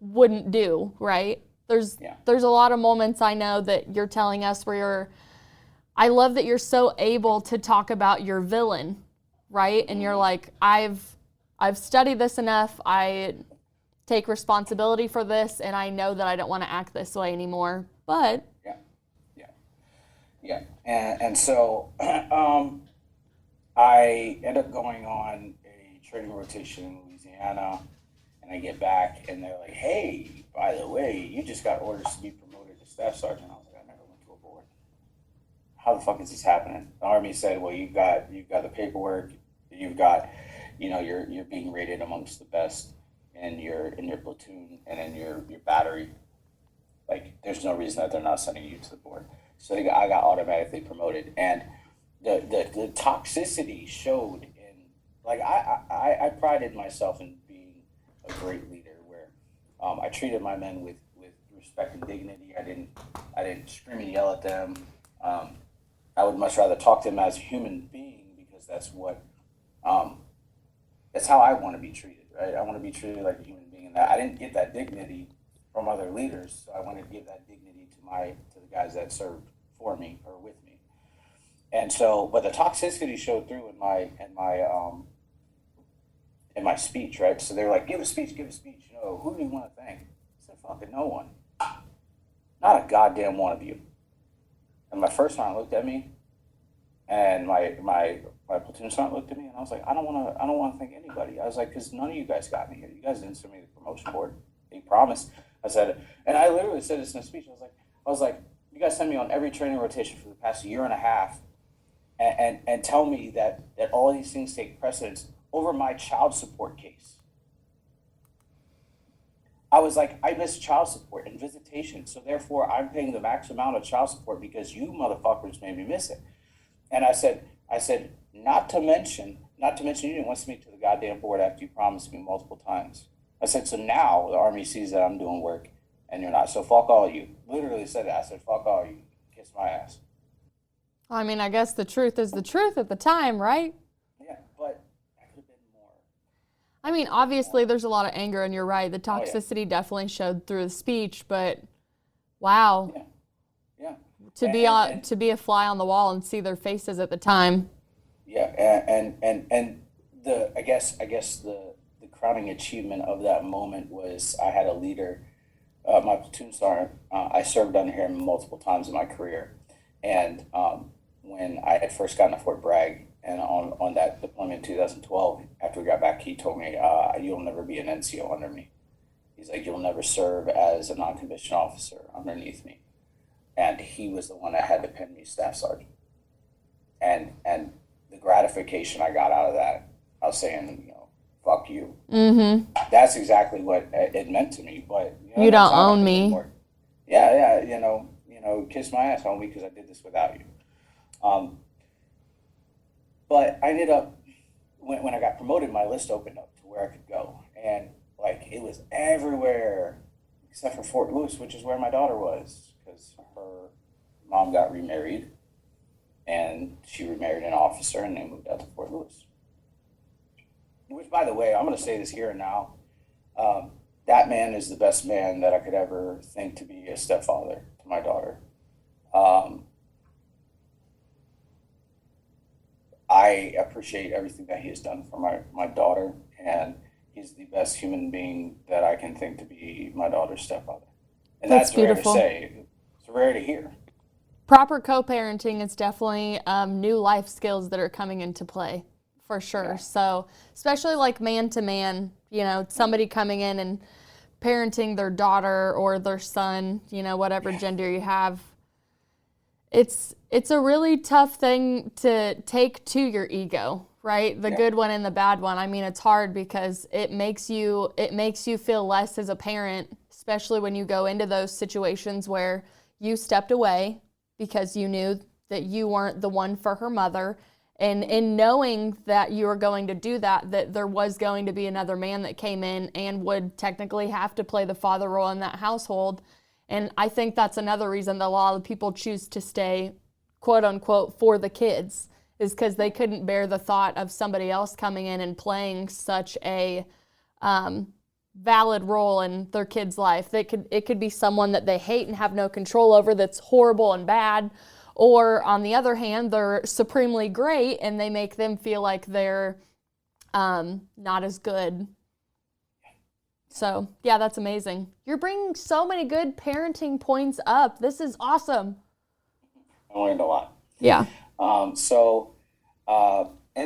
wouldn't do, right? There's a lot of moments I know that you're telling us where I love that you're so able to talk about your villain, right? And you're like, I've studied this enough. I take responsibility for this, and I know that I don't want to act this way anymore. But and so I end up going on a training rotation in Louisiana, and I get back, and they're like, "Hey, by the way, you just got orders to be promoted to staff sergeant." I was like, "I never went to a board. How the fuck is this happening?" The Army said, "Well, you've got the paperwork, you've got, you're being rated amongst the best in your platoon and in your battery. Like, there's no reason that they're not sending you to the board." So I got automatically promoted, and the toxicity showed in, like, I prided myself in being a great leader, where I treated my men with respect and dignity. I didn't scream and yell at them. I would much rather talk to them as a human being, because that's how I want to be treated, right? I want to be treated like a human being, and that I didn't get that dignity from other leaders, so I wanted to give that dignity to the guys that served for me or with me. And so, but the toxicity showed through in my speech, right? So they were like, give a speech. Who do you want to thank?" I said, "Fucking no one. Not a goddamn one of you." And my first sergeant looked at me, and my platoon sergeant looked at me, and I was like, I don't want to thank anybody. I was like, because none of you guys got me here. You guys didn't send me the promotion board. They promised. I said, and I literally said this in a speech. I was like, you guys send me on every training rotation for the past year and a half, and tell me that all these things take precedence over my child support case. I was like, I miss child support and visitation, so therefore I'm paying the max amount of child support because you motherfuckers made me miss it. And I said, not to mention you didn't want to submit to the goddamn board after you promised me multiple times. I said, so now the Army sees that I'm doing work and you're not, so fuck all of you. Literally said that. I said, fuck all of you. Kiss my ass. I mean, I guess the truth is the truth at the time, right? Yeah, but that could have been more. I mean, obviously there's a lot of anger, and you're right. The toxicity definitely showed through the speech, but wow. Yeah. To be a fly on the wall and see their faces at the time. Yeah, and the I guess the crowning achievement of that moment was I had a leader, my platoon sergeant. I served under him multiple times in my career, and when I had first gotten to Fort Bragg, and on that deployment in 2012, after we got back, he told me, "You'll never be an NCO under me." He's like, "You'll never serve as a non-commissioned officer underneath me." And he was the one that had to pin me staff sergeant. And the gratification I got out of that, I was saying, fuck you. Mm-hmm. That's exactly what it meant to me. But you don't own me. Yeah, kiss my ass, homie, because I did this without you. But I ended up, when I got promoted, my list opened up to where I could go, and like it was everywhere except for Fort Lewis, which is where my daughter was, because her mom got remarried, and she remarried an officer, and they moved out to Fort Lewis. Which, by the way, I'm going to say this here and now. That man is the best man that I could ever think to be a stepfather to my daughter. I appreciate everything that he has done for my daughter, and he's the best human being that I can think to be my daughter's stepfather. And that's beautiful. Rare to say. It's rare to hear. Proper co-parenting is definitely new life skills that are coming into play, for sure. Yeah. So, especially like man-to-man, somebody coming in and parenting their daughter or their son, whatever gender you have. It's a really tough thing to take to your ego, right? The good one and the bad one. I mean, it's hard because it makes you feel less as a parent, especially when you go into those situations where you stepped away because you knew that you weren't the one for her mother. And in knowing that you were going to do that there was going to be another man that came in and would technically have to play the father role in that household. And I think that's another reason that a lot of people choose to stay, quote unquote, for the kids, is because they couldn't bear the thought of somebody else coming in and playing such a valid role in their kid's life. It could be someone that they hate and have no control over that's horrible and bad, or on the other hand, they're supremely great and they make them feel like they're not as good. So, yeah, that's amazing. You're bringing so many good parenting points up. This is awesome. I learned a lot. Yeah. In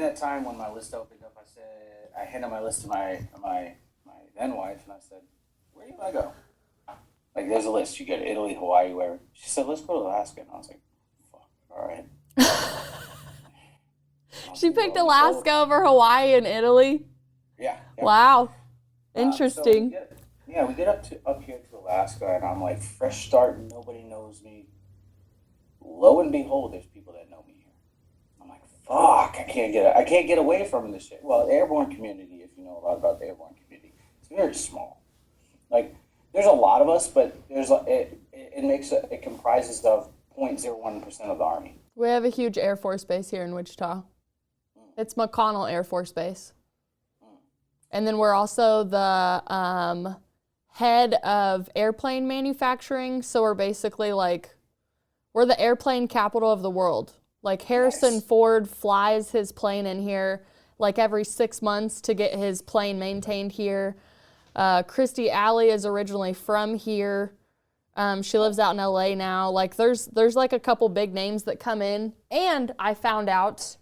that time when my list opened up, I handed my list to my then wife, and I said, "Where do you want to go?" Like, there's a list. You get Italy, Hawaii, wherever. She said, "Let's go to Alaska." And I was like, "Fuck, all right." She picked Alaska over Hawaii and Italy? Yeah. Wow. Interesting. We get up here to Alaska, and I'm like, fresh start, nobody knows me. Lo and behold, there's people that know me here. I'm like, fuck, I can't get away from this shit. Well, the airborne community, if you know a lot about the airborne community, it's very small. Like, there's a lot of us, but it comprises of 0.01% of the Army. We have a huge Air Force base here in Wichita. It's McConnell Air Force Base. And then we're also the head of airplane manufacturing. So we're basically we're the airplane capital of the world. Like, Harrison Ford flies his plane in here like every 6 months to get his plane maintained here. Christy Alley is originally from here. She lives out in LA now. Like, there's like a couple big names that come in. And I found out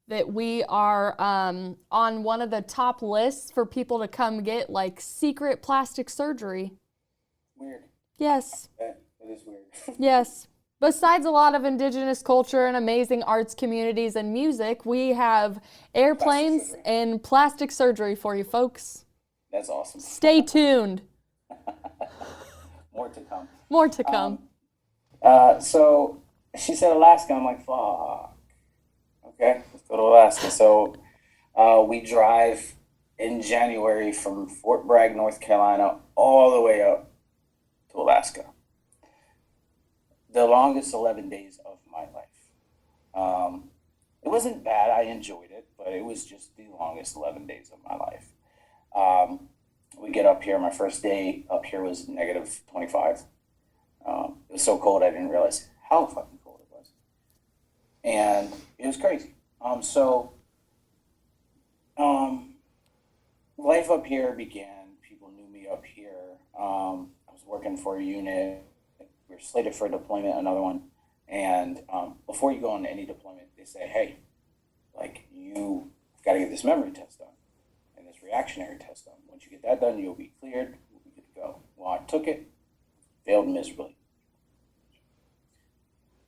that we are on one of the top lists for people to come get like secret plastic surgery. Weird. Yes. That is weird. Yes. Besides a lot of indigenous culture and amazing arts communities and music, we have airplanes and plastic surgery for you folks. That's awesome. Stay tuned. More to come. More to come. So she said Alaska. I'm like, fuck. Okay, let's go to Alaska. So we drive in January from Fort Bragg, North Carolina, all the way up to Alaska. The longest 11 days of my life. It wasn't bad. I enjoyed it, but it was just the longest 11 days of my life. We get up here. My first day up here was negative 25. It was so cold I didn't realize how fucking cold it was. And it was crazy. Life up here began. People knew me up here. I was working for a unit. We were slated for a deployment, another one. And before you go on any deployment, they say, hey, like, you've got to get this memory test done and this reactionary test done. Once you get that done, you'll be cleared. You'll be good to go. Well, I took it, failed miserably.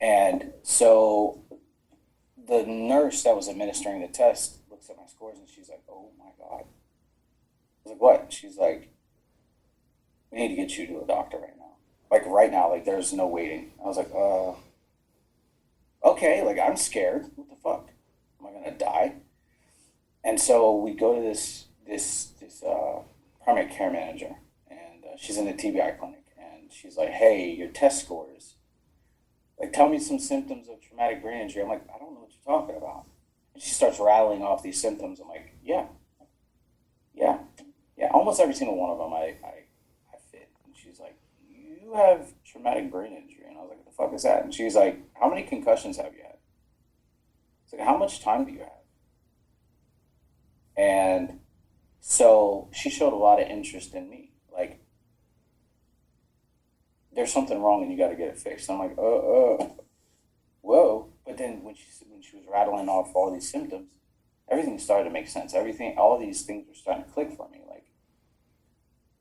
And so the nurse that was administering the test looks at my scores and she's like, oh my God. I was like, what? She's like, we need to get you to a doctor right now. Like, right now, like, there's no waiting. I was like, okay, like, I'm scared. What the fuck? Am I gonna die? And so we go to this primary care manager, and she's in the TBI clinic, and she's like, hey, your test scores, like, tell me some symptoms of traumatic brain injury. I'm like, I don't know what you're talking about. And she starts rattling off these symptoms. I'm like, yeah. Almost every single one of them I fit. And she's like, you have traumatic brain injury. And I was like, what the fuck is that? And she's like, how many concussions have you had? It's like, how much time do you have? And so she showed a lot of interest in me. Like, there's something wrong and you got to get it fixed. I'm like, whoa. But then when she was rattling off all these symptoms, everything started to make sense. All these things were starting to click for me. Like,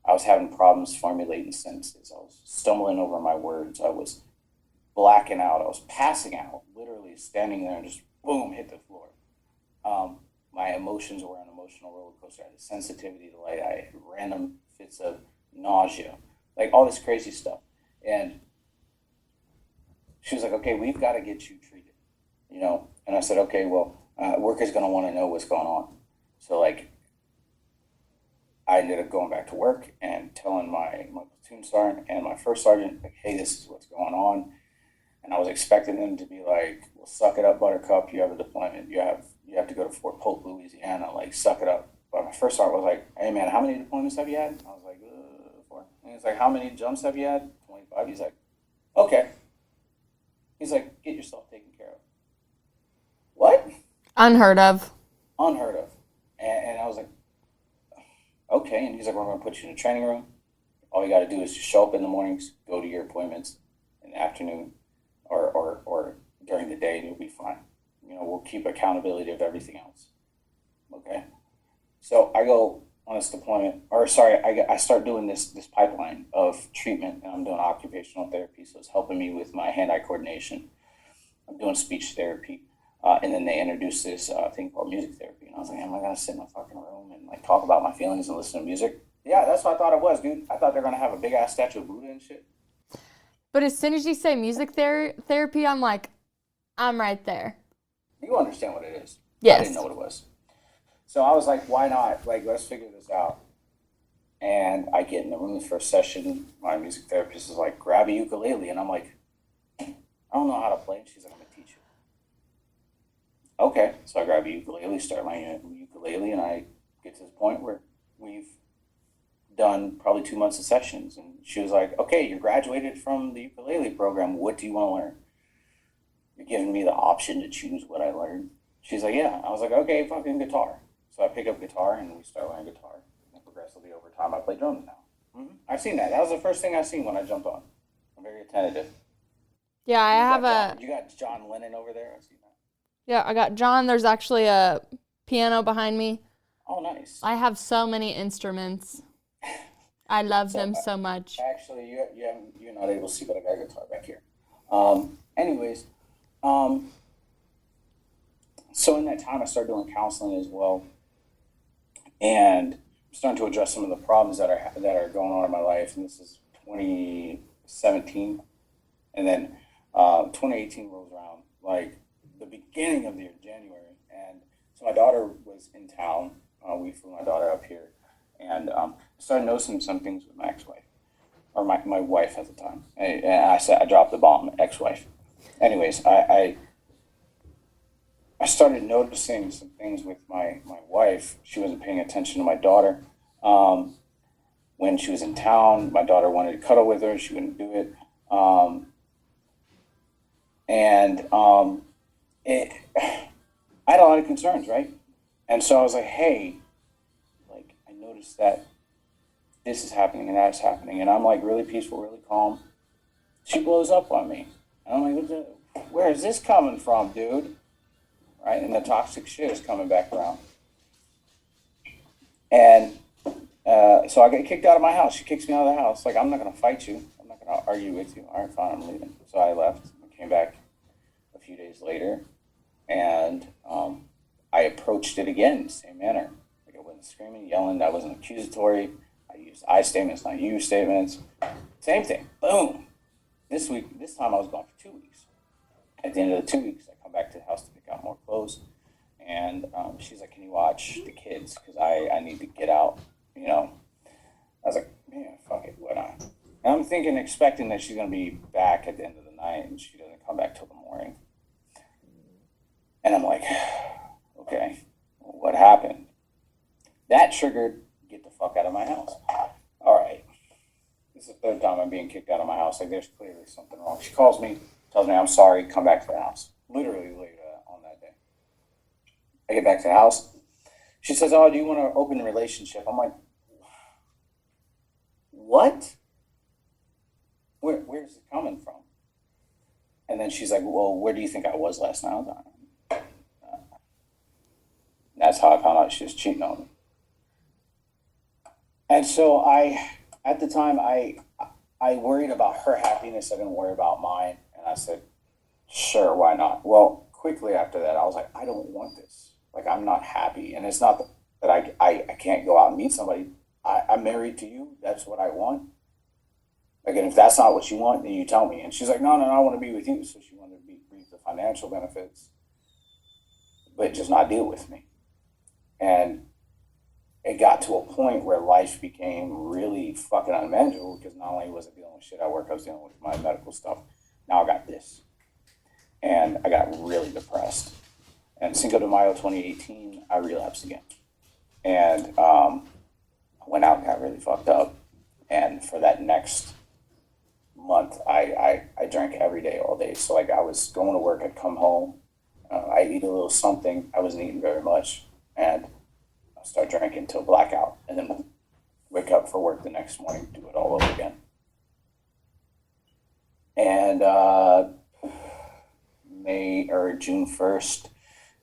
I was having problems formulating sentences. I was stumbling over my words. I was blacking out. I was passing out, literally standing there and just boom, hit the floor. My emotions were an emotional roller coaster. I had a sensitivity to light. I had random fits of nausea, like all this crazy stuff. And she was like, okay, we've got to get you treated, you know? And I said, okay, well, workers going to want to know what's going on. So, like, I ended up going back to work and telling my platoon sergeant and my first sergeant, like, hey, this is what's going on. And I was expecting them to be like, well, suck it up, Buttercup. You have a deployment. You have to go to Fort Polk, Louisiana. Like, suck it up. But my first thought was like, hey, man, how many deployments have you had? I was like, 4. And he's like, how many jumps have you had? 25. He's like, okay. He's like, get yourself taken care of. What? Unheard of. Unheard of. And I was like, okay. And he's like, we're going to put you in a training room. All you got to do is just show up in the mornings, go to your appointments in the afternoon or during the day, and you'll be fine. You know, we'll keep accountability of everything else. Okay. So I go on this deployment, I start doing this pipeline of treatment, and I'm doing occupational therapy, so it's helping me with my hand-eye coordination. I'm doing speech therapy, and then they introduced this thing called music therapy, and I was like, am I gonna sit in my fucking room and like talk about my feelings and listen to music? Yeah, that's what I thought it was, dude. I thought they're gonna have a big ass statue of Buddha and shit. But as soon as you say music therapy, I'm like, I'm right there. You understand what it is? Yes. I didn't know what it was. So I was like, why not? Like, let's figure this out. And I get in the room for a session. My music therapist is like, grab a ukulele. And I'm like, I don't know how to play. And she's like, I'm going to teach you. Okay. So I grab a ukulele, start my ukulele, and I get to the point where we've done probably 2 months of sessions. And she was like, okay, you're graduated from the ukulele program. What do you want to learn? You're giving me the option to choose what I learned. She's like, yeah. I was like, okay, fucking guitar. So I pick up guitar and we start learning guitar. And progressively over time, I play drums now. Mm-hmm. I've seen that. That was the first thing I seen when I jumped on. I'm very attentive. Yeah, I have You got John Lennon over there. I see that. Yeah, I got John. There's actually a piano behind me. Oh, nice. I have so many instruments. I love them so much. Actually, you're not able to see, but I got a guitar back here. Anyways, so in that time, I started doing counseling as well, and I'm starting to address some of the problems that are going on in my life. And this is 2017, and then 2018 rolls around, like the beginning of the year, January, and so my daughter was in town. We flew my daughter up here, and started noticing some things with my ex-wife, or my wife at the time. And I dropped the bomb, ex-wife. Anyways, I started noticing some things with my wife. She wasn't paying attention to my daughter. When she was in town, my daughter wanted to cuddle with her. She wouldn't do it. I had a lot of concerns, right? And so I was like, hey, like, I noticed that this is happening and that's happening. And I'm like really peaceful, really calm. She blows up on me. And I'm like, where is this coming from, dude? Right? And the toxic shit is coming back around. And so I get kicked out of my house. She kicks me out of the house. Like, I'm not going to fight you. I'm not going to argue with you. All right, fine, I'm leaving. So I left. I came back a few days later. And I approached it again, same manner. Like, I wasn't screaming, yelling. I wasn't accusatory. I used I statements, not you statements. Same thing. Boom. This time I was gone for 2 weeks. At the end of the 2 weeks, I come back to the house to pick out more clothes. And she's like, can you watch the kids? Because I need to get out, you know. I was like, man, fuck it, why not? And I'm thinking, expecting that she's going to be back at the end of the night, and she doesn't come back till the morning. And I'm like, okay, what happened? That triggered, get the fuck out of my house. All right. This is the third time I'm being kicked out of my house. Like, there's clearly something wrong. She calls me, tells me I'm sorry, come back to the house. Literally later on that day. I get back to the house. She says, oh, do you want to open a relationship? I'm like, what? Where's it coming from? And then she's like, well, where do you think I was last night? That's how I found out she was cheating on me. And so at the time, I worried about her happiness. I didn't worry about mine. And I said, sure, why not? Well, quickly after that, I was like, I don't want this. Like, I'm not happy. And it's not that I can't go out and meet somebody. I'm married to you. That's what I want. Like, and if that's not what you want, then you tell me. And she's like, no, I want to be with you. So she wanted to reap the financial benefits, but just not deal with me. And it got to a point where life became really fucking unmanageable, because not only was I dealing with shit at work, I was dealing with my medical stuff. Now I got this. and I got really depressed. And Cinco de Mayo 2018, I relapsed again. And went out and got really fucked up. And for that next month, I drank every day, all day. So like I was going to work, I'd come home, I'd eat a little something. I wasn't eating very much. And I'd start drinking till blackout. And then wake up for work the next morning, do it all over again. And June 1st,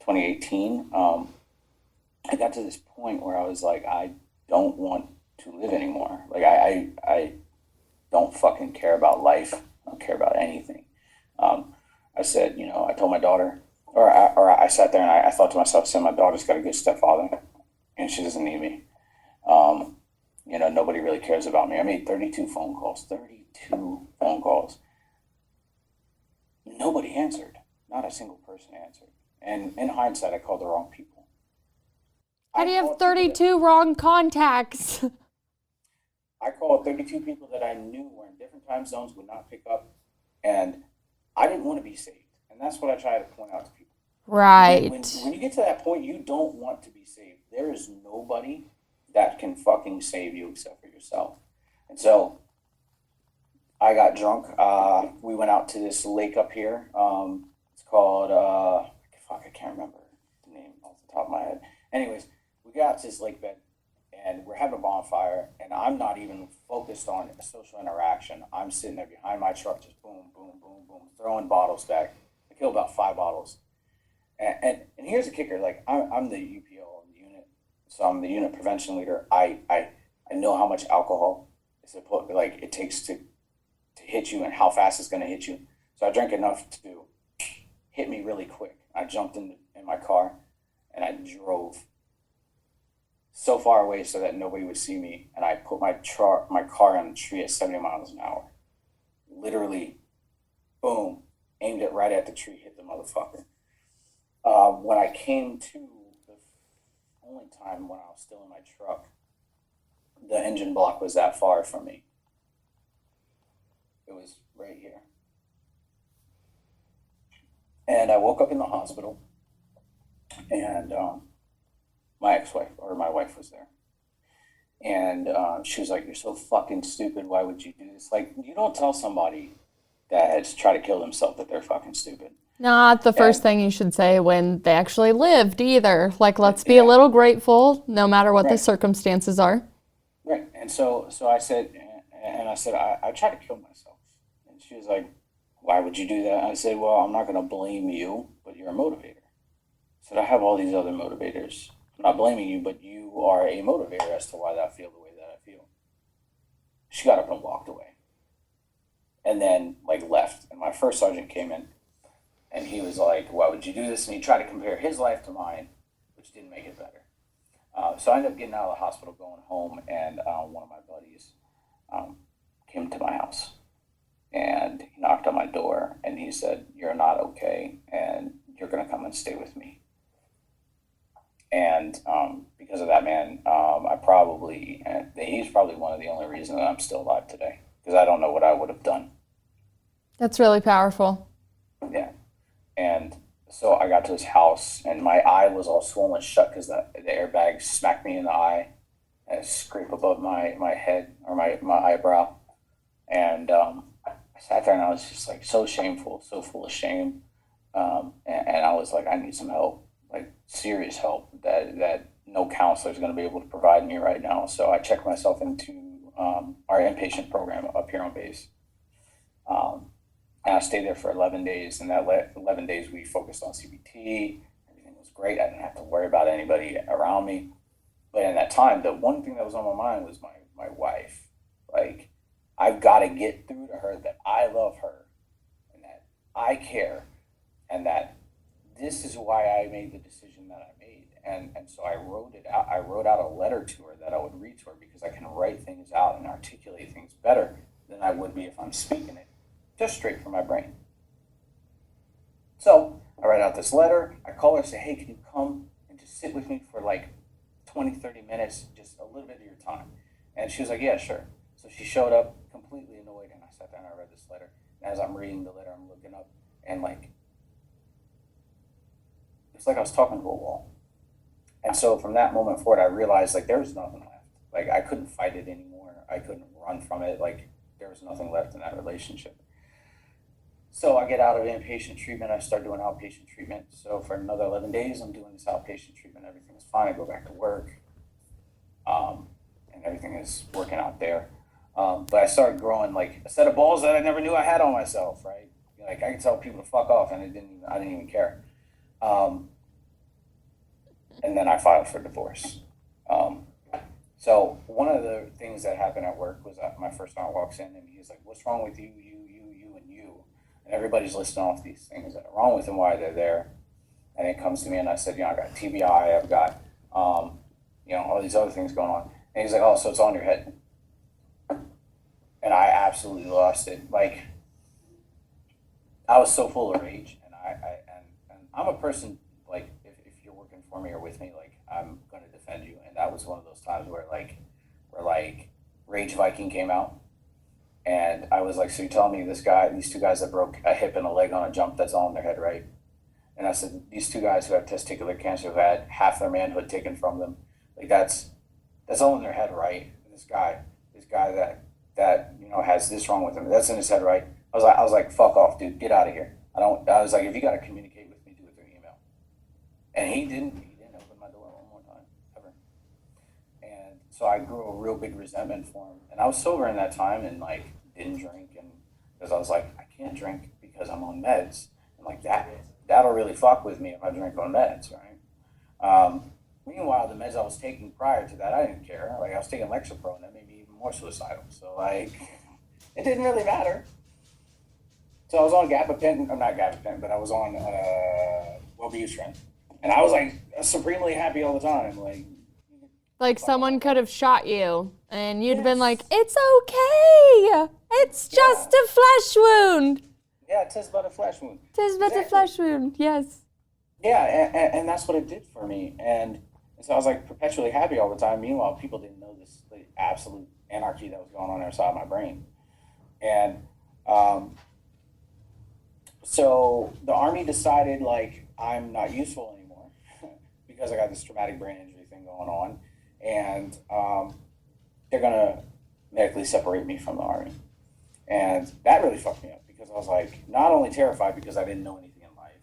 2018, I got to this point where I was like, I don't want to live anymore. Like I don't fucking care about life. I don't care about anything. I said, I told my daughter, I sat there and I thought to myself, I said, my daughter's got a good stepfather and she doesn't need me. Nobody really cares about me. I made 32 phone calls. Nobody answered. Not a single person answered. And in hindsight, I called the wrong people. How do you have 32 wrong contacts? I called 32 people that I knew were in different time zones, would not pick up, and I didn't want to be saved. And that's what I try to point out to people. Right. When you get to that point, you don't want to be saved. There is nobody that can fucking save you except for yourself. And so I got drunk. We went out to this lake up here. It's called, I can't remember the name off the top of my head. Anyways, we got out to this lake bed and we're having a bonfire and I'm not even focused on social interaction. I'm sitting there behind my truck, just boom, boom, boom, boom, throwing bottles back. I killed about 5 bottles. And here's the kicker, like I'm the UPO in the unit, so I'm the unit prevention leader. I know how much alcohol it takes to hit you and how fast it's going to hit you. So I drank enough to hit me really quick. I jumped in my car and I drove so far away so that nobody would see me. And I put my car on a tree at 70 miles an hour. Literally, boom, aimed it right at the tree, hit the motherfucker. When I came to, the only time when I was still in my truck, the engine block was that far from me. It was right here. And I woke up in the hospital, and my ex-wife, or my wife, was there. And she was like, "You're so fucking stupid. Why would you do this?" Like, you don't tell somebody that has tried to kill themselves that they're fucking stupid. Not the first thing you should say when they actually lived either. Like, let's be a little grateful no matter what the circumstances are. Right. And so I said, I tried to kill myself. And she was like, "Why would you do that?" I said, "Well, I'm not going to blame you, but you're a motivator." I said, "I have all these other motivators. I'm not blaming you, but you are a motivator as to why I feel the way that I feel." She got up and walked away. And then, left. And my first sergeant came in. And he was like, "Why would you do this?" And he tried to compare his life to mine, which didn't make it better. So I ended up getting out of the hospital, going home, and one of my buddies came to my house. And he knocked on my door, and he said, "You're not okay, and you're going to come and stay with me." And because of that, man, he's probably one of the only reasons that I'm still alive today, because I don't know what I would have done. That's really powerful. Yeah. And so I got to his house, and my eye was all swollen shut because the airbag smacked me in the eye and scraped above my head, or my eyebrow. And I sat there and I was just like so shameful, so full of shame. And I was like, I need some help, like serious help that no counselor is going to be able to provide me right now. So I checked myself into our inpatient program up here on base. And I stayed there for 11 days, and that 11 days we focused on CBT. Everything was great. I didn't have to worry about anybody around me. But in that time, the one thing that was on my mind was my wife. Like, I've got to get through to her that I love her and that I care and that this is why I made the decision that I made. And so I wrote it out. I wrote out a letter to her that I would read to her, because I can write things out and articulate things better than I would be if I'm speaking it just straight from my brain. So I write out this letter. I call her and say, "Hey, can you come and just sit with me for 20, 30 minutes, just a little bit of your time?" And she was like, "Yeah, sure." So she showed up completely annoyed, and I sat there and I read this letter. And as I'm reading the letter, I'm looking up, and it's like I was talking to a wall. And so from that moment forward, I realized like there was nothing left. Like I couldn't fight it anymore. I couldn't run from it. Like there was nothing left in that relationship. So I get out of inpatient treatment. I start doing outpatient treatment. So for another 11 days, I'm doing this outpatient treatment. Everything is fine. I go back to work, and everything is working out there. But I started growing like a set of balls that I never knew I had on myself. Right? Like I could tell people to fuck off, and I didn't even care. And then I filed for divorce. So one of the things that happened at work was that my first aunt walks in and he's like, "What's wrong with you, and you?" And everybody's listing off these things that are wrong with them, why they're there. And it comes to me and I said, I got TBI, I've got, all these other things going on. And he's like, "Oh, so it's on your head." And I absolutely lost it. Like, I was so full of rage. And I'm a person, like, if you're working for me or with me, like, I'm going to defend you. And that was one of those times where Rage Viking came out. And I was like, "So you're telling me these two guys that broke a hip and a leg on a jump, that's all in their head, right?" And I said, "These two guys who have testicular cancer, who had half their manhood taken from them, like that's all in their head, right? This guy that has this wrong with him, that's in his head, right?" I was like, "Fuck off, dude, get out of here." I was like, "If you got to communicate with me, do it through email." And he didn't open my door one more time, ever. And so I grew a real big resentment for him. And I was sober in that time and like didn't drink, and because I was like, I can't drink because I'm on meds. And like that'll really fuck with me if I drink on meds, right? Meanwhile, the meds I was taking prior to that, I didn't care. Like I was taking Lexapro, and that made me even more suicidal. So like, it didn't really matter. So I was on gabapentin, I'm not gabapentin, but I was on Wellbutrin, and I was like supremely happy all the time. Like someone could have shot you, and you'd have been like, "It's okay. It's just a flesh wound." Yeah, 'tis but a flesh wound. 'Tis but a flesh wound. Yes. Yeah, and that's what it did for me. And so I was like perpetually happy all the time. Meanwhile, people didn't know this like, absolute anarchy that was going on inside my brain. And so the Army decided like I'm not useful anymore because I got this traumatic brain injury thing going on. And they're going to medically separate me from the Army. And that really fucked me up because I was like not only terrified because I didn't know anything in life,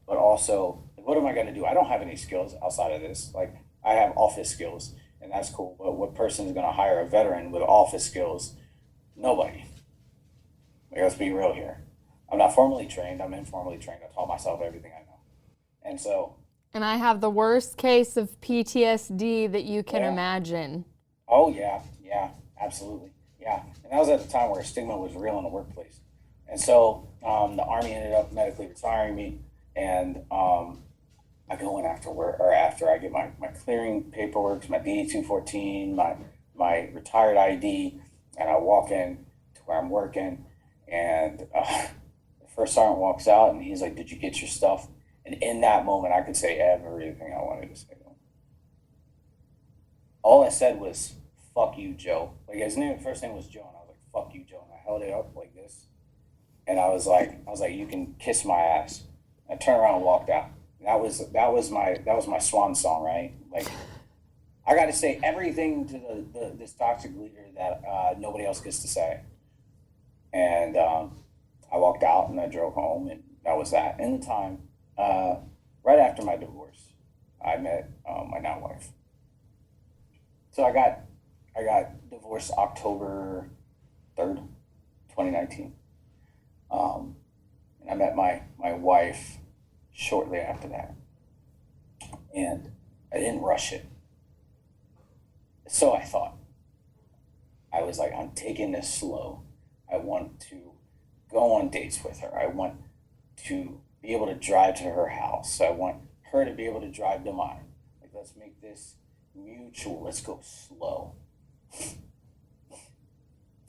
but also, like, what am I going to do? I don't have any skills outside of this. Like, I have office skills, and that's cool. But what person is going to hire a veteran with office skills? Nobody. Like, let's be real here. I'm not formally trained. I'm informally trained. I taught myself everything I know. And so... And I have the worst case of PTSD that you can imagine. Oh, yeah, absolutely. Yeah. And that was at the time where stigma was real in the workplace. And so the Army ended up medically retiring me, and I go in after work, or after I get my clearing paperwork, my DD-214, my retired ID, and I walk in to where I'm working, and the first sergeant walks out, and he's like, "Did you get your stuff?" And in that moment, I could say everything I wanted to say to him. All I said was, "Fuck you, Joe." Like, his first name was Joe, and I was like, "Fuck you, Joe." And I held it up like this. And I was like, "You can kiss my ass." I turned around and walked out. That was my swan song, right? Like, I got to say everything to this toxic leader that nobody else gets to say. And I walked out and I drove home, and that was that. In the time, right after my divorce, I met my now wife. So I got divorced October 3rd, 2019. And I met my wife shortly after that. And I didn't rush it. So I thought. I was like, I'm taking this slow. I want to go on dates with her. I want to be able to drive to her house. I want her to be able to drive to mine. Like, let's make this mutual. Let's go slow.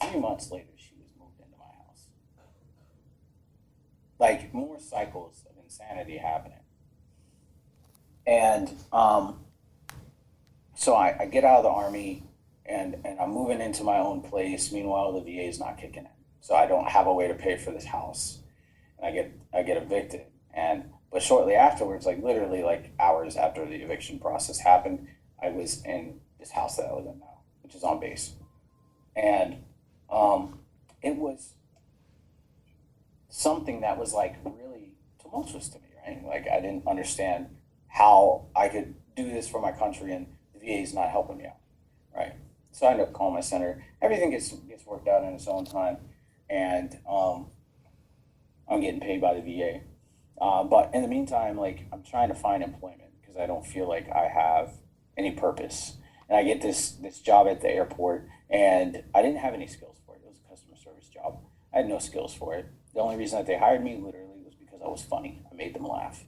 3 months later, she was moved into my house. Like, more cycles of insanity happening. And so I get out of the Army, and I'm moving into my own place. Meanwhile, the VA is not kicking in. So I don't have a way to pay for this house. And I get evicted. And But shortly afterwards, like literally like hours after the eviction process happened, I was in this house that I live in now, which is on base. And it was something that was like really tumultuous to me, right? Like I didn't understand how I could do this for my country and the VA is not helping me out, right? So I ended up calling my center. Everything gets worked out in its own time, and I'm getting paid by the VA. But in the meantime, like I'm trying to find employment because I don't feel like I have any purpose. And I get this job at the airport, and I didn't have any skills for it. It was a customer service job. I had no skills for it. The only reason that they hired me literally was because I was funny. I made them laugh.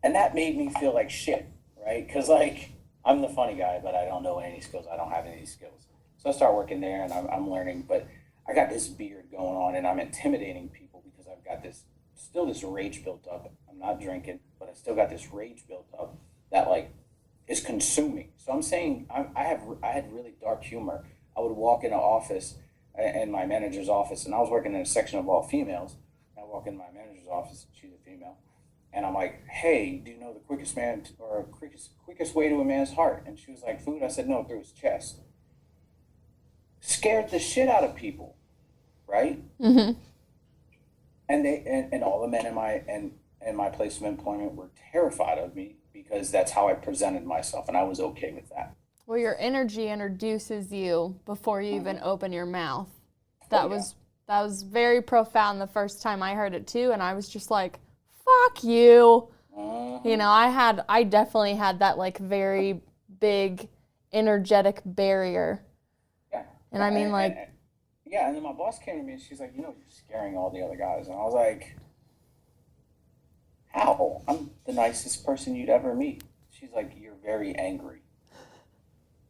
And that made me feel like shit, right? Because like I'm the funny guy, but I don't know any skills. I don't have any skills. So I start working there, and I'm learning. But I got this beard going on, and I'm intimidating people because I've got this rage built up. I'm not drinking, but I still got this rage built up that like is consuming. So I'm saying I had really dark humor. I would walk in an office, in my manager's office, and I was working in a section of all females. I walk in my manager's office, she's a female, and I'm like, "Hey, do you know the quickest way to a man's heart?" And she was like, "Food." I said, "No, through his chest." Scared the shit out of people, right? Mm-hmm. And all the men in my place of employment were terrified of me because that's how I presented myself, and I was okay with that. Well, your energy introduces you before you even open your mouth. That was very profound the first time I heard it too, and I was just like, "Fuck you." You know, I definitely had that like very big energetic barrier. Yeah. And I mean like yeah, and then my boss came to me and she's like, "You're scaring all the other guys." And I was like, "How? I'm the nicest person you'd ever meet." She's like, "You're very angry."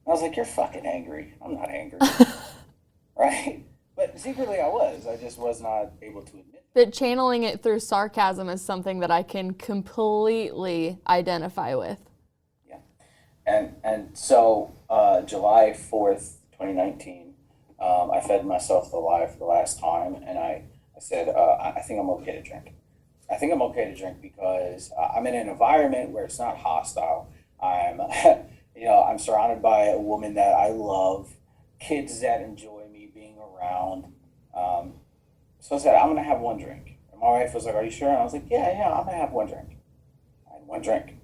I was like, "You're fucking angry. I'm not angry." Right? But secretly I was. I just was not able to admit it. But channeling it through sarcasm is something that I can completely identify with. Yeah. And so July 4th, 2019, I fed myself the lie for the last time, and I said, I think I'm okay to drink. I think I'm okay to drink because I'm in an environment where it's not hostile. I'm, I'm surrounded by a woman that I love, kids that enjoy me being around. So I said, I'm going to have one drink. And my wife was like, "Are you sure?" And I was like, yeah, I'm going to have one drink. I had one drink.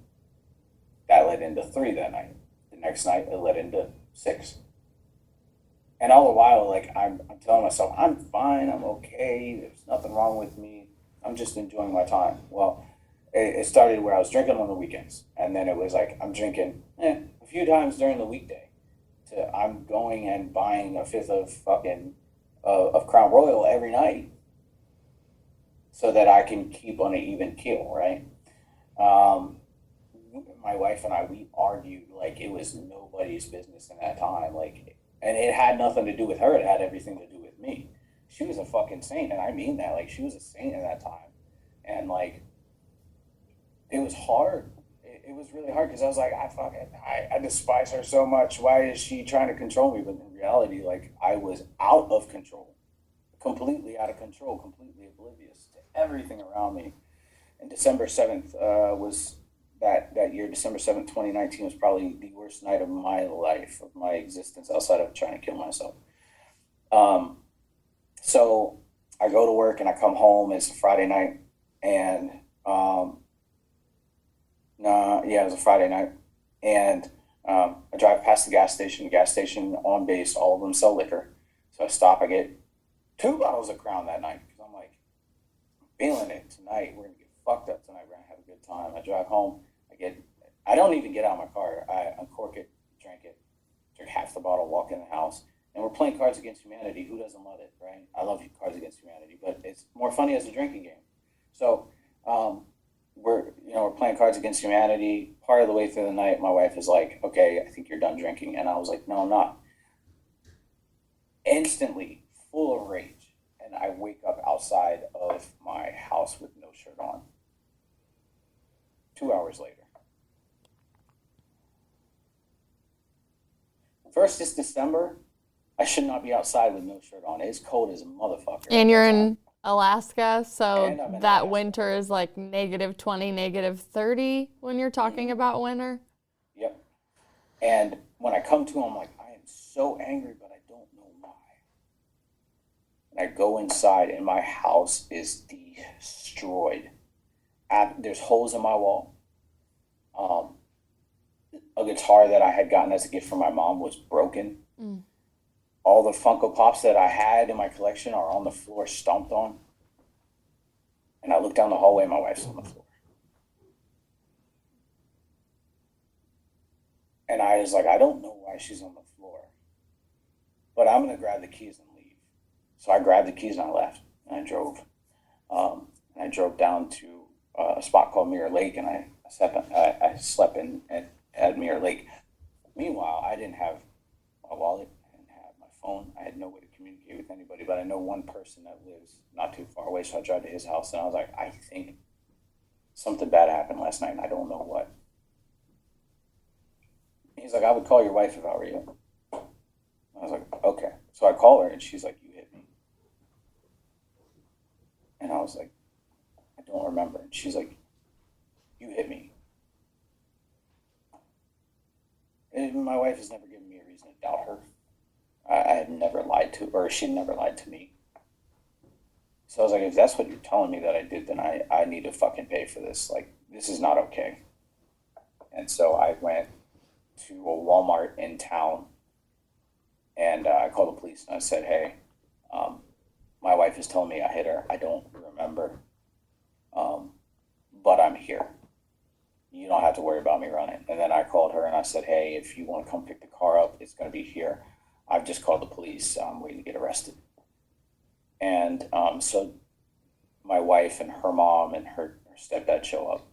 That led into 3 that night. The next night, it led into 6. And all the while, like, I'm telling myself, I'm fine, I'm okay, there's nothing wrong with me. I'm just enjoying my time. Well, it started where I was drinking on the weekends. And then it was like, I'm drinking a few times during the weekday. I'm going and buying a 5th of Crown Royal every night so that I can keep on an even keel, right? My wife and I, we argued like it was nobody's business in that time. Like, and it had nothing to do with her. It had everything to do with me. She was a fucking saint, and I mean that. Like, she was a saint in that time. And, like, it was hard. It was really hard because I was like, I despise her so much. Why is she trying to control me? But in reality, like, I was out of control. Completely out of control. Completely oblivious to everything around me. And December 7th was... That year, December 7th, 2019, was probably the worst night of my life, of my existence, outside of trying to kill myself. So I go to work and I come home. It's a Friday night, and it was a Friday night, and I drive past the gas station. The gas station on base, all of them sell liquor. So I stop. I get 2 bottles of Crown that night because I'm like, I'm feeling it tonight. We're gonna get fucked up tonight. We're gonna have a good time. I drive home. I don't even get out of my car. I uncork it, drink half the bottle, walk in the house, and we're playing Cards Against Humanity. Who doesn't love it, right? I love Cards Against Humanity, but it's more funny as a drinking game. So we're playing Cards Against Humanity. Part of the way through the night, my wife is like, "Okay, I think you're done drinking," and I was like, "No, I'm not." Instantly, full of rage, and I wake up outside of my house with no shirt on. 2 hours later. First, it's December. I should not be outside with no shirt on. It's cold as a motherfucker. And you're in Alaska, so And I'm in that Alaska. winter is like -20, -30 when you're talking about winter. Yep. And when I come to, I'm like, I am so angry, but I don't know why. And I go inside, and my house is destroyed. There's holes in my wall. A guitar that I had gotten as a gift from my mom was broken. All the Funko Pops that I had in my collection are on the floor, stomped on. And I look down the hallway, and my wife's on the floor. And I was like, I don't know why she's on the floor, but I'm going to grab the keys and leave. So I grabbed the keys and I left, and I drove. And I drove down to a spot called Mirror Lake, and I slept in at Mirror Lake. Meanwhile, I didn't have my wallet, I didn't have my phone, I had no way to communicate with anybody, but I know one person that lives not too far away, so I drive to his house, and I was like, I think something bad happened last night, and I don't know what. He's like, I would call your wife if I were you. I was like, okay. So I call her, and she's like, you hit me. And I was like, I don't remember. And she's like, you hit me. And my wife has never given me a reason to doubt her. I had never lied to her, or she never lied to me. So I was like, if that's what you're telling me that I did, then I need to fucking pay for this. Like, this is not okay. And so I went to a Walmart in town, and I called the police, and I said, hey, my wife is telling me I hit her. I don't remember, but I'm here. You don't have to worry about me running. And then I called her, and I said, hey, if you want to come pick the car up, it's going to be here. I've just called the police. I'm waiting to get arrested. And so my wife and her mom and her stepdad show up,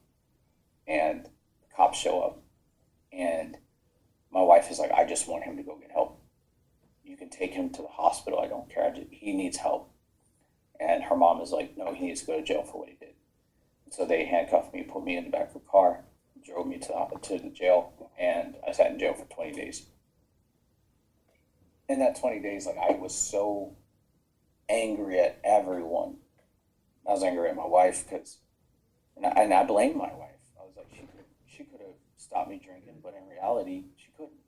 and the cops show up, and my wife is like, I just want him to go get help. You can take him to the hospital. I don't care. He needs help. And her mom is like, no, he needs to go to jail for what he did. And so they handcuffed me, put me in the back of the car, drove me to the jail, and I sat in jail for 20 days. In that 20 days, like, I was so angry at everyone. I was angry at my wife and I blamed my wife. I was like, she could have stopped me drinking, but in reality, she couldn't.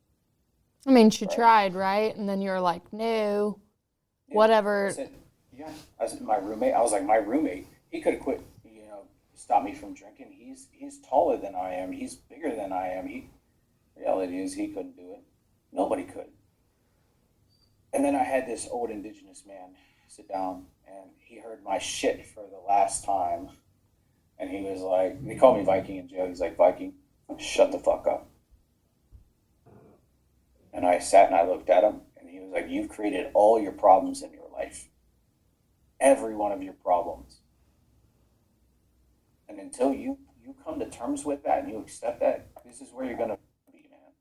I mean, she tried, right? And then you were like, no, whatever. I said, my roommate, he could have quit, stop me from drinking. He's taller than I am. He's bigger than I am. Reality is he couldn't do it. Nobody could. And then I had this old indigenous man sit down, and he heard my shit for the last time. And he was like, they called me Viking in jail. He's like, Viking, shut the fuck up. And I sat and I looked at him, and he was like, you've created all your problems in your life. Every one of your problems. And until you come to terms with that and you accept that, this is where you're going to be, man.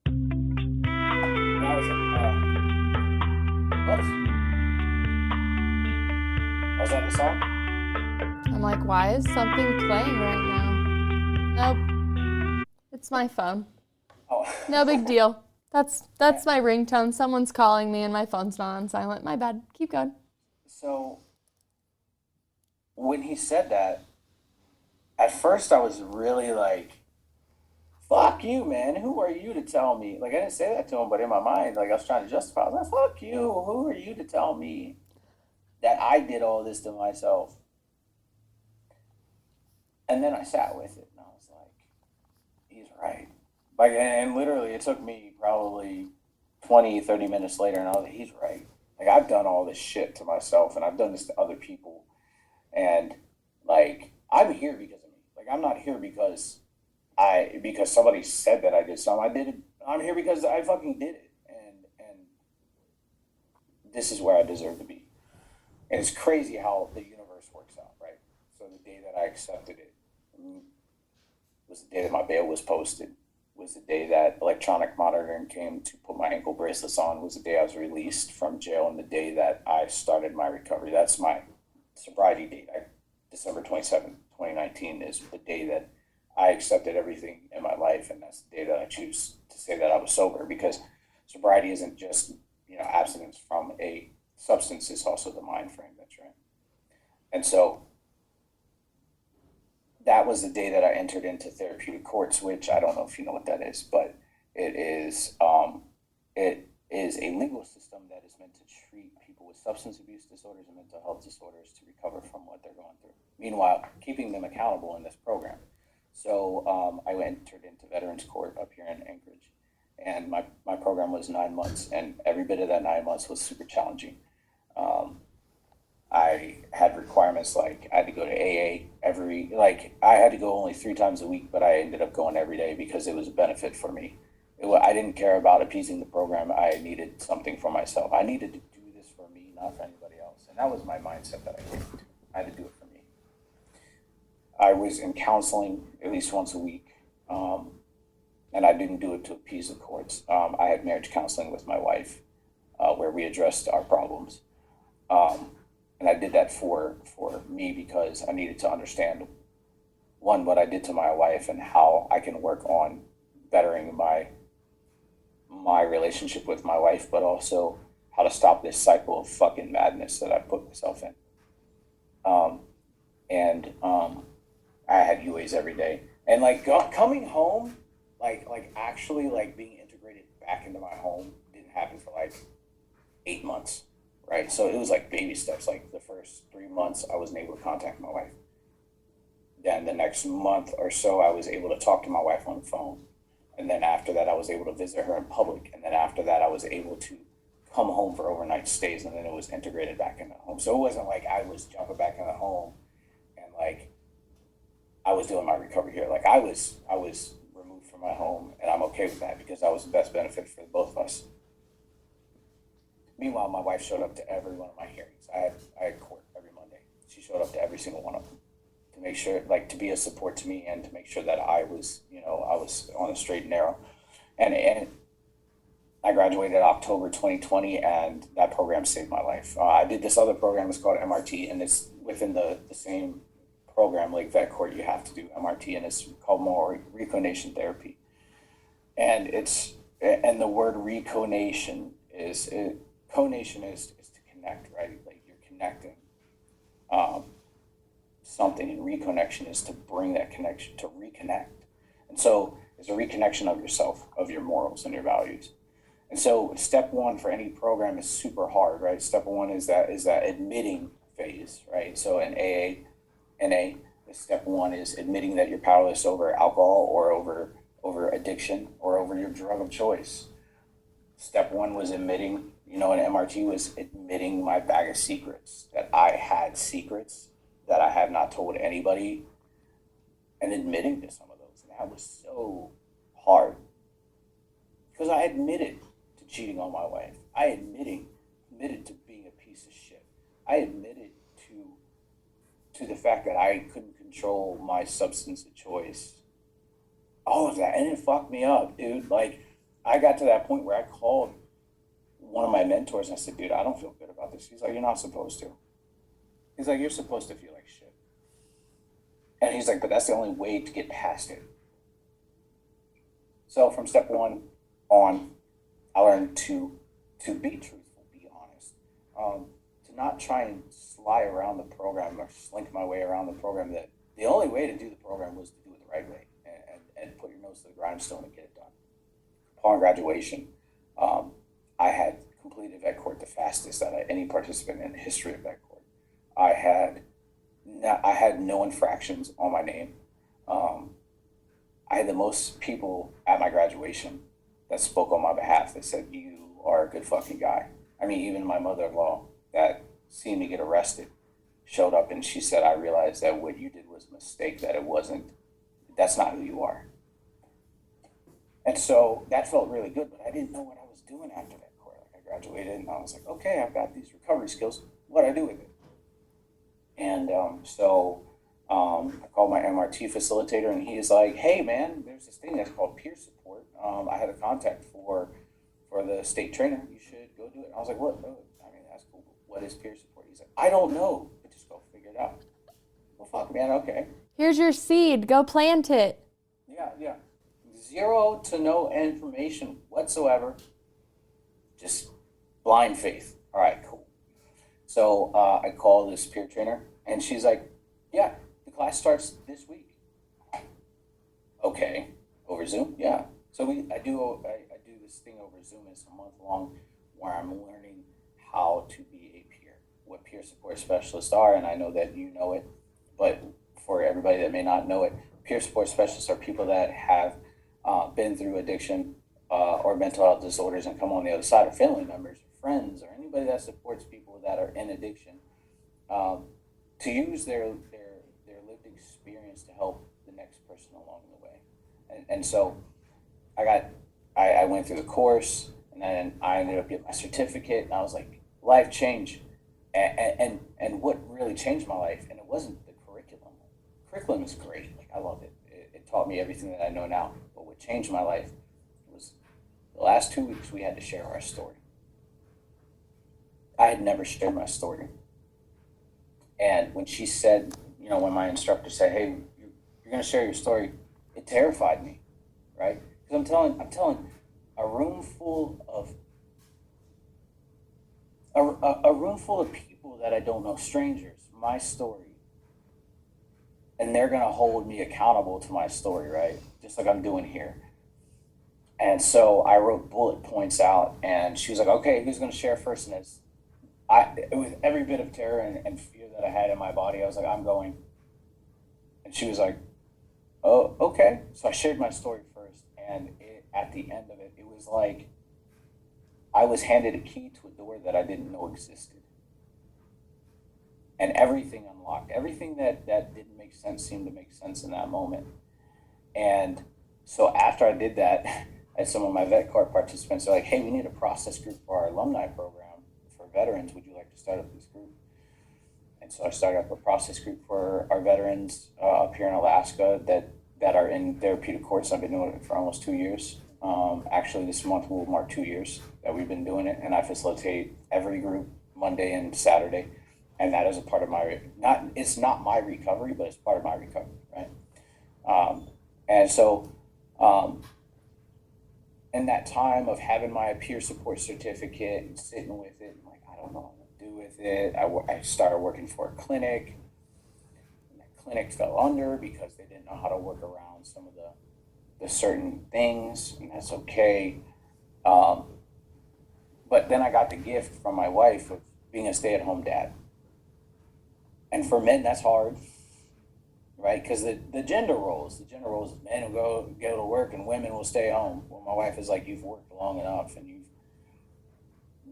And I was like, what? Was that the song? I'm like, why is something playing right now? Nope. It's my phone. Oh. No big deal. That's my ringtone. Someone's calling me and my phone's not on silent. My bad. Keep going. So when he said that, at first I was really like, fuck you, man. Who are you to tell me? Like, I didn't say that to him, but in my mind, like, I was trying to justify. I was like, fuck you. Who are you to tell me that I did all this to myself? And then I sat with it, and I was like, he's right. Like, and literally, it took me probably 20, 30 minutes later, and I was like, he's right. Like, I've done all this shit to myself, and I've done this to other people. And, like, I'm here because of me. Like, I'm not here because somebody said that I did something. I did it. I'm here because I fucking did it. And this is where I deserve to be. And it's crazy how the universe works out, right? So the day that I accepted it was the day that my bail was posted, was the day that electronic monitoring came to put my ankle bracelets on, was the day I was released from jail, and the day that I started my recovery. That's my sobriety date. December 27th, 2019 is the day that I accepted everything in my life, and that's the day that I choose to say that I was sober, because sobriety isn't just, abstinence from a substance, it's also the mind frame that's right. And so that was the day that I entered into therapeutic courts, which I don't know if you know what that is, but it is a legal system that is meant to treat people with substance abuse disorders and mental health disorders to recover from what they're going through. Meanwhile, keeping them accountable in this program. So I entered into Veterans Court up here in Anchorage, and my program was 9 months, and every bit of that 9 months was super challenging. I had requirements like I had to go to AA I had to go only 3 times a week, but I ended up going every day because it was a benefit for me. I didn't care about appeasing the program. I needed something for myself. I needed to do this for me, not for anybody else. And that was my mindset that I came to. I had to do it for me. I was in counseling at least once a week, and I didn't do it to appease the courts. I had marriage counseling with my wife, where we addressed our problems. And I did that for me because I needed to understand, one, what I did to my wife and how I can work on bettering my relationship with my wife, but also how to stop this cycle of fucking madness that I put myself in. I had UAs every day. And coming home, actually being integrated back into my home didn't happen for 8 months. Right, so it was baby steps. The first 3 months, I wasn't able to contact my wife. Then the next month or so, I was able to talk to my wife on the phone. And then after that, I was able to visit her in public. And then after that, I was able to come home for overnight stays. And then it was integrated back in the home. So it wasn't like I was jumping back in the home and I was doing my recovery here. I was removed from my home, and I'm okay with that because that was the best benefit for both of us. Meanwhile, my wife showed up to every one of my hearings. I had court every Monday. She showed up to every single one of them to make sure, to be a support to me and to make sure that I was on the straight and narrow. And I graduated October 2020, and that program saved my life. I did this other program. It's called MRT, and it's within the same program, like vet court, you have to do MRT, and it's called more reconation therapy. And the word reconation is conation is to connect, right? You're connecting something, and reconnection is to bring that connection, to reconnect. And so it's a reconnection of yourself, of your morals and your values. And so step one for any program is super hard, right? Step one is that admitting phase, right? So in NA, step one is admitting that you're powerless over alcohol or over addiction or over your drug of choice. Step one was admitting, in MRT was admitting my bag of secrets, that I had secrets that I have not told anybody, and admitting to some of those. And that was so hard because I admitted to cheating on my wife. I admitted to being a piece of shit. I admitted to the fact that I couldn't control my substance of choice. All of that, and it fucked me up, dude. I got to that point where I called one of my mentors and I said, dude, I don't feel good about this. He's like, you're not supposed to. He's like, you're supposed to feel like shit. And he's like, but that's the only way to get past it. So from step one on, I learned to be truthful, be honest, to not try and slide around the program or slink my way around the program. That the only way to do the program was to do it the right way and put your nose to the grindstone and get it done. Upon graduation, I had completed vet court the fastest out of any participant in the history of vet court. I had no infractions on my name. I had the most people at my graduation that spoke on my behalf that said, you are a good fucking guy. I mean, even my mother-in-law that seen me get arrested showed up and she said, I realized that what you did was a mistake, that's not who you are. And so that felt really good, but I didn't know what I was doing after that court. I graduated and I was like, okay, I've got these recovery skills. What do I do with it? And I called my MRT facilitator and he's like, hey man, there's this thing that's called peer support. I had a contact for the state trainer. You should go do it. And I was like, what? I mean, that's cool. What is peer support? He's like, I don't know, but just go figure it out. Well, fuck, man, okay. Here's your seed. Go plant it. Yeah. Zero to no information whatsoever. Just blind faith. All right, cool. So I called this peer trainer And she's like, yeah, the class starts this week. Okay, over Zoom? Yeah. So I do this thing over Zoom. It's a month long where I'm learning how to be a peer, what peer support specialists are, and I know that you know it, but for everybody that may not know it, peer support specialists are people that have been through addiction or mental health disorders and come on the other side, or family members, or friends, or anybody that supports people that are in addiction, to use their lived experience to help the next person along the way. And so I went through the course, and then I ended up getting my certificate, and I was like, life change. And what really changed my life, and it wasn't the curriculum. Curriculum is great. Like, I loved it. It taught me everything that I know now. But what changed my life was the last 2 weeks we had to share our story. I had never shared my story. And when she said, when my instructor said, hey, you're going to share your story, it terrified me, right? Because I'm telling a room full of a room full of people that I don't know, strangers, my story, and they're going to hold me accountable to my story, right? Just like I'm doing here. And so I wrote bullet points out, and she was like, okay, who's going to share first? And with every bit of terror and fear that I had in my body, I was like, I'm going. And she was like, oh, okay. So I shared my story first, and at the end of it, it was like I was handed a key to a door that I didn't know existed. And everything unlocked. Everything that didn't make sense seemed to make sense in that moment. And so after I did that, I had some of my vet corps participants are like, hey, we need a process group for our alumni program for veterans. Would you like to start up this group? And so I started up a process group for our veterans up here in Alaska that are in therapeutic courts. I've been doing it for almost 2 years. Actually, this month will mark 2 years that we've been doing it, and I facilitate every group Monday and Saturday, and that is a part of it's not my recovery, but it's part of my recovery, right? And so in that time of having my peer support certificate and sitting with it, I'm like, I don't know what to do with it. I started working for a clinic, and that clinic fell under because they didn't know how to work around some of the certain things, and that's okay. But then I got the gift from my wife of being a stay-at-home dad. And for men, that's hard, right? Because the gender roles is men will go to work and women will stay home. Well, my wife is like, you've worked long enough and you've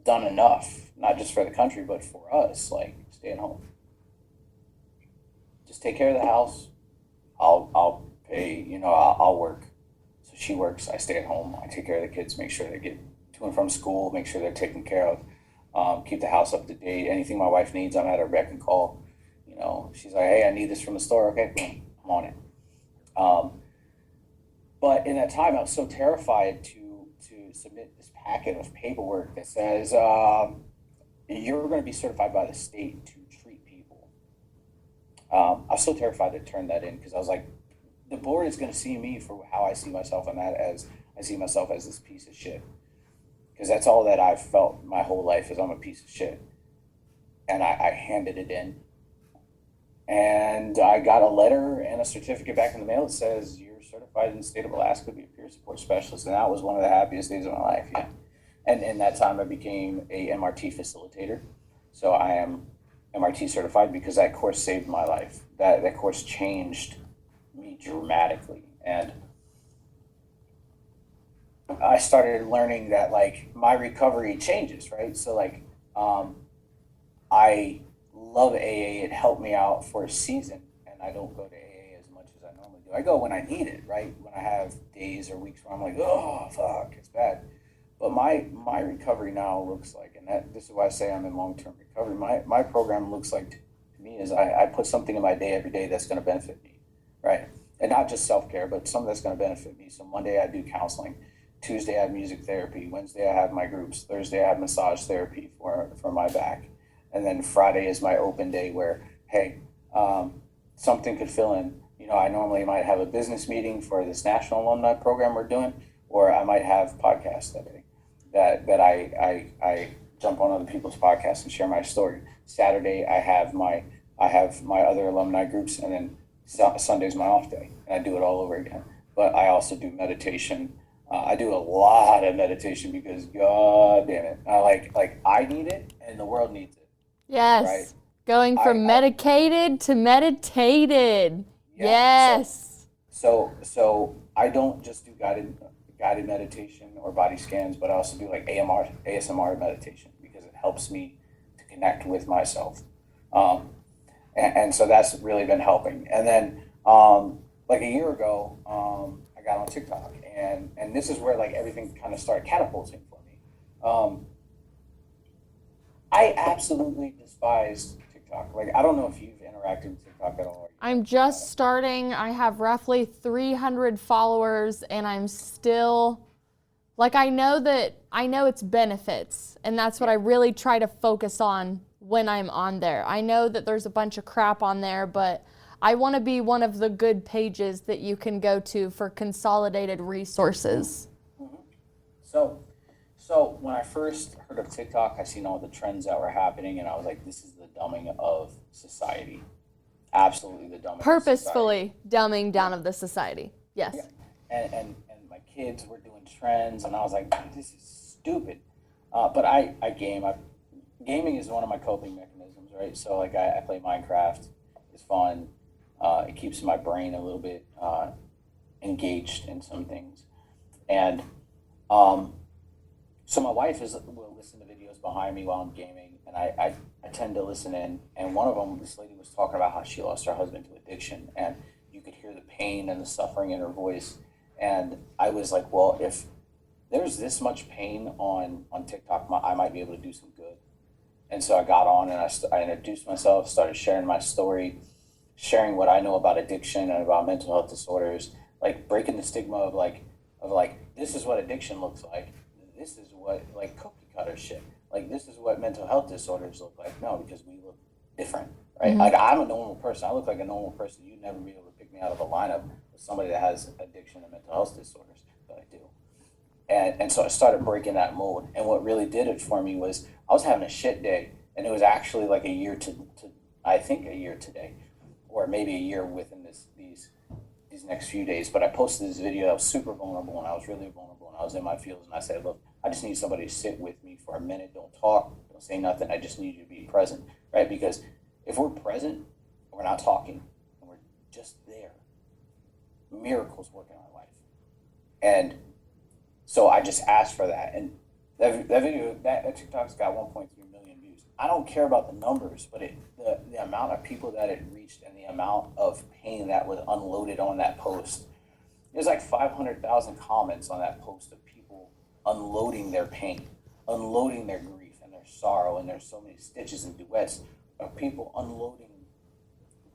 done enough, not just for the country, but for us, like, stay at home. Just take care of the house. I'll pay, I'll work. So she works, I stay at home, I take care of the kids, make sure they get to and from school, make sure they're taken care of, keep the house up to date. Anything my wife needs, I'm at her beck and call. She's like, hey, I need this from the store. Okay, boom, I'm on it. But in that time, I was so terrified to submit this packet of paperwork that says you're going to be certified by the state to treat people. I was so terrified to turn that in because I was like, the board is going to see me for how I see myself, and that as I see myself as this piece of shit. Because that's all that I've felt my whole life is I'm a piece of shit. And I handed it in. And I got a letter and a certificate back in the mail that says you're certified in the state of Alaska to be a peer support specialist. And that was one of the happiest days of my life, yeah. And in that time, I became a MRT facilitator. So I am MRT certified because that course saved my life. That course changed me dramatically. And I started learning that, like, my recovery changes, right? So, like, I love AA. It helped me out for a season, and I don't go to AA as much as I normally do. I go when I need it, right? When I have days or weeks where I'm like, oh, fuck, it's bad. But my recovery now looks like, and this is why I say I'm in long-term recovery. My program looks like to me is I put something in my day every day that's going to benefit me, right? And not just self-care, but something that's going to benefit me. So Monday I do counseling. Tuesday I have music therapy. Wednesday I have my groups. Thursday I have massage therapy for my back. And then Friday is my open day where, hey, something could fill in. I normally might have a business meeting for this national alumni program we're doing, or I might have podcasts that day that I jump on other people's podcasts and share my story. Saturday I have my I have my other alumni groups, and then Sunday's my off day, and I do it all over again. But I also do meditation. I do a lot of meditation because, God damn it, I need it, and the world needs it. Yes. Right? Going from medicated to meditated. Yeah. Yes. So I don't just do guided meditation or body scans, but I also do like ASMR meditation because it helps me to connect with myself. And so that's really been helping. And then like a year ago, I got on TikTok, and this is where like everything kind of started catapulting for me. I absolutely despised TikTok. Like, I don't know if you've interacted with TikTok at all. I'm just starting. I have roughly 300 followers, and I'm still, like, I know its benefits, and that's what I really try to focus on when I'm on there. I know that there's a bunch of crap on there, but I want to be one of the good pages that you can go to for consolidated resources. Mm-hmm. So when I first heard of TikTok, I seen all the trends that were happening, and I was like, this is the dumbing of society. Absolutely the dumbing Purposefully dumbing down of the society. Yes. Yeah. And my kids were doing trends, and I was like, this is stupid. But I game. Gaming is one of my coping mechanisms, right? So like I play Minecraft. It's fun. It keeps my brain a little bit engaged in some things. And so my wife will listen to videos behind me while I'm gaming, and I tend to listen in. And one of them, this lady was talking about how she lost her husband to addiction, and you could hear the pain and the suffering in her voice. And I was like, well, if there's this much pain on TikTok, I might be able to do some good. And so I got on, and I introduced myself, started sharing my story, sharing what I know about addiction and about mental health disorders, like breaking the stigma of like this is what addiction looks like. This is what like cookie cutter shit. Like this is what mental health disorders look like. No, because we look different, right? Mm-hmm. Like I'm a normal person. I look like a normal person. You'd never be able to pick me out of a lineup with somebody that has addiction and mental health disorders, but I do. And so I started breaking that mold. And what really did it for me was I was having a shit day, and it was actually like a year today, or maybe a year within these next few days. But I posted this video. I was super vulnerable, and I was really vulnerable, and I was in my feels, and I said, look, I just need somebody to sit with me for a minute. Don't talk, don't say nothing. I just need you to be present, right? Because if we're present, we're not talking, and we're just there, miracles work in our life. And so I just asked for that, and that video, that TikTok's got 1.3 million views. I don't care about the numbers, but the amount of people that it reached and the amount of pain that was unloaded on that post. There's like 500,000 comments on that post of people unloading their pain, unloading their grief and their sorrow, and there's so many stitches and duets of people unloading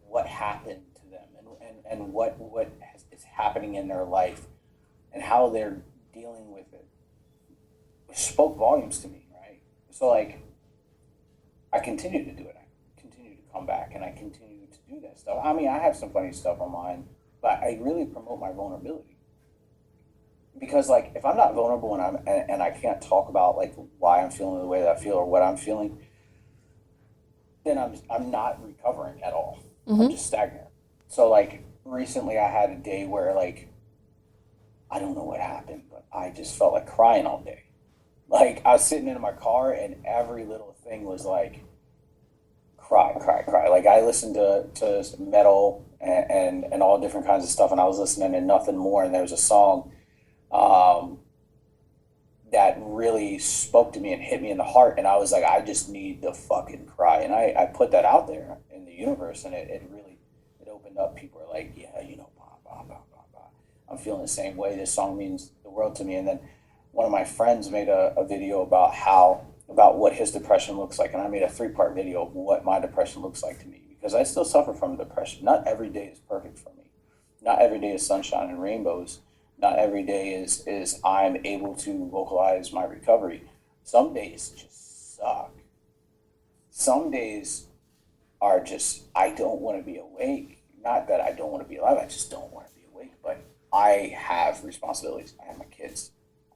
what happened to them and what is happening in their life and how they're dealing with it. It spoke volumes to me, right? So like, I continue to do it. I continue to come back, and I continue to do that stuff. I mean, I have some funny stuff on mine, but I really promote my vulnerability. Because like, if I'm not vulnerable and I can't talk about like why I'm feeling the way that I feel or what I'm feeling, then I'm not recovering at all. Mm-hmm. I'm just stagnant. So like recently I had a day where like, I don't know what happened, but I just felt like crying all day. Like I was sitting in my car, and every little thing was like, cry. Like I listened to metal and all different kinds of stuff, and I was listening to Nothing More, and there was a song that really spoke to me and hit me in the heart, and I was like, I just need to fucking cry. And I put that out there in the universe, and it really opened up. People are like, yeah, you know, blah, blah, blah, blah, blah. I'm feeling the same way. This song means the world to me. And then one of my friends made a video about what his depression looks like, and I made a 3-part video of what my depression looks like to me, because I still suffer from depression. Not every day is perfect for me. Not every day is sunshine and rainbows. Not every day is I'm able to vocalize my recovery. Some days just suck. Some days are just, I don't want to be awake. Not that I don't want to be alive, I just don't want to be awake. But I have responsibilities. I have my kids.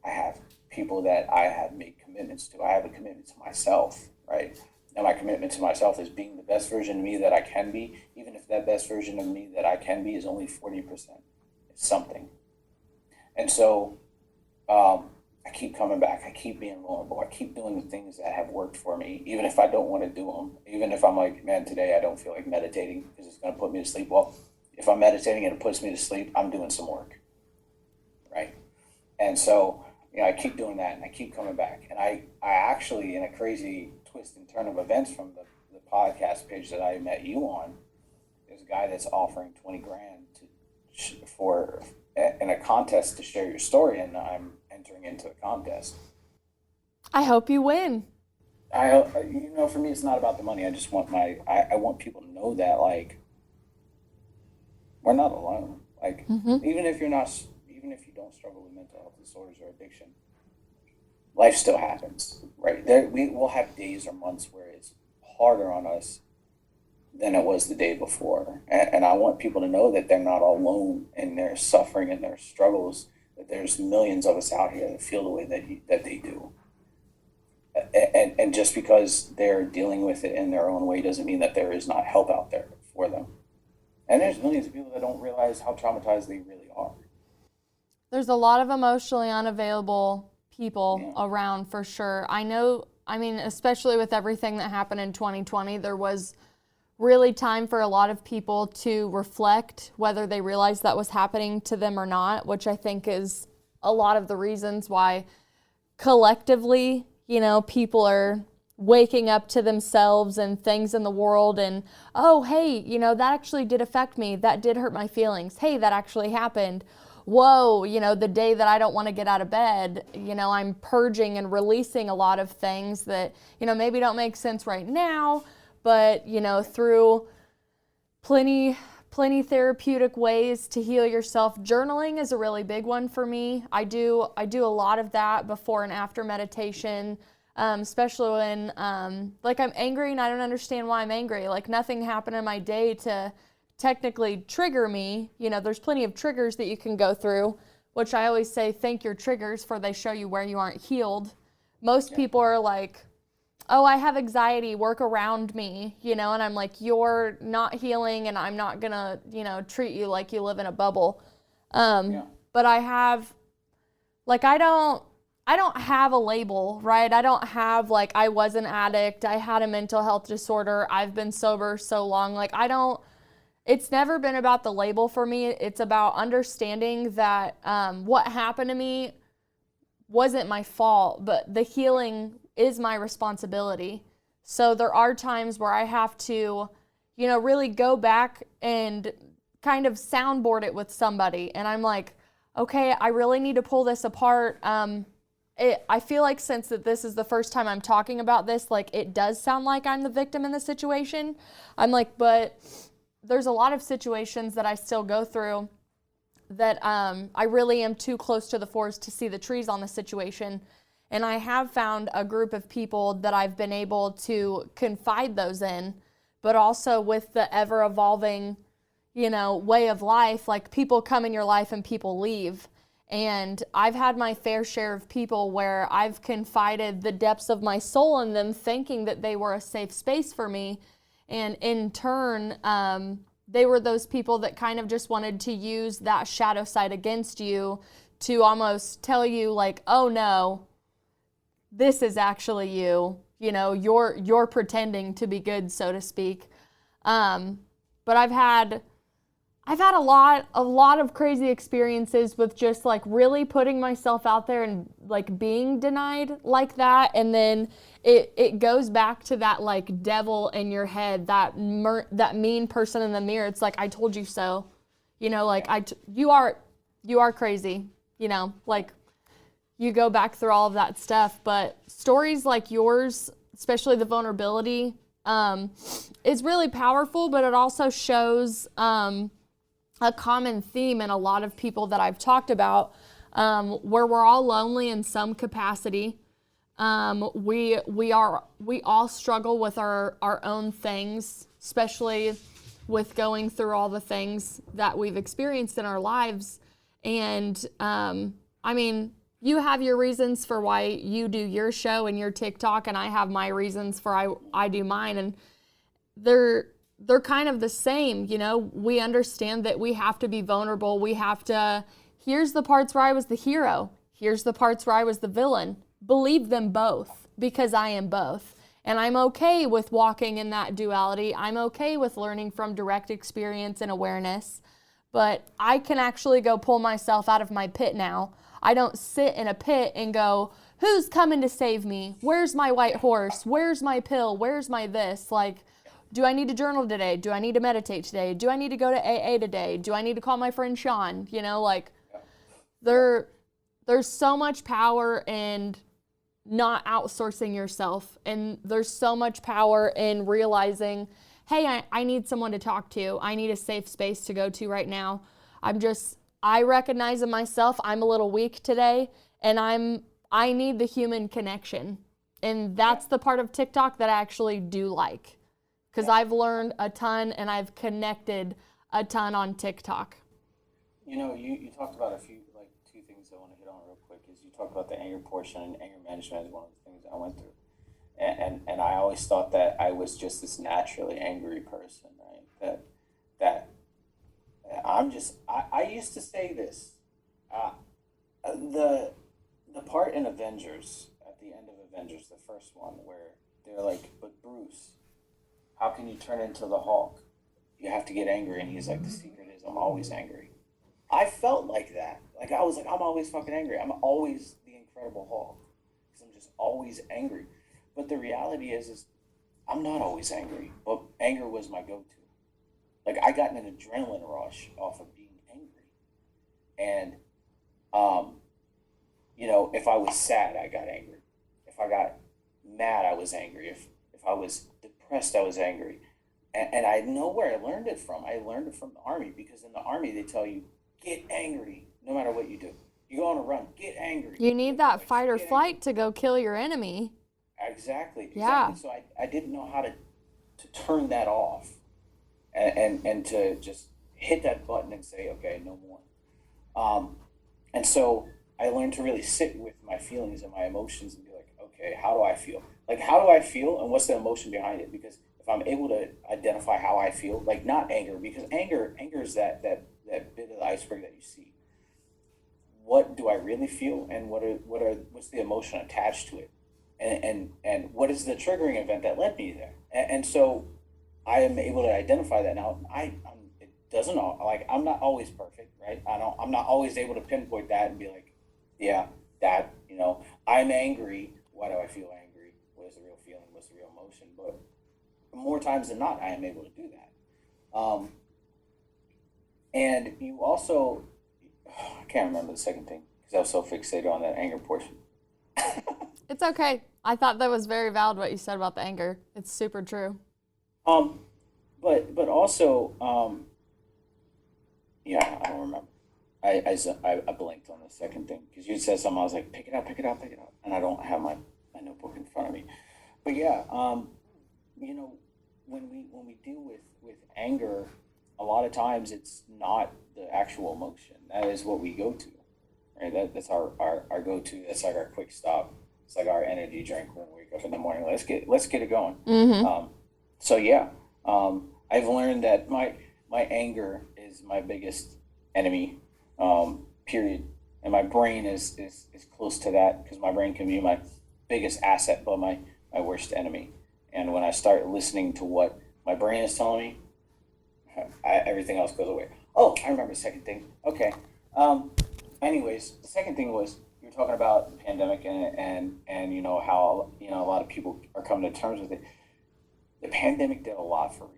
I have people that I have made commitments to. I have a commitment to myself, right? And my commitment to myself is being the best version of me that I can be, even if that best version of me that I can be is only 40%. It's something. And so I keep coming back. I keep being vulnerable. I keep doing the things that have worked for me, even if I don't want to do them. Even if I'm like, man, today I don't feel like meditating because it's going to put me to sleep. Well, if I'm meditating and it puts me to sleep, I'm doing some work, right? And so, I keep doing that and I keep coming back. And I actually, in a crazy twist and turn of events from the podcast page that I met you on, there's a guy that's offering 20 grand for in a contest to share your story, and I'm entering into the contest. I hope you win. For me, it's not about the money. I just want I want people to know that, like, we're not alone. Like, even if you don't struggle with mental health disorders or addiction, life still happens, right? We will have days or months where it's harder on us than it was the day before. And I want people to know that they're not alone in their suffering and their struggles, that there's millions of us out here that feel the way that they do. And just because they're dealing with it in their own way doesn't mean that there is not help out there for them. And there's millions of people that don't realize how traumatized they really are. There's a lot of emotionally unavailable people around for sure. Especially with everything that happened in 2020, there was really time for a lot of people to reflect whether they realized that was happening to them or not, which I think is a lot of the reasons why collectively, people are waking up to themselves and things in the world and, oh, hey, that actually did affect me. That did hurt my feelings. Hey, that actually happened. Whoa, the day that I don't want to get out of bed, I'm purging and releasing a lot of things that, maybe don't make sense right now, but, through plenty therapeutic ways to heal yourself. Journaling is a really big one for me. I do a lot of that before and after meditation, especially when, I'm angry and I don't understand why I'm angry. Like, nothing happened in my day to technically trigger me. There's plenty of triggers that you can go through, which I always say, thank your triggers, for they show you where you aren't healed. Most people are like, oh, I have anxiety, work around me, and I'm like, you're not healing and I'm not gonna, treat you like you live in a bubble. But I have, I don't have a label, right? I don't have, I was an addict, I had a mental health disorder, I've been sober so long. It's never been about the label for me. It's about understanding that what happened to me wasn't my fault, but the healing is my responsibility. So there are times where I have to, really go back and kind of soundboard it with somebody. And I'm like, okay, I really need to pull this apart. I feel like since that this is the first time I'm talking about this, it does sound like I'm the victim in the situation. I'm like, but there's a lot of situations that I still go through that I really am too close to the forest to see the trees on the situation. And I have found a group of people that I've been able to confide those in, but also with the ever-evolving, way of life, people come in your life and people leave. And I've had my fair share of people where I've confided the depths of my soul in them, thinking that they were a safe space for me. And in turn, they were those people that kind of just wanted to use that shadow side against you to almost tell you, oh no, this is actually you. You're pretending to be good, so to speak. But I've had a lot of crazy experiences with just really putting myself out there and being denied like that. And then it goes back to that devil in your head, that mean person in the mirror. It's I told you so, you are crazy, you go back through all of that stuff. But stories like yours, especially the vulnerability, is really powerful, but it also shows, a common theme in a lot of people that I've talked about, where we're all lonely in some capacity. We all struggle with our own things, especially with going through all the things that we've experienced in our lives. And you have your reasons for why you do your show and your TikTok, and I have my reasons for I do mine, and they're kind of the same, you know. We understand that we have to be vulnerable. We have to, here's the parts where I was the hero. Here's the parts where I was the villain. Believe them both, because I am both. And I'm okay with walking in that duality. I'm okay with learning from direct experience and awareness. But I can actually go pull myself out of my pit now. I don't sit in a pit and go, who's coming to save me? Where's my white horse? Where's my pill? Where's my this? Like, do I need to journal today? Do I need to meditate today? Do I need to go to AA today? Do I need to call my friend Sean? You know, like, there's so much power in not outsourcing yourself. And there's so much power in realizing, hey, I need someone to talk to. I need a safe space to go to right now. I recognize in myself, I'm a little weak today, and I need the human connection. And that's the part of TikTok that I actually do like. Because I've learned a ton and I've connected a ton on TikTok. You know, you talked about two things I want to hit on real quick. Is you talked about the anger portion, and anger management is one of the things I went through. And I always thought that I was just this naturally angry person, right? That I used to say this. The part in Avengers, at the end of Avengers, the first one, where they're like, but Bruce, how can you turn into the Hulk? You have to get angry. And he's like, the secret is I'm always angry. I felt like that. Like, I was like, I'm always fucking angry. I'm always the Incredible Hulk. Because I'm just always angry. But the reality is I'm not always angry. But anger was my go-to. Like, I got an adrenaline rush off of being angry. And, you know, if I was sad, I got angry. If I got mad, I was angry. If I was depressed, I was angry. And I know where I learned it from. I learned it from the Army, because in the Army, they tell you, get angry no matter what you do. You go on a run, get angry. You need that fight or flight to go kill your enemy. Exactly. Yeah. So I didn't know how to turn that off and to just hit that button and say, okay, no more. And so I learned to really sit with my feelings and my emotions and be like, okay, how do I feel? Like, how do I feel, and what's the emotion behind it? Because if I'm able to identify how I feel, like, not anger, because anger is that bit of the iceberg that you see. What do I really feel, and what's the emotion attached to it, and what is the triggering event that led me there? And so I am able to identify that now. It doesn't, like, I'm not always perfect, right? I'm not always able to pinpoint that and be like, yeah, that, you know, I'm angry. Why do I feel angry? What is the real feeling? What's the real emotion? But more times than not, I am able to do that. And you also, I can't remember the second thing because I was so fixated on that anger portion. It's okay. I thought that was very valid what you said about the anger. It's super true. But also, yeah, I don't remember. I blinked on the second thing because you said something. I was like, pick it up, and I don't have my notebook in front of me. But yeah, you know, when we deal with anger, a lot of times it's not the actual emotion. That is what we go to, right? That's our go-to. That's like our quick stop. It's like our energy drink when we wake up in the morning. Let's get it going. Mm-hmm. So yeah, I've learned that my anger is my biggest enemy. Period. And my brain is close to that, because my brain can be my biggest asset, but my worst enemy. And when I start listening to what my brain is telling me, everything else goes away. Oh, I remember the second thing. Okay. Anyways, the second thing was, you were talking about the pandemic and you know how, you know, a lot of people are coming to terms with it. The pandemic did a lot for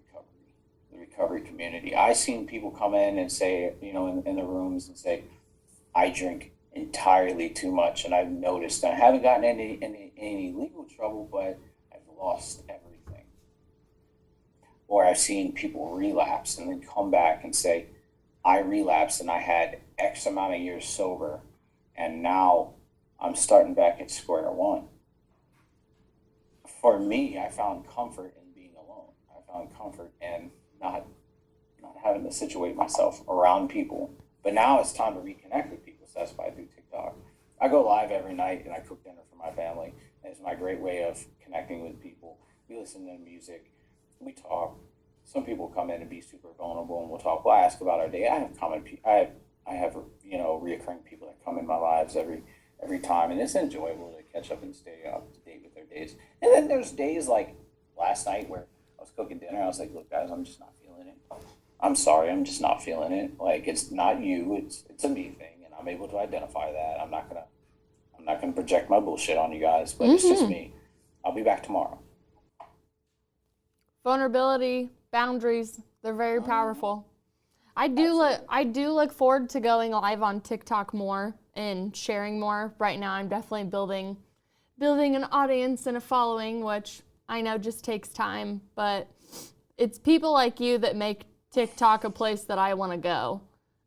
the recovery community. I've seen people come in and say, you know, in the rooms and say, I drink entirely too much, and I've noticed. I haven't gotten any legal trouble, but I've lost everything. Or I've seen people relapse and then come back and say, I relapsed and I had X amount of years sober, and now I'm starting back at square one. For me, I found comfort in being alone. I found comfort in not having to situate myself around people. But now it's time to reconnect with people. So that's why I do TikTok. I go live every night and I cook dinner for my family. And it's my great way of connecting with people. We listen to music, we talk. Some people come in and be super vulnerable, and we'll talk. We'll ask about our day. I have reoccurring people that come in my lives every time, and it's enjoyable to catch up and stay up to date with their days. And then there's days like last night where I was cooking dinner. I was like, look, guys, I'm just not feeling it. I'm sorry, I'm just not feeling it. Like, it's not you, it's a me thing, and I'm able to identify that. I'm not gonna project my bullshit on you guys, but it's just me. I'll be back tomorrow. Vulnerability, boundaries, they're very powerful. I do look forward to going live on TikTok more and sharing more. Right now I'm definitely building an audience and a following, which I know just takes time, but it's people like you that make TikTok a place that I want to go.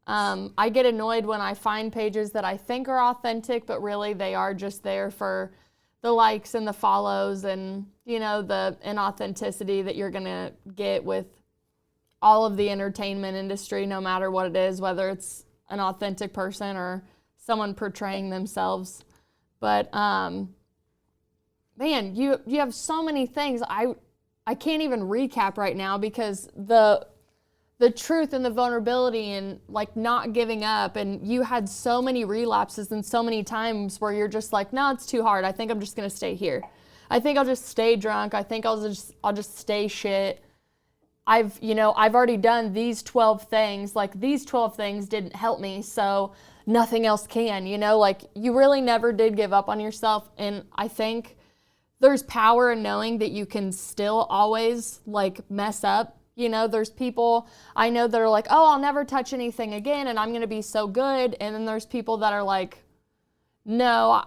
I get annoyed when I find pages that I think are authentic, but really they are just there for the likes and the follows and, the inauthenticity that you're going to get with all of the entertainment industry, no matter what it is, whether it's an authentic person or someone portraying themselves. But, man, you have so many things. I can't even recap right now because the truth and the vulnerability and like not giving up, and you had so many relapses and so many times where you're just like, no, it's too hard. I think I'm just gonna stay here. I think I'll just stay drunk. I think I'll just stay shit. I've already done these 12 things. Like, these 12 things didn't help me, so nothing else can. Like, you really never did give up on yourself, and I think there's power in knowing that you can still always like mess up. There's people I know that are like, oh, I'll never touch anything again and I'm going to be so good. And then there's people that are like, no,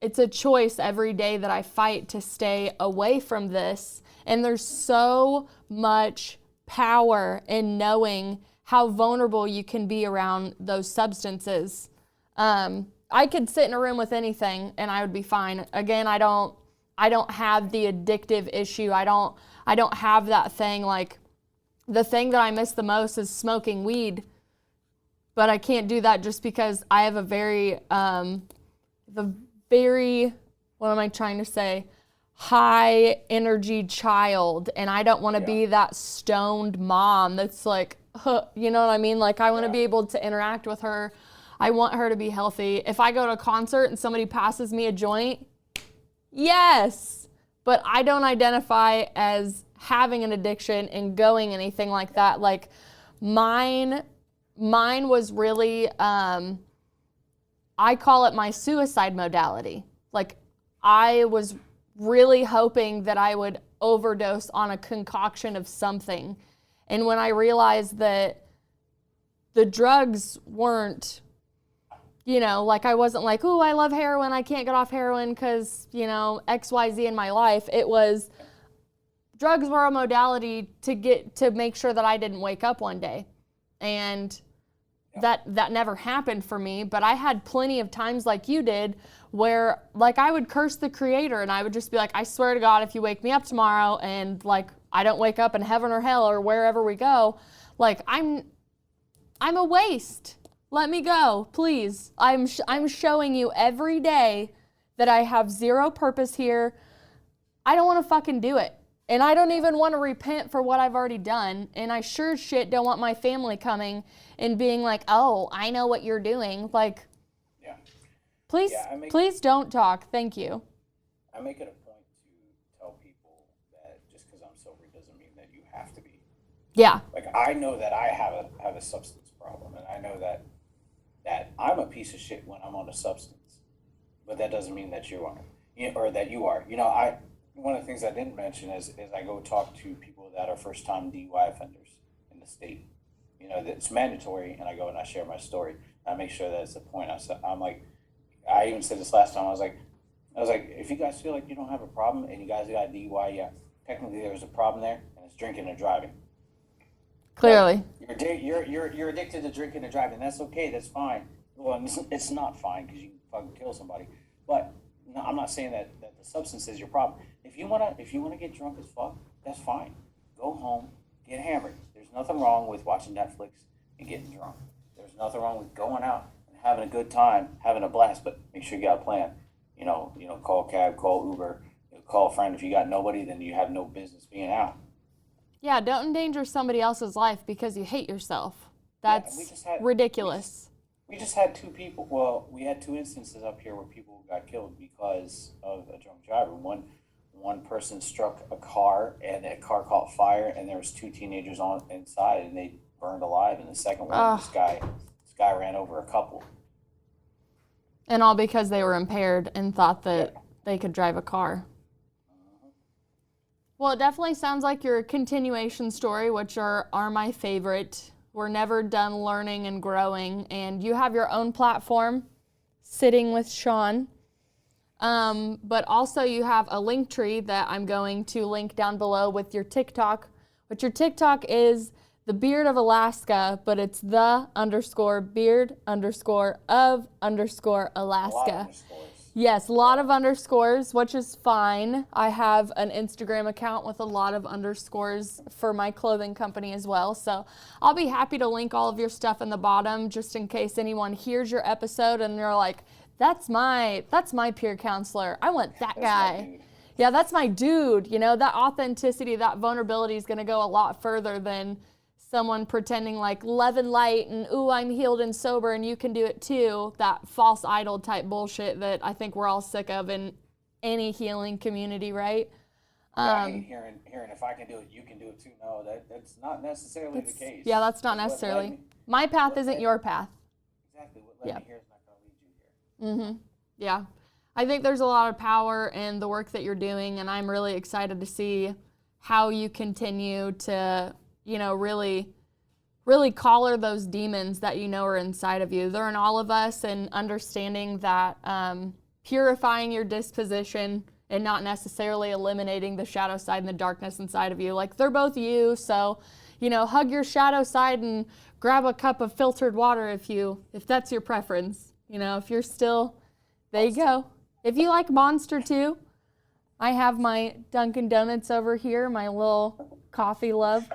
it's a choice every day that I fight to stay away from this. And there's so much power in knowing how vulnerable you can be around those substances. I could sit in a room with anything and I would be fine. Again, I don't have the addictive issue. I don't have that thing. Like, the thing that I miss the most is smoking weed, but I can't do that just because I have a very, what am I trying to say? High energy child, and I don't want to be that stoned mom that's like, you know what I mean? Like, I want to be able to interact with her. I want her to be healthy. If I go to a concert and somebody passes me a joint, yes, but I don't identify as having an addiction and going anything like that. Like, mine was really, I call it my suicide modality. Like, I was really hoping that I would overdose on a concoction of something. And when I realized that the drugs weren't, like, I wasn't like, ooh, I love heroin, I can't get off heroin because, XYZ in my life. It was, drugs were a modality to make sure that I didn't wake up one day. And that never happened for me, but I had plenty of times like you did where, like, I would curse the creator and I would just be like, I swear to God, if you wake me up tomorrow and, like, I don't wake up in heaven or hell or wherever we go, like, I'm a waste. Let me go, please. I'm showing you every day that I have zero purpose here. I don't want to fucking do it. And I don't even want to repent for what I've already done. And I sure as shit don't want my family coming and being like, oh, I know what you're doing. Like, please don't talk. Thank you. I make it a point to tell people that just because I'm sober doesn't mean that you have to be. Yeah. Like, I know that I have a substance problem, and I know that I'm a piece of shit when I'm on a substance, but that doesn't mean that you are, or that you are. One of the things I didn't mention is I go talk to people that are first-time DUI offenders in the state. It's mandatory, and I go and I share my story. I make sure that it's the point. I'm like, I even said this last time. I was like, if you guys feel like you don't have a problem and you guys got a DUI, yeah, technically there's a problem there, and it's drinking and driving. Clearly. You're addicted to drinking and driving. That's okay. That's fine. Well, it's not fine because you can fucking kill somebody. But no, I'm not saying that the substance is your problem. If you wanna get drunk as fuck, that's fine. Go home, get hammered. There's nothing wrong with watching Netflix and getting drunk. There's nothing wrong with going out and having a good time, having a blast, but make sure you got a plan. Call a cab, call Uber, call a friend. If you got nobody, then you have no business being out. Yeah, don't endanger somebody else's life because you hate yourself. That's ridiculous. We just had two people. Well, we had two instances up here where people got killed because of a drunk driver. One person struck a car, and that car caught fire, and there was two teenagers inside, and they burned alive. And the second one, this guy ran over a couple. And all because they were impaired and thought that they could drive a car. Well, it definitely sounds like your continuation story, which are my favorite. We're never done learning and growing. And you have your own platform, Sitting with Sean. But also you have a link tree that I'm going to link down below with your TikTok. But your TikTok is the Beard of Alaska, but it's the_beard_of_Alaska. Yes, a lot of underscores, which is fine. I have an Instagram account with a lot of underscores for my clothing company as well. So I'll be happy to link all of your stuff in the bottom just in case anyone hears your episode and they're like, that's my peer counselor. I want that guy. Yeah, that's my dude. That authenticity, that vulnerability is going to go a lot further than someone pretending like love and light and, ooh, I'm healed and sober and you can do it too. That false idol type bullshit that I think we're all sick of in any healing community, right? I hate hearing if I can do it, you can do it too. No, that's not necessarily the case. Yeah, that's not necessarily. My path isn't your path. Exactly. What led me here is not going to lead you here. Mm-hmm. Yeah. I think there's a lot of power in the work that you're doing, and I'm really excited to see how you continue to really collar those demons that are inside of you. They're in all of us, and understanding that purifying your disposition and not necessarily eliminating the shadow side and the darkness inside of you. Like, they're both you, so, hug your shadow side and grab a cup of filtered water if that's your preference. If you're still, there you go. If you like Monster too, I have my Dunkin' Donuts over here, my little coffee love.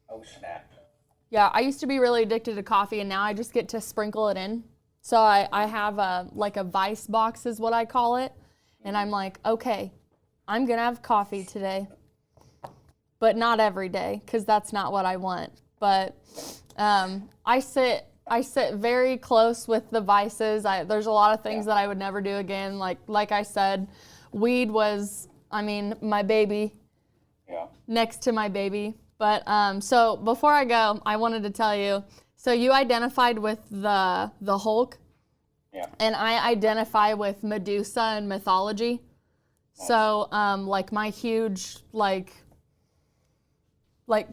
Oh, snap. Yeah, I used to be really addicted to coffee, and now I just get to sprinkle it in. So I have a vice box is what I call it. And I'm like, okay, I'm going to have coffee today. But not every day, because that's not what I want. But I sit very close with the vices. There's a lot of things that I would never do again. Like I said, weed was, my baby. Yeah. Next to my baby. But so before I go, I wanted to tell you, so you identified with the Hulk. Yeah. And I identify with Medusa and mythology. Nice. So my huge,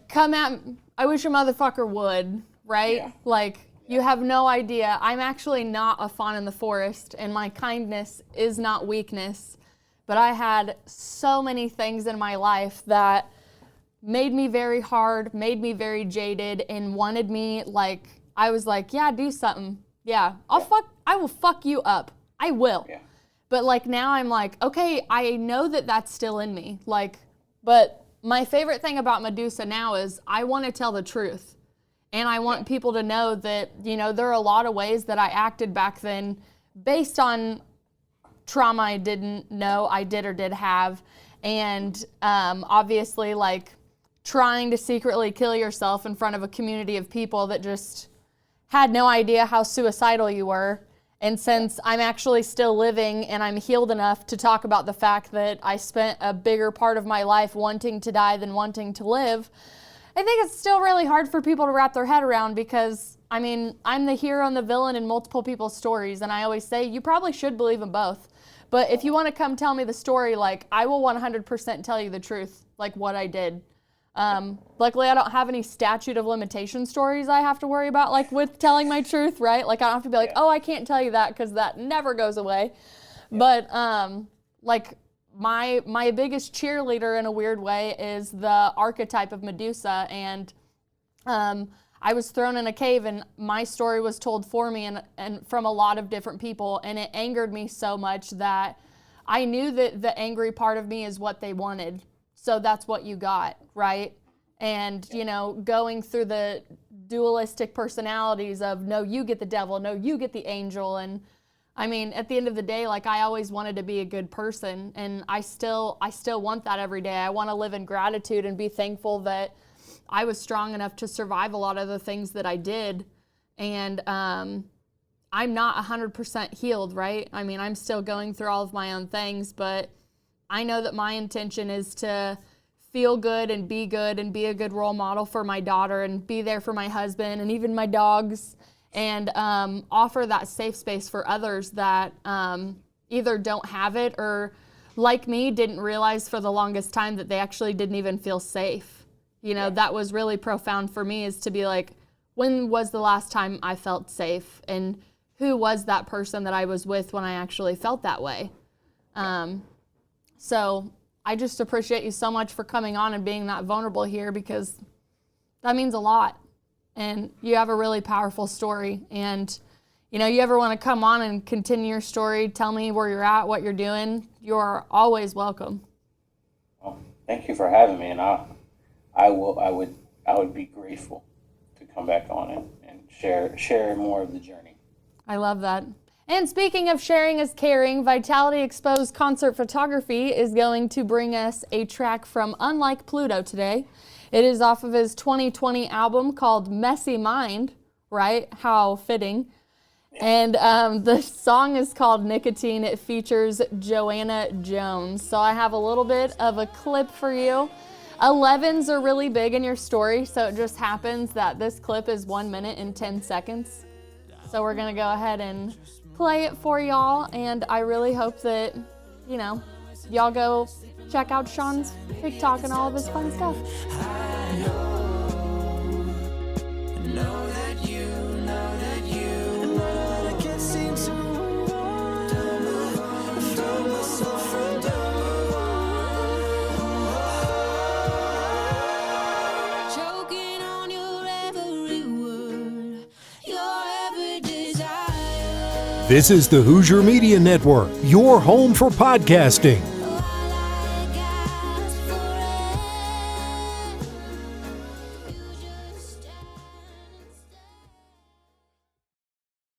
come at, I wish a motherfucker would, right? Yeah. You have no idea. I'm actually not a fawn in the forest, and my kindness is not weakness. But I had so many things in my life that made me very hard, made me very jaded, and wanted me, I was like, yeah, do something. Yeah, I will fuck you up. I will. Yeah. But now I'm like, okay, I know that that's still in me. But my favorite thing about Medusa now is I want to tell the truth. And I want people to know that, there are a lot of ways that I acted back then based on trauma I didn't know I did or did have. And obviously, trying to secretly kill yourself in front of a community of people that just had no idea how suicidal you were. And since I'm actually still living and I'm healed enough to talk about the fact that I spent a bigger part of my life wanting to die than wanting to live, I think it's still really hard for people to wrap their head around because, I'm the hero and the villain in multiple people's stories. And I always say, you probably should believe in both. But if you want to come tell me the story, I will 100% tell you the truth, what I did. Luckily, I don't have any statute of limitation stories I have to worry about, with telling my truth, right? I don't have to be oh, I can't tell you that because that never goes away. Yeah. But, my biggest cheerleader in a weird way is the archetype of Medusa. And I was thrown in a cave and my story was told for me and from a lot of different people. And it angered me so much that I knew that the angry part of me is what they wanted. So that's what you got, right? And, going through the dualistic personalities of, no, you get the devil, no, you get the angel. And I mean, at the end of the day, like, I always wanted to be a good person, and I still want that every day. I want to live in gratitude and be thankful that I was strong enough to survive a lot of the things that I did. And I'm not 100% healed, right? I mean, I'm still going through all of my own things, but I know that my intention is to feel good and be a good role model for my daughter, and be there for my husband and even my dogs, and offer that safe space for others that either don't have it or, like me, didn't realize for the longest time that they actually didn't even feel safe. You know, that was really profound for me, is to be like, when was the last time I felt safe? And who was that person that I was with when I actually felt that way? So I just appreciate you so much for coming on and being that vulnerable here, because that means a lot. And you have a really powerful story. And, you know, you ever want to come on and continue your story, tell me where you're at, what you're doing, you're always welcome. Well, thank you for having me, and I would be grateful to come back on and share more of the journey. I love that. And speaking of sharing is caring, Vitality Exposed Concert Photography is going to bring us a track from Unlike Pluto today. It is off of his 2020 album called Messy Mind, right? How fitting. And the song is called Nicotine. It features Joanna Jones. So I have a little bit of a clip for you. 11s are really big in your story, so it just happens that this clip is 1 minute and 10 seconds. So we're gonna go ahead and play it for y'all, and I really hope that, you know, y'all go check out Sean's TikTok and all of his fun stuff. This is the Hoosier Media Network, your home for podcasting.